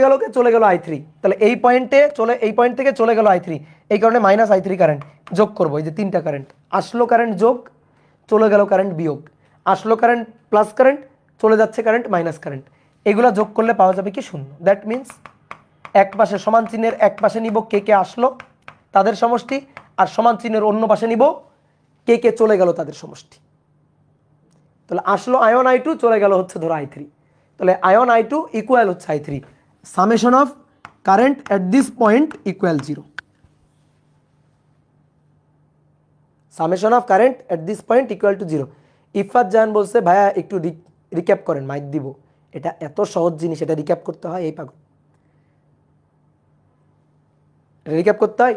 গেল I3, তাহলে এই পয়েন্ট থেকে চলে গেল I3, এই কারণে -I3 কারেন্ট যোগ করবো। এই যে তিনটা কারেন্ট, আসলো কারেন্ট যোগ, চলে গেল কারেন্ট বিয়োগ, আসলো কারেন্ট প্লাস কারেন্ট, চলে যাচ্ছে কারেন্ট মাইনাস কারেন্ট, এগুলা যোগ করলে পাওয়া যাবে কি? শূন্য। দ্যাট মিনস এক পাশে সমান চিহ্নের এক পাশে নিব কে আসলো তাদের সমষ্টি, আর সমান চিহ্নের অন্য পাশে নিব কে চলে গেল তাদের সমষ্টি। তাহলে আসলো আয়ন I2, চলে গেল হচ্ছে ধরো I3, তাহলে আয়ন I2 ইকুয়াল হচ্ছে I3, summation of current at this point equal 0, summation of current at this point equal to 0। Ifat Jahan বলছে ভাইয়া একটু রিক্যাপ করেন, মাইক দিব, এটা এত সহজ জিনিস, এটা রিক্যাপ করতে হয়, এই পাগল, রিক্যাপ করতে হয়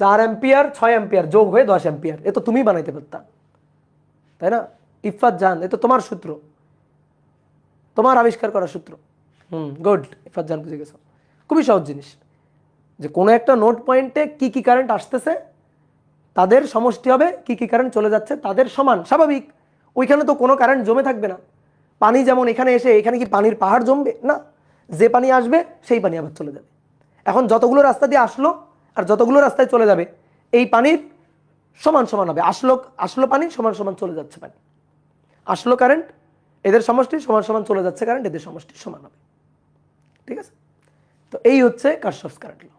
4 অ্যাম্পিয়ার 6 অ্যাম্পিয়ার যোগ হয়ে 10 অ্যাম্পিয়ার, এ তো তুমি বানাইতে পারতা, তাই না? ইফাত জাহান, এ তো তোমার সূত্র, তোমার আবিষ্কার করা সূত্র। গুড, ইফাত জাহান বুঝে গেছো, খুবই সহজ জিনিস, যে কোনো একটা নোড পয়েন্টে কি কি কারেন্ট আসতেছে তাদের সমষ্টি হবে, কি কারেন্ট চলে যাচ্ছে তাদের সমান। স্বাভাবিক, ওইখানে তো কোনো কারেন্ট জমে থাকবে না, পানি যেমন এখানে এসে এখানে কি পানির পাহাড় জমবে না, যে পানি আসবে সেই পানি আবার চলে যাবে। এখন যতগুলো রাস্তা দিয়ে আসলো আর যতগুলো রাস্তায় চলে যাবে, এই পানির সমান সমান হবে, আসলো পানি সমান সমান চলে যাচ্ছে পানি, আসলো কারেন্ট এদের সমষ্টি সমান সমান চলে যাচ্ছে কারেন্ট এদের সমষ্টি সমান হবে, ঠিক আছে? তো এই হচ্ছে কারশফস কারেন্ট ল।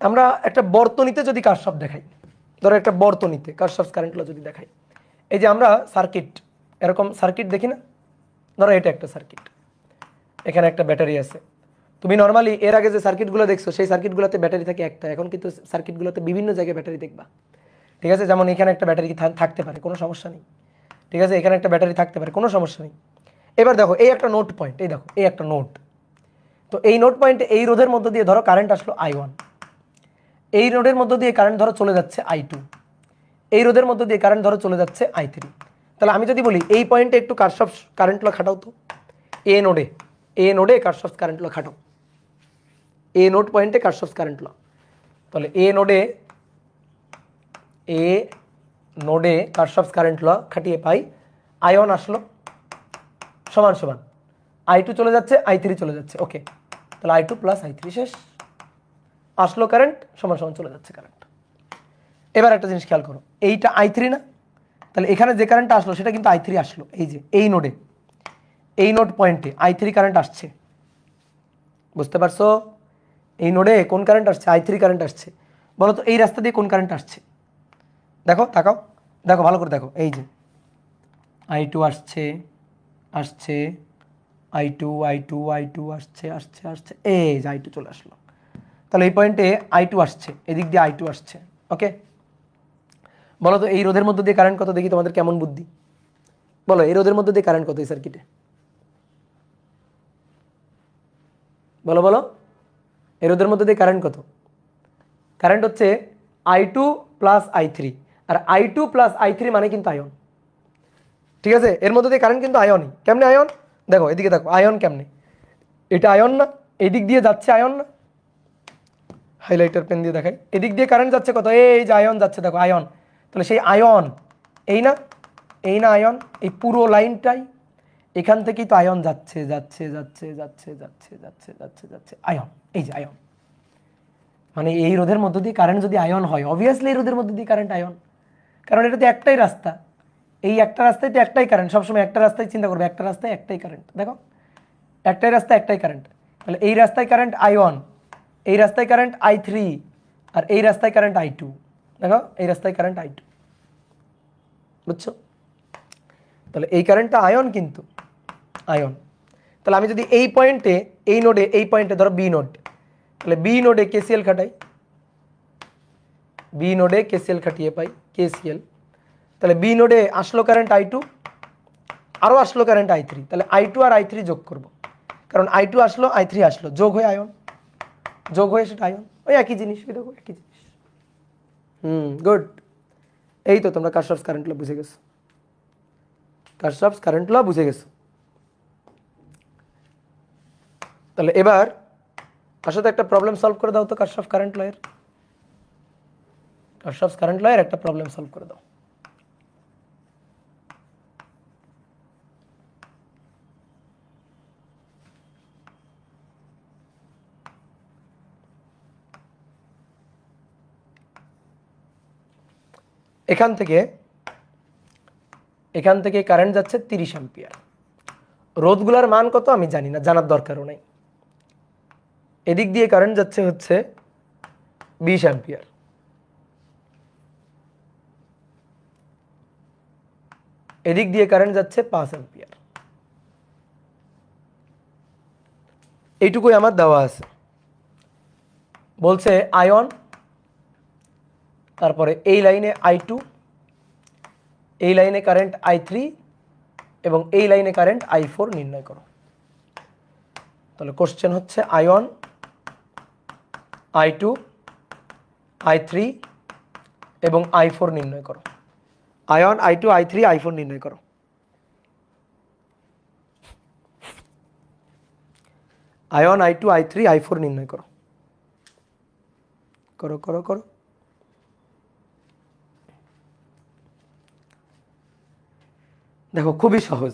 আমরা একটা বর্তনীতে যদি কারশফ দেখাই, ধরো একটা বর্তনীতে কারশফস কারেন্ট ল যদি দেখাই, এই যে আমরা সার্কিট, এরকম সার্কিট দেখি না, ধরো এটা একটা সার্কিট, এখানে একটা ব্যাটারি আছে, তুমি নর্মালি এর আগে যে সার্কিটগুলো দেখছো সেই সার্কিটগুলোতে ব্যাটারি থাকে একটা, এখন কিন্তু সার্কিটগুলোতে বিভিন্ন জায়গায় ব্যাটারি দেখবা, ঠিক আছে? যেমন এখানে একটা ব্যাটারি থাকতে পারে, কোনো সমস্যা নেই, ঠিক আছে? এখানে একটা ব্যাটারি থাকতে পারে, কোনো সমস্যা নেই। এবার দেখো এই একটা নোড পয়েন্ট, এই দেখো এই একটা নোড, তো এই নোড পয়েন্টে এই রোধের মধ্য দিয়ে ধরো কারেন্ট আসলো I1, এই রোধের মধ্য দিয়ে কারেন্ট ধরো চলে যাচ্ছে I2, এই রোধের মধ্য দিয়ে কারেন্ট ধরো চলে যাচ্ছে I3। তাহলে আমি যদি বলি এই পয়েন্টে একটু কারশফস কারেন্ট ল খাটাও তো, এ নোডে কারশফস কারেন্ট ল খাটাও, এ নোড পয়েন্টে কারশফস কারেন্ট ল। তাহলে এ নোডে কারশফস কারেন্ট ল খাটিয়ে পাই, আয়ন আসলো সমান সমান I2 চলে যাচ্ছে I3 চলে যাচ্ছে, ওকে, তাহলে I2 প্লাস I3 শেষ, আসলো কারেন্ট সমান সমান চলে যাচ্ছে কারেন্ট। এবার একটা জিনিস খেয়াল করো, এইটা I3 না, তাহলে এখানে যে কারেন্টটা আসলো সেটা কিন্তু I3 আসলো, এই যে এই নোডে এই নোড পয়েন্টে I3 কারেন্ট আসছে, বুঝতে পারছো? এই নোডে কোন কারেন্ট আসছে? I3 কারেন্ট আসছে। বলো তো এই রাস্তা দিয়ে কোন কারেন্ট আসছে? দেখো, তাকাও, দেখো ভালো করে দেখো, এই যে I2 আসছে I2 আসছে, এই যে I2 চলে আসলো, তাহলে এই পয়েন্টে I2 আসছে, এদিক দিয়ে I2 আসছে, ওকে। বলো তো এই রোধের মধ্যে দিয়ে কারেন্ট কত, দেখি তোমাদের কেমন বুদ্ধি, বলো এই রোধের মধ্যে দিয়ে কারেন্ট কত এই সার্কিটে, বলো এই রোধের মধ্যে দিয়ে কারেন্ট কত? কারেন্ট হচ্ছে I2 প্লাস I3, আর I2 প্লাস I3 মানে কিন্তু আয়ন, ঠিক আছে? এর মধ্যে দিয়ে কারেন্ট কিন্তু আয়নই। কেমনে আয়ন? দেখো এদিকে দেখো আয়ন কেমনে, এটা আয়ন না, এদিক দিয়ে যাচ্ছে আয়ন না, হাইলাইটার পেন দিয়ে দেখাই, এদিক দিয়ে কারেন্ট যাচ্ছে কত, এই যে আয়ন যাচ্ছে দেখো আয়ন, তাহলে সেই আয়ন এই না, এই না আয়ন, এই পুরো লাইনটাই এখান থেকেই তো আয়ন যাচ্ছে যাচ্ছে যাচ্ছে যাচ্ছে যাচ্ছে যাচ্ছে যাচ্ছে যাচ্ছে আয়ন, এই যে আয়ন, মানে এই রোধের মধ্য দিয়ে কারেন্ট যদি আয়ন হয় অবভিয়াসলি এই রোধের মধ্য দিয়ে কারেন্ট আয়ন, কারণ এটা তো একটাই রাস্তা, এই একটা রাস্তায় তো একটাই কারেন্ট, সবসময় একটা রাস্তায় চিন্তা করবে, একটা রাস্তায় একটাই কারেন্ট, দেখো একটাই রাস্তায় একটাই কারেন্ট, তাহলে এই রাস্তায় কারেন্ট I1, এই রাস্তায় কারেন্ট I3, আর এই রাস্তায় কারেন্ট I2, দেখো এই রাস্তায় কারেন্ট I2, বুঝছো? তাহলে এই কারেন্টটা আয়ন, কিন্তু আয়ন। তাহলে আমি যদি এই পয়েন্টে, এই নোডে, এই পয়েন্টে ধরো বি নোড, তাহলে বি নোডে কেসিএল খাটাই, বি নোডে কেসিএল খাটিয়ে পাই কেসিএল, তাহলে বি নোডে আসলো কারেন্ট I2, আরও আসলো কারেন্ট I3, তাহলে I2 আর I3 যোগ করব, কারণ I2 আসলো I3 আসলো, যোগ হয়ে আয়ন, যোগ হয়ে সেটা আয়ন, ওই একই জিনিস, দেখো একই জিনিস। গুড, এই তো তোমরা কারশফস কারেন্ট ল বুঝে গেছো, কারশফস কারেন্ট ল বুঝে গেছো। তাহলে এবার আসলে একটা প্রবলেম সলভ করে দাও তো কারশফস কারেন্ট লয়ের, কারশফস কারেন্ট লয়ের একটা প্রবলেম সলভ করে দাও। এখান থেকে কারেন্ট যাচ্ছে 30 অ্যাম্পিয়ার, রোধগুলার মান কত আমি জানি না, জানার দরকারও নাই। এদিক দিয়ে কারেন্ট যাচ্ছে হচ্ছে 20 অ্যাম্পিয়ার, এদিক দিয়ে কারেন্ট যাচ্ছে 5 অ্যাম্পিয়ার, এইটুকুই আমার দেওয়া আছে। বলছে আয়ন, তারপরে এই লাইনে I2, এই লাইনে কারেন্ট I3 এবং এই লাইনে কারেন্ট I4 নির্ণয় করো। তাহলে কোশ্চেন হচ্ছে আয়ন, I2, I3 এবং I4 নির্ণয় করো। আয়ন, I2, I3, I4 নির্ণয় করো। আয়ন, I2, I3, I4 নির্ণয় করো, করো করো করো। দেখো খুবই সহজ,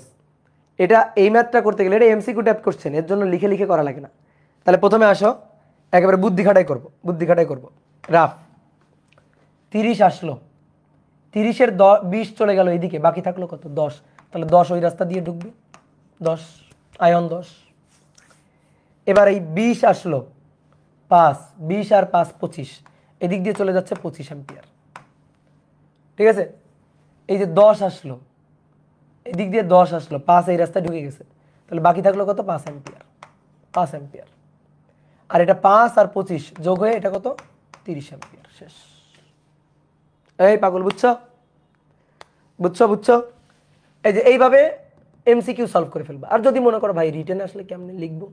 এটা এই ম্যাথটা করতে গেলে এটা এমসিকিউ টাইপ কোশ্চেন, এর জন্য লিখে লিখে করা লাগে না। তাহলে প্রথমে আসো, একেবারে বুদ্ধি খাটাই করব, রাফ 30 আসলো, 30-এর 20 চলে গেল এইদিকে, বাকি থাকলো কত 10, তাহলে 10 ওই রাস্তা দিয়ে ঢুকবে, 10 আয়ন 10। এবার এই 20 আসলো 5, 20 আর 5 25, এদিক দিয়ে চলে যাচ্ছে 25 অ্যাম্পিয়ার, ঠিক আছে। এই যে 10 আসলো, এদিক দিয়ে 10 আসলো, 5 এই রাস্তায় ঢুকে গেছে, তাহলে বাকি থাকলো কত 5 অ্যাম্পিয়ার, 5 অ্যাম্পিয়ার। আর এটা 5 আর 25 যোগ হয়ে এটা কত 30 অ্যাম্পিয়ার, শেষ। এই পাগল, বুঝছো বুঝছো বুঝছো? এই যে এইভাবে এমসিকিউ সলভ করে ফেলবা। আর যদি মনে করো ভাই রিটেন আসলে কেমনে লিখবো,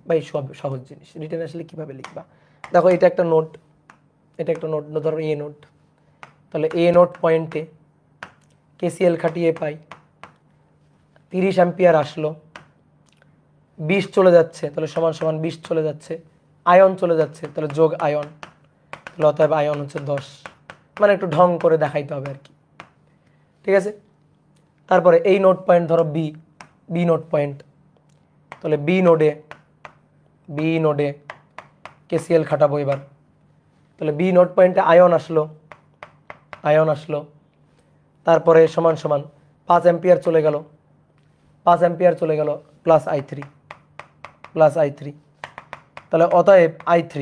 ভাই সব সহজ জিনিস, রিটেন আসলে কিভাবে লিখবা। দেখো এটা একটা নোট, এটা একটা নোট, ধরো এ নোট, তাহলে এ নোট পয়েন্টে কেসিএল খাটিয়ে পাই 30 অ্যাম্পিয়ার আসলো, 20 চলে যাচ্ছে, তাহলে সমান সমান 20 চলে যাচ্ছে, আয়ন চলে যাচ্ছে, তাহলে যোগ আয়ন, তাহলে অতএব আয়ন হচ্ছে 10, মানে একটু ঢং করে দেখাইতে হবে আর কি, ঠিক আছে। তারপরে এই নোট পয়েন্ট ধরো বি নোট পয়েন্ট, তাহলে বি নোডে কেসিএল খাটাবো এবার, তাহলে বি নোট পয়েন্টে আয়ন আসলো, তারপরে সমান সমান 5 অ্যাম্পিয়ার চলে গেল, 5 অ্যাম্পিয়ার চলে গেল, প্লাস I3, তাহলে অতএব I3,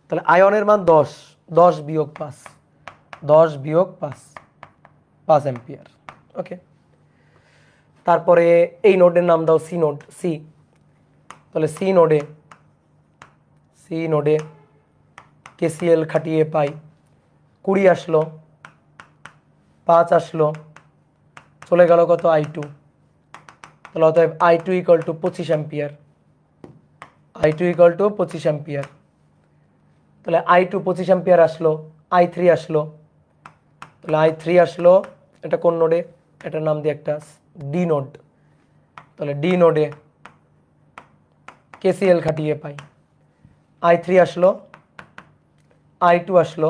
তাহলে আয়নের মান 10 বিয়োগ 5, 10 বিয়োগ 5 অ্যাম্পিয়ার, ওকে। তারপরে এই নোডের নাম দাও সি, তাহলে সি নোডে কেসিএল খাটিয়ে পাই 20 আসলো, 5 আসলো, চলে গেল কত I2, তাহলে অতএব I2 ইকুয়াল টু 25 অ্যাম্পিয়ার, তাহলে I2 25 অ্যাম্পিয়ার আসলো, I3 আসলো, তাহলে I3 আসলো, এটা কোন নোডে, এটার নাম দিয়ে একটা ডি নোড, তাহলে ডি নোডে কেসিএল খাটিয়ে পাই i3 আসলো i2 আসলো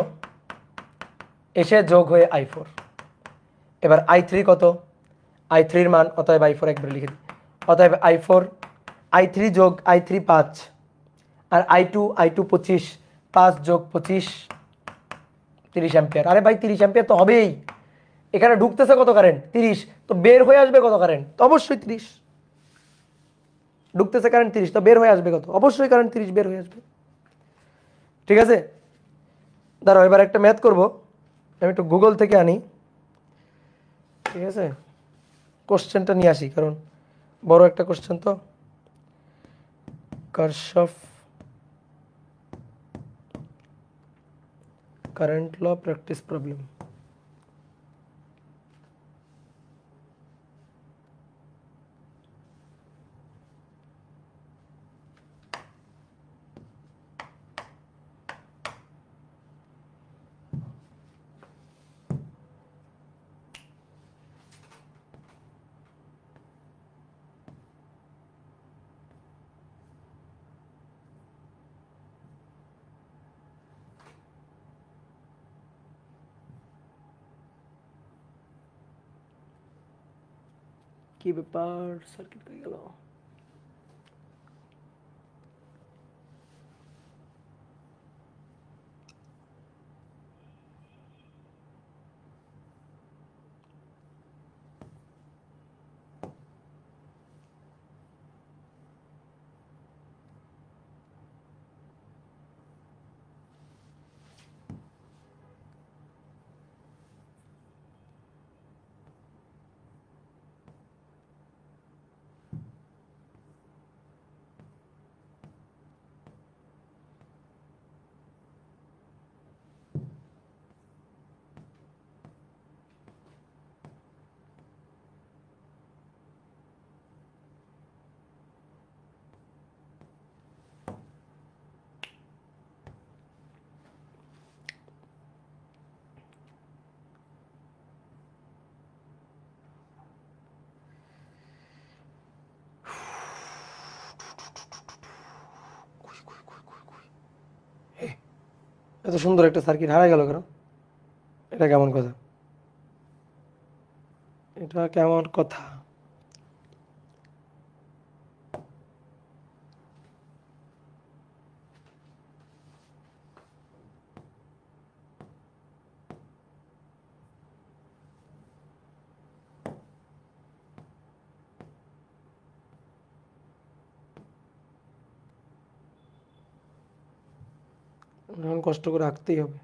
এসে যোগ হয়ে i4 এবার i3 কত i3 এর মান অতএব i4 একবার লিখে দিই অতএব i3 যোগ i3 5 আর i2 25 5 যোগ 25 30 অ্যাম্পিয়ার আরে ভাই 30 অ্যাম্পিয়ার তো হবেই এখানে ঢুকতেছে কত কারেন্ট 30 তো বের হয়ে আসবে কত কারেন্ট তো অবশ্যই 30 ঢুকতেছে কারেন্ট 30 তো বের হয়ে আসবে কত অবশ্যই কারেন্ট 30 বের হয়ে আসবে ঠিক আছে দাঁড়াও এবার একটা ম্যাথ করব আমি একটু গুগল থেকে আনি ঠিক আছে কোশ্চেনটা নিয়ে আসি কারণ বড় একটা কোশ্চেন তো Kirchhoff current law practice problem কি ব্যাপার সার্কিট হয়ে গেল এত সুন্দর একটা সার্কিট হারাই গেল কেন এটা কেমন কথা এটা কেমন কথা এখন কষ্ট করে আঁকতেই হবে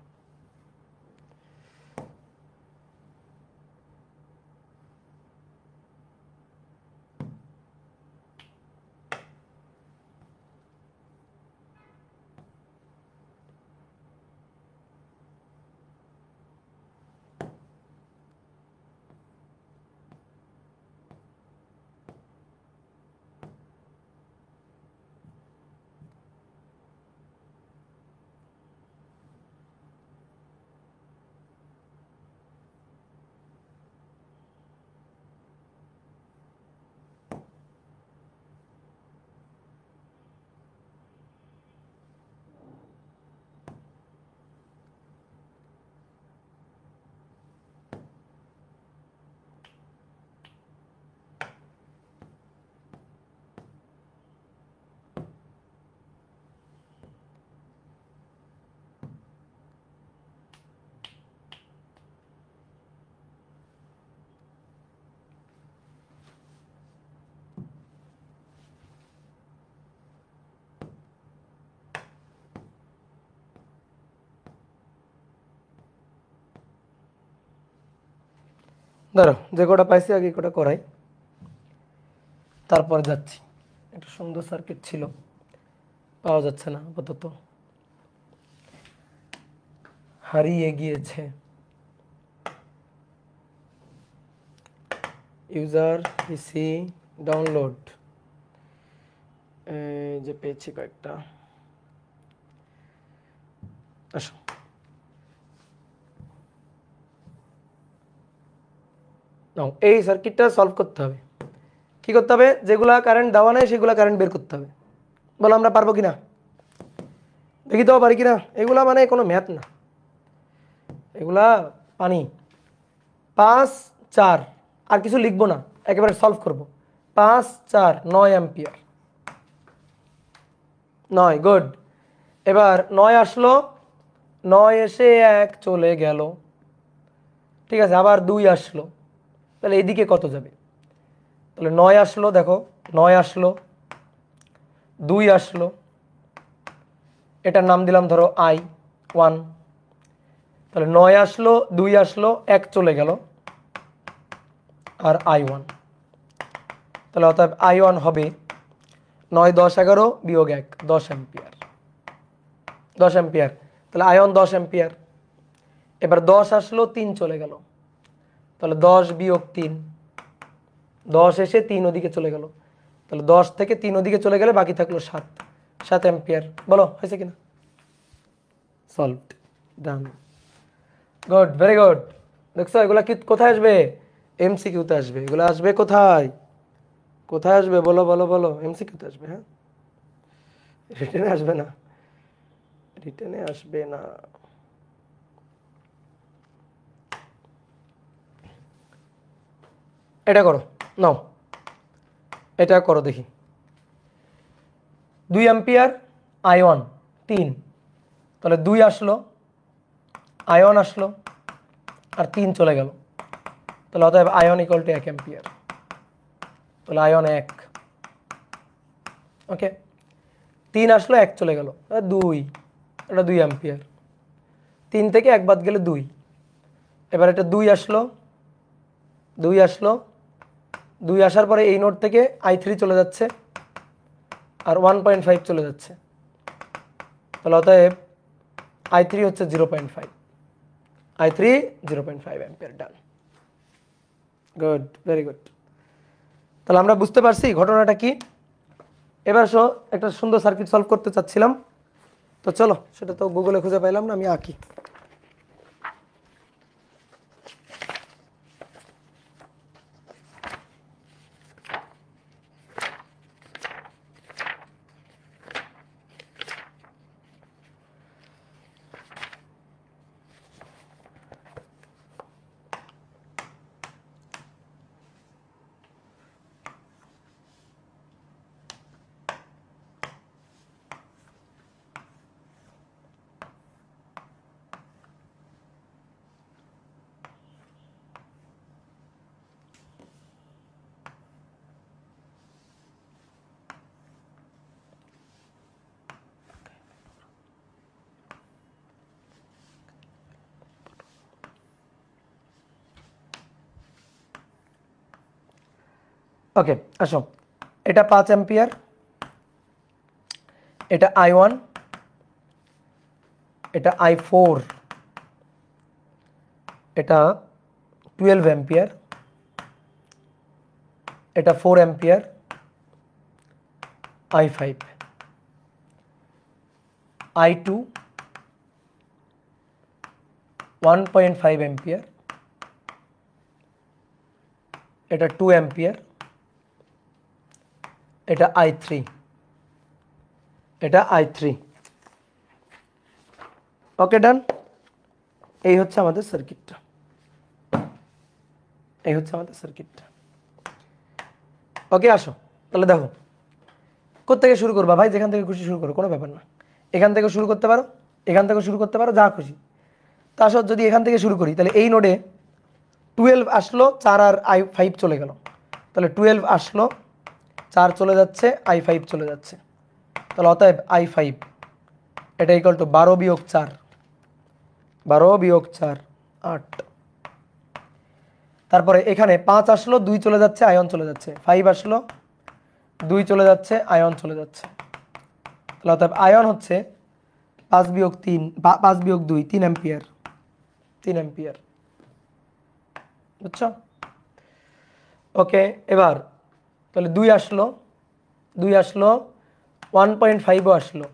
ধরো যে কটা পাইছি আগে কটা করাই তারপর যাচ্ছি একটা সুন্দর সার্কিট ছিল পাওয়া যাচ্ছে না আপাতত হারিয়ে গিয়েছে ইউজার পিসি ডাউনলোড যে পেয়েছি কয়েকটা আসো এই সার্কিটটা সলভ করতে হবে কি করতে হবে, যেগুলা কারেন্ট দেওয়া নেই সেগুলা কারেন্ট বের করতে হবে। বলো আমরা পারবো কিনা, দেখি তো পারি কিনা। এগুলা মানে কোনো ম্যাথ না, এগুলা পানি। 5 4, আর কিছু লিখবো না, একেবারে সলভ করব। 5 4 9 অ্যাম্পিয়ার, 9, গুড। এবার 9 আসলো, 9 এসে 1 চলে গেল, ঠিক আছে। আবার 2 আসলো, তাহলে এইদিকে কত যাবে? তাহলে 9 আসলো, দেখো 9 আসলো, 2 আসলো, এটার নাম দিলাম ধরো I1। তাহলে 9 আসলো, 2 আসলো, 1 চলে গেল, আর I1। তাহলে অর্থাৎ I1 হবে 9 10 11 বিয়োগ 1, 10 অ্যাম্পিয়ার, 10 অ্যাম্পিয়ার। তাহলে I1 10 অ্যাম্পিয়ার। এবার 10 আসলো, 3 চলে গেল, তাহলে 10 বিয়োগ 3, 10 এসে 3 ওদিকে চলে গেল, তাহলে 10 থেকে 3 ওদিকে চলে গেলে বাকি থাকলো 7, 7 অ্যাম্পিয়ার। বলো হয়েছে কিনা? সলভড, ডান, গুড, ভেরি গুড। দেখছো এগুলা কি কোথায় আসবে? এমসিকিউতে আসবে। এগুলো আসবে কোথায়, কোথায় আসবে? বলো বলো বলো, এমসিকিউতে আসবে। হ্যাঁ, রিটেনে আসবে না, রিটেনে আসবে না। এটা করো, নাও এটা করো দেখি। 2 অ্যাম্পিয়ার, I1 3, তাহলে 2 আসলো, I1 আসলো, আর 3 চলে গেল, তাহলে অতএব I1 ইকুয়াল টু 1 অ্যাম্পিয়ার। তাহলে I1 1, ওকে। 3 আসলো, 1 চলে গেল, 2, এটা 2 অ্যাম্পিয়ার। 3 থেকে 1 বাদ গেলে 2। এবার এটা 2 আসলো, 2 আসলো, 2 আসার পরে এই নোড থেকে I3 চলে যাচ্ছে, আর 1.5 চলে যাচ্ছে, তাহলে অতএব I3 হচ্ছে 0.5, I3 0.5 অ্যাম্পিয়ার। ডান, গুড, ভেরি গুড। তাহলে আমরা বুঝতে পারছি ঘটনাটা কি। এবার একটা সুন্দর সার্কিট সলভ করতে চাচ্ছিলাম, তো চলো সেটা তো গুগলে খুঁজে পাইলাম না, আমি আঁকি। ওকে, আসো। এটা 5 অ্যাম্পিয়ার, এটা I1, এটা I4, এটা 12 অ্যাম্পিয়ার, এটা 4 অ্যাম্পিয়ার, I5, I2 1.5 অ্যাম্পিয়ার, এটা 2 অ্যাম্পিয়ার, এটা I3, এটা I3। ওকে, ডান। এই হচ্ছে আমাদের সার্কিটটা, এই হচ্ছে আমাদের সার্কিটটা। ওকে, আসো তাহলে দেখো কোত্থেকে শুরু করবা ভাই, যেখান থেকে খুশি শুরু করো, কোনো ব্যাপার না। এখান থেকে শুরু করতে পারো, এখান থেকে শুরু করতে পারো, যা খুশি। তা আসো যদি এখান থেকে শুরু করি, তাহলে এই নোডে 12 আসলো, 4 আর I5 চলে গেল, তাহলে 12 আসলো, 4 চলে যাচ্ছে, I5 চলে যাচ্ছে, তাহলে অতএব I5 এটা ইকুয়াল টু 12 বিয়োগ 4, 12 বিয়োগ 4 8। তারপরে এখানে 5 আসলো, 2 চলে যাচ্ছে, I1 চলে যাচ্ছে, 5 আসলো, 2 চলে যাচ্ছে, I1 চলে যাচ্ছে, তাহলে অতএব I1 হচ্ছে 5 বিয়োগ 3, 5 বিয়োগ 2 3 অ্যাম্পিয়ার, 3 অ্যাম্পিয়ার, বুঝছো? ওকে, এবার তাহলে 2 আসলো, 2 আসলো, 1.5ও আসলো,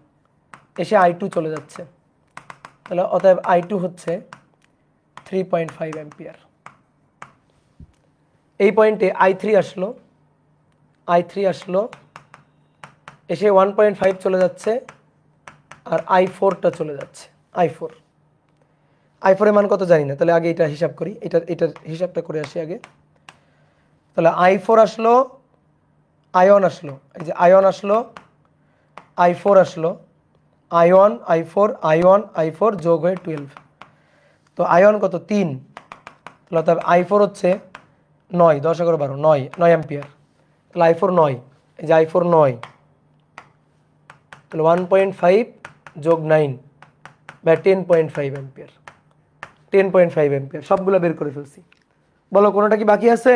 এসে I2 চলে যাচ্ছে, তাহলে অতএব I2 হচ্ছে 3.5 অ্যাম্পিয়ার। এই পয়েন্টে I3 আসলো, i3 আসলো, এসে 1.5 চলে যাচ্ছে, আর i4টা চলে যাচ্ছে। i4 এর মান কত জানি না, তাহলে আগে এটা হিসাব করি, এটার হিসাবটা করে আসি আগে। তাহলে i4 আসলো, আয়ন আসলো, এই যে আয়ন আসলো, i4 আসলো, i1 i4 i1 i4 যোগ হয়ে 12। তো আয়ন কত 3, তাহলে তবে i4 হচ্ছে 9, 10 11 12 9 9 অ্যাম্পিয়ার। তাহলে i4 9, এই যে i4 9, তাহলে 1.5 যোগ 9 বা 10.5 অ্যাম্পিয়ার। 10.5 অ্যাম্পিয়ার সবগুলো বের করে ফেলছি। বলো কোনোটা কি বাকি আছে?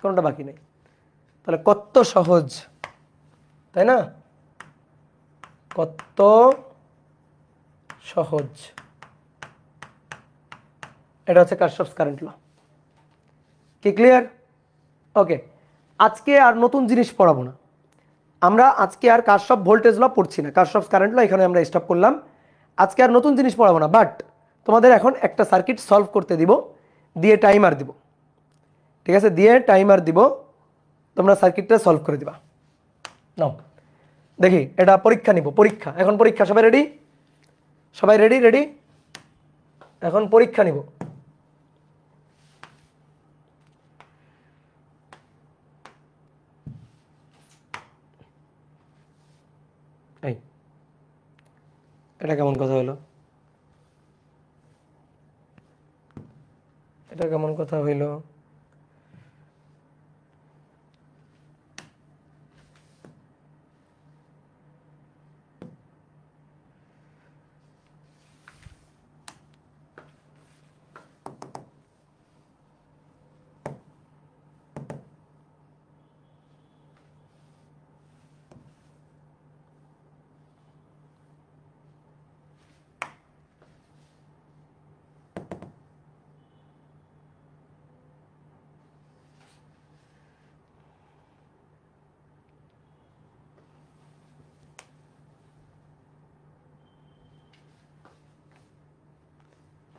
কোনোটা বাকি নেই। তাহলে কত সহজ, তাই না? কত সহজ। এটা হচ্ছে কারশফস কারেন্ট ল। কি ক্লিয়ার? ওকে, আজকে আর নতুন জিনিস পড়াবো না আমরা। আজকে আর কারশফ ভোল্টেজ ল পড়ছি না, কারশফস কারেন্ট ল এখানে আমরা স্টপ করলাম। আজকে আর নতুন জিনিস পড়াবো না, বাট তোমাদের এখন একটা সার্কিট সলভ করতে দিব, দিয়ে টাইমার দিব। ঠিক আছে, দিয়ে টাইমার দিব, তোমরা সার্কিটটা সলভ করে দিবা। নাও দেখি, এটা পরীক্ষা নিব, পরীক্ষা। এখন পরীক্ষা, সবাই রেডি? সবাই রেডি? রেডি? এখন পরীক্ষা নিব। এই এটা কেমন কথা হলো? এটা কেমন কথা হইল?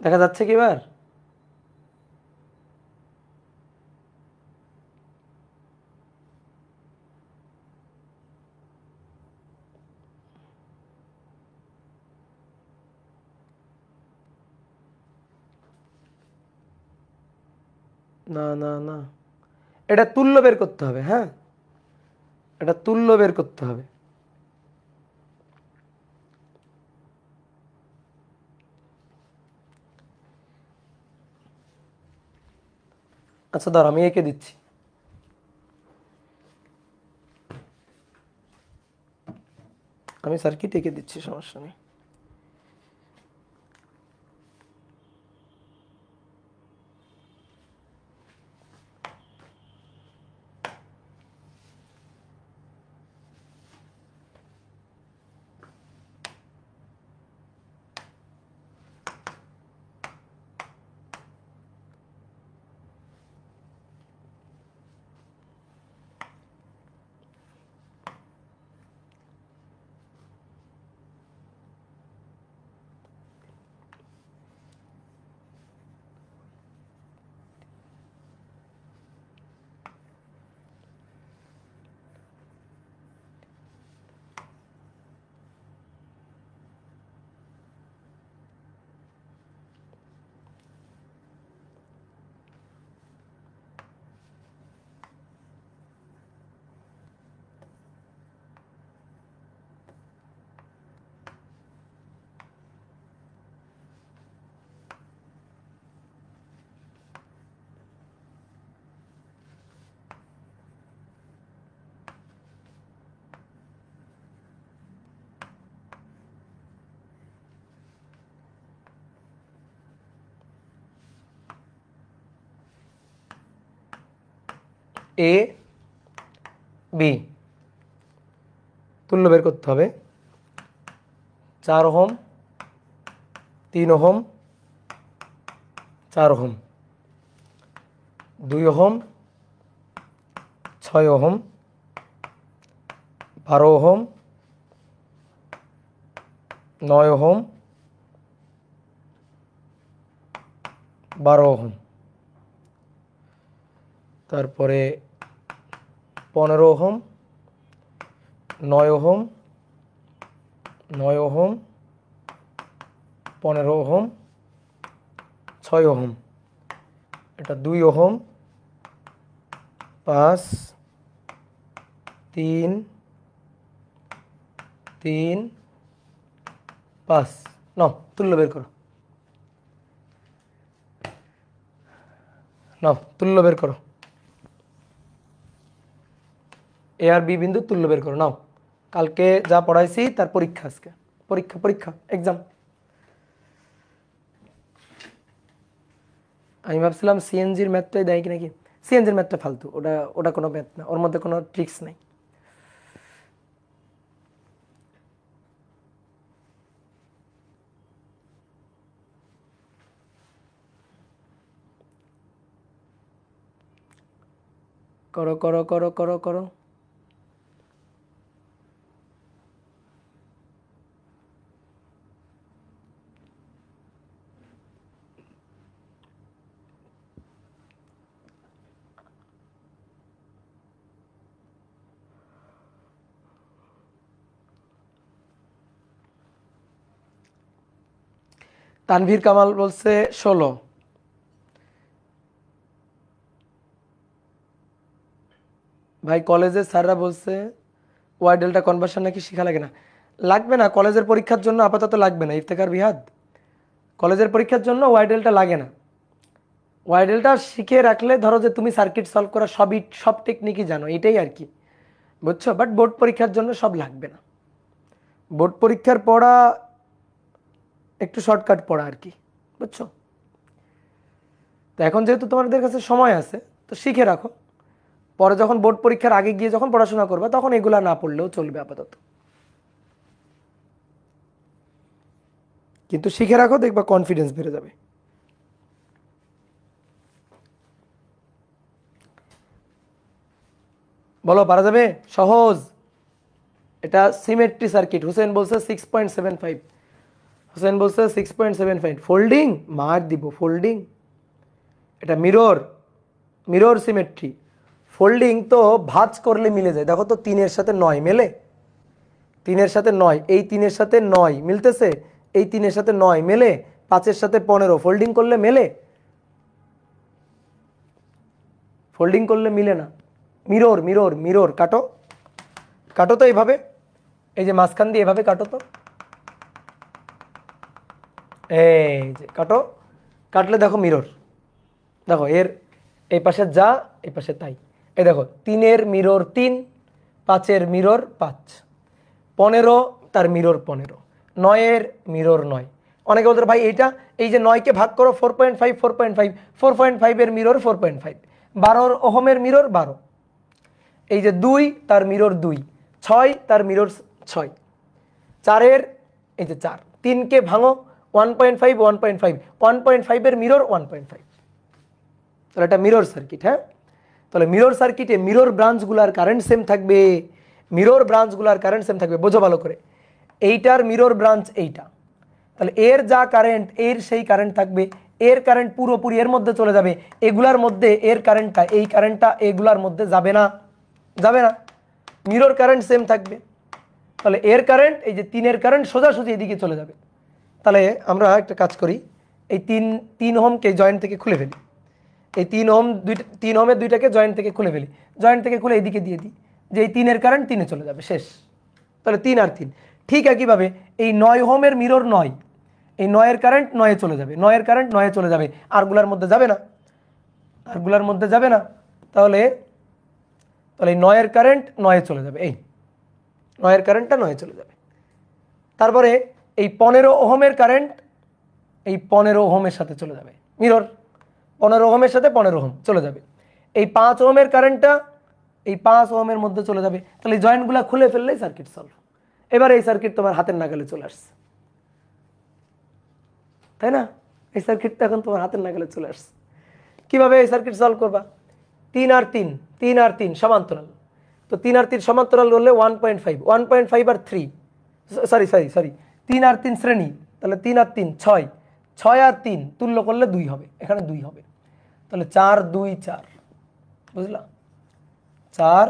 দেখা যাচ্ছে কি এবার? না না না, এটা তুল্য বের করতে হবে। হ্যাঁ, এটা তুল্য বের করতে হবে। আচ্ছা ধর, আমি এঁকে দিচ্ছি। আমি সার্কিট এঁকে দিচ্ছি, সমস্যা নেই। এ বি তুল্য বের করতে হবে। 4 ohm, 3 ohm, 4 ohm, 2 ohm, 6 ohm, 12 ohm, 9 ohm, 12 ohm, তারপরে 15 ohm, 9 ohm, 9 ohm, 15 ohm, 6 ohm, এটা 2 ওহম, 5, 3, 3, 5। নাও তুল্য বের করো, নাও তুল্য বের করো, এ আর বি বিন্দু তুল্য বের করো। নাও, কালকে যা পড়াইছি তার পরীক্ষা, আজকে পরীক্ষা, পরীক্ষা এক্সাম। আমি ভাবছিলাম সিএনজির ম্যাথটাই দেয় কি নাকি, সিএনজির ম্যাথটা ফালতু, ওটা ওটা কোনো ম্যাথ না, ওর মধ্যে কোনো ট্রিক্স নেই। করো করো করো করো করো। তানভীর কামাল বলছে 16। ভাই কলেজের স্যাররা বলছে ওয়াই ডেল্টা কনভার্সন নাকি শিখা লাগে না। লাগবে না, কলেজের পরীক্ষার জন্য আপাতত লাগবে না ইফতেখার বিহাদ, কলেজের পরীক্ষার জন্য ওয়াই ডেল্টা লাগে না। ওয়াই ডেল্টা শিখে রাখলে ধরো যে তুমি সার্কিট সলভ করা সব টেকনিকই জানো, এটাই আর কি, বুঝছো। বাট বোর্ড পরীক্ষার জন্য সব লাগবে না, বোর্ড পরীক্ষার পড়া একটু শর্টকাট পড়া আর কি, বুঝছো। তো এখন যেহেতু তোমাদের কাছে সময় আছে তো শিখে রাখো, পরে যখন বোর্ড পরীক্ষার আগে গিয়ে যখন পড়াশোনা করবে তখন এগুলা না পড়লেও চলবে আপাতত, কিন্তু শিখে রাখো, দেখবা কনফিডেন্স বেড়ে যাবে। বলো পারা যাবে? সহজ, এটা সিমেট্রি সার্কিট। হুসেন বলছে 6.75, হুসেন বলছে 6.75। ফোল্ডিং মার দিব, ফোল্ডিং, এটা মিরর, মিরর সিমেট্রি। ফোল্ডিং তো ভাঁজ করলে মিলে যায়, দেখো তো 3-এর সাথে 9 মেলে, 3-এর সাথে 9, এই 3-এর সাথে 9 মিলতেছে, এই 3-এর সাথে 9 মেলে, 5-এর সাথে 15 ফোল্ডিং করলে মেলে, ফোল্ডিং করলে মিলে না। মিরর মিরর মিরর, কাটো, কাটো তো এইভাবে, এই যে মাঝখান দিয়ে এভাবে কাটো তো, এই যে কাটো, কাটলে দেখো মিরর, দেখো এর এই পাশে যা এই পাশে তাই, এই দেখো 3-এর মিরর 3, 5-এর মিরর 5, 15 তার মিরর 15, 9-এর মিরর 9। অনেকে বলতে ভাই এইটা, এই যে 9কে ভাগ করো 4.5, 4.5, 4.5-এর মিরর 4.5, 12 ওহমের মিরর 12, এই যে 2 তার মিরর 2, 6 তার মিরর 6, 4-এর এই যে 4, 3কে ভাঙো 1.5, 1.5, 1.5-এর মিরর 1.5, তাহলে এটা মিরর সার্কিট। হ্যাঁ, তাহলে মিরর সার্কিটে মিরর ব্রাঞ্চগুলার কারেন্ট সেম থাকবে, মিরর ব্রাঞ্চগুলার কারেন্ট সেম থাকবে, বোঝো ভালো করে। এইটার মিরর ব্রাঞ্চ এইটা, তাহলে এর যা কারেন্ট এর সেই কারেন্ট থাকবে, এর কারেন্ট পুরোপুরি এর মধ্যে চলে যাবে, এগুলার মধ্যে এর কারেন্টটা, এই কারেন্টটা এগুলার মধ্যে যাবে না, যাবে না, মিরর কারেন্ট সেম থাকবে। তাহলে এর কারেন্ট, এই যে 3-এর কারেন্ট সোজাসুজি এদিকে চলে যাবে। তাহলে আমরা একটা কাজ করি, এই 3 ওহমকে জয়েন্ট থেকে খুলে ফেলি, এই 3 ওহম 3 ওহমের 2টাকে জয়েন্ট থেকে খুলে ফেলি, জয়েন্ট থেকে খুলে এইদিকে দিয়ে দিই, যে এই 3-এর কারেন্ট 3-এ চলে যাবে, শেষ। তাহলে 3 আর 3। ঠিক একইভাবে এই 9 ওহমের মিরর 9, এই 9-এর কারেন্ট 9-এ চলে যাবে, 9-এর কারেন্ট 9-এ চলে যাবে, আরগুলার মধ্যে যাবে না, আরগুলার মধ্যে যাবে না। তাহলে তাহলে এই 9-এর কারেন্ট 9-এ চলে যাবে, এই 9-এর কারেন্টটা 9-এ চলে যাবে। তারপরে এই 15 ওহমের কারেন্ট এই 15 ওহমের সাথে চলে যাবে, মিরর 15 ওহমের সাথে 15 ওহম চলে যাবে। এই 5 ওহমের কারেন্টটা এই 5 ওহমের মধ্যে চলে যাবে। তাহলে এই জয়েন্টগুলো খুলে ফেললেই সার্কিট সলভ। এবার এই সার্কিট তোমার হাতের নাগালে চলে আসছে, তাই না? এই সার্কিটটা এখন তোমার হাতের নাগালে চলে আসছে। কিভাবে এই সার্কিট সলভ করবা? 3 আর 3, 3 আর 3 সমান্তরাল, তো 3 আর 3 সমান্তরাল হলে 1.5, 1.5 আর 3, সরি সরি সরি 3 আর 3 শ্রেণী, তাহলে 3 আর 3 6, 6 আর 3 তুল্য করলে 2 হবে, এখানে 2 হবে, তাহলে 4 2 4, বুঝলা? 4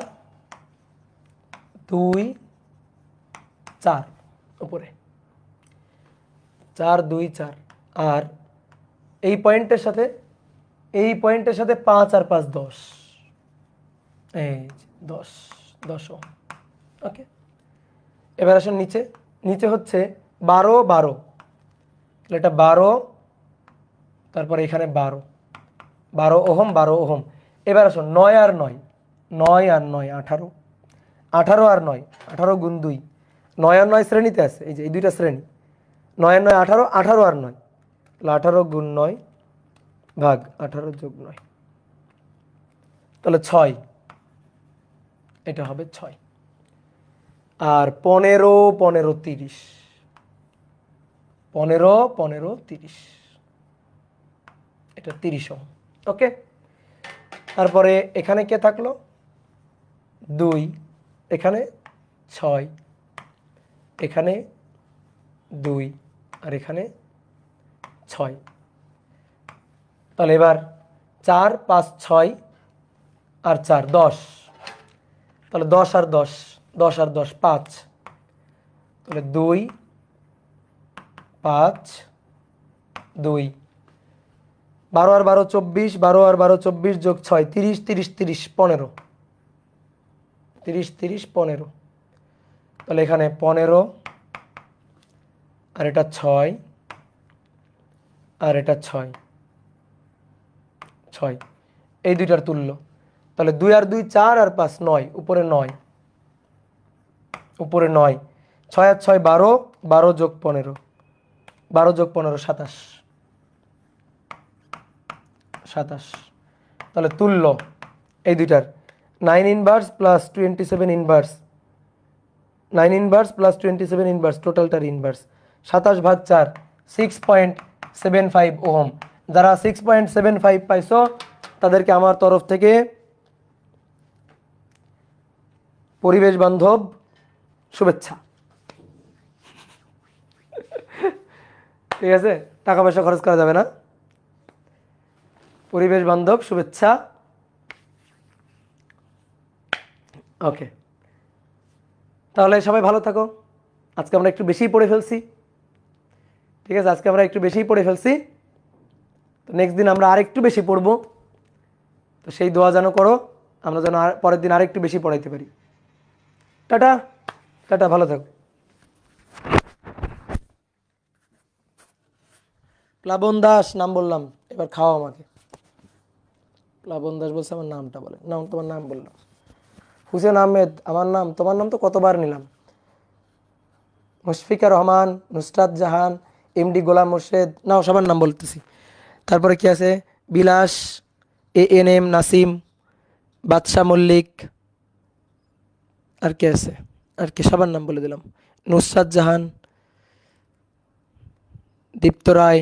2 4 উপরে 4 2 4 আর এই পয়েন্টের সাথে 5 আর 5 10, এই 10 10 ওহম। ওকে, এবার আসুন নিচে, নিচে হচ্ছে 12 12, তাহলে এটা 12, তারপরে এখানে 12 12 ওহম 12 ওহম। এবার আসুন 9 আর 9, 9 আর 9 18, 18 আর 9 18 গুণ 2, 9 আর 9 শ্রেণীতে আছে, এই যে এই দুইটা শ্রেণী, 9 আর 9 18, 18 আর 9, তাহলে 18 গুণ 9 ভাগ 18 যোগ 9, তাহলে 6, এটা হবে 6। আর 15 15 30, 15 15 30, এটা 30 ওহম। ওকে, তারপরে এখানে কে থাকলো 2, এখানে 6, এখানে 2 আর এখানে 6, তাহলে এবার 4 5 6 আর 4 10, তাহলে 10 আর 10 10 আর 10 5, তাহলে 2 5 2, 12 আর 12 24, 12 আর 12 24 যোগ 6 30 30 30 15, 30 30 15, তাহলে এখানে 15 আর এটা 6 আর এটা 6 6, এই দুইটার তুল্য, তাহলে 2 আর 2 4 আর 5 9, উপরে 9, উপরে 9, 6 আর 6 12, 12 যোগ 15, 12 যোগ 15 27, 27, তাহলে তুল্য এই দুইটার 9 inverse plus 27 inverse, 9 inverse plus 27 inverse, টোটালটার ইনভার্স, 27 ভাগ 4 6.75 ওহম। যারা 6.75 পাইছো তাদেরকে আমার তরফ থেকে পরিবেশ বান্ধব শুভেচ্ছা। ঠিক আছে, টাকা পয়সা খরচ করা যাবে না, পরিবেশ বান্ধব শুভেচ্ছা। ওকে, তাহলে সবাই ভালো থাকো। আজকে আমরা একটু বেশিই পড়ে ফেলছি, ঠিক আছে, আজকে আমরা একটু বেশিই পড়ে ফেলছি, তো নেক্সট দিন আমরা আরেকটু বেশি পড়বো, তো সেই দোয়া যেন করো আমরা যেন পরের দিন আরেকটু বেশি পড়াইতে পারি। টাটা টাটা, ভালো থাকো। প্লাবন দাস নাম বললাম, এবার খাও আমাকে। প্লাবন দাস বলছে আমার নামটা বলে, নাম তোমার নাম বললাম। হুসেন আহমেদ আমার নাম, তোমার নাম তো কতবার নিলাম। মুশফিকা রহমান, নুসরাত জাহান, এমডি গোলাম মোর্শেদ, নাও সবার নাম বলতেছি। তারপরে কি আছে, বিলাস, ANM নাসিম, বাদশাহ মল্লিক, আর কে আছে, আর কে, সবার নাম বলে দিলাম। নুসরাত জাহান, দীপ্ত রায়,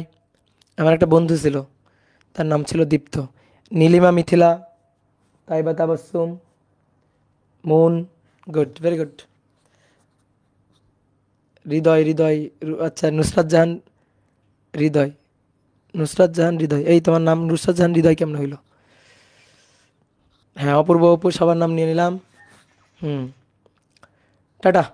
আমার একটা বন্ধু ছিল তার নাম ছিল Dipto, Nilima Mithila, Taiba Tabassum, Moon, good, very good. Hridoy Hridoy, আচ্ছা নুসরাত জাহান হৃদয়, নুসরাত জাহান হৃদয়, এই তোমার নাম নুসরাত জাহান হৃদয় কেমন হইল? হ্যাঁ, অপূর্ব অপু, সবার নাম নিয়ে নিলাম। টাটা।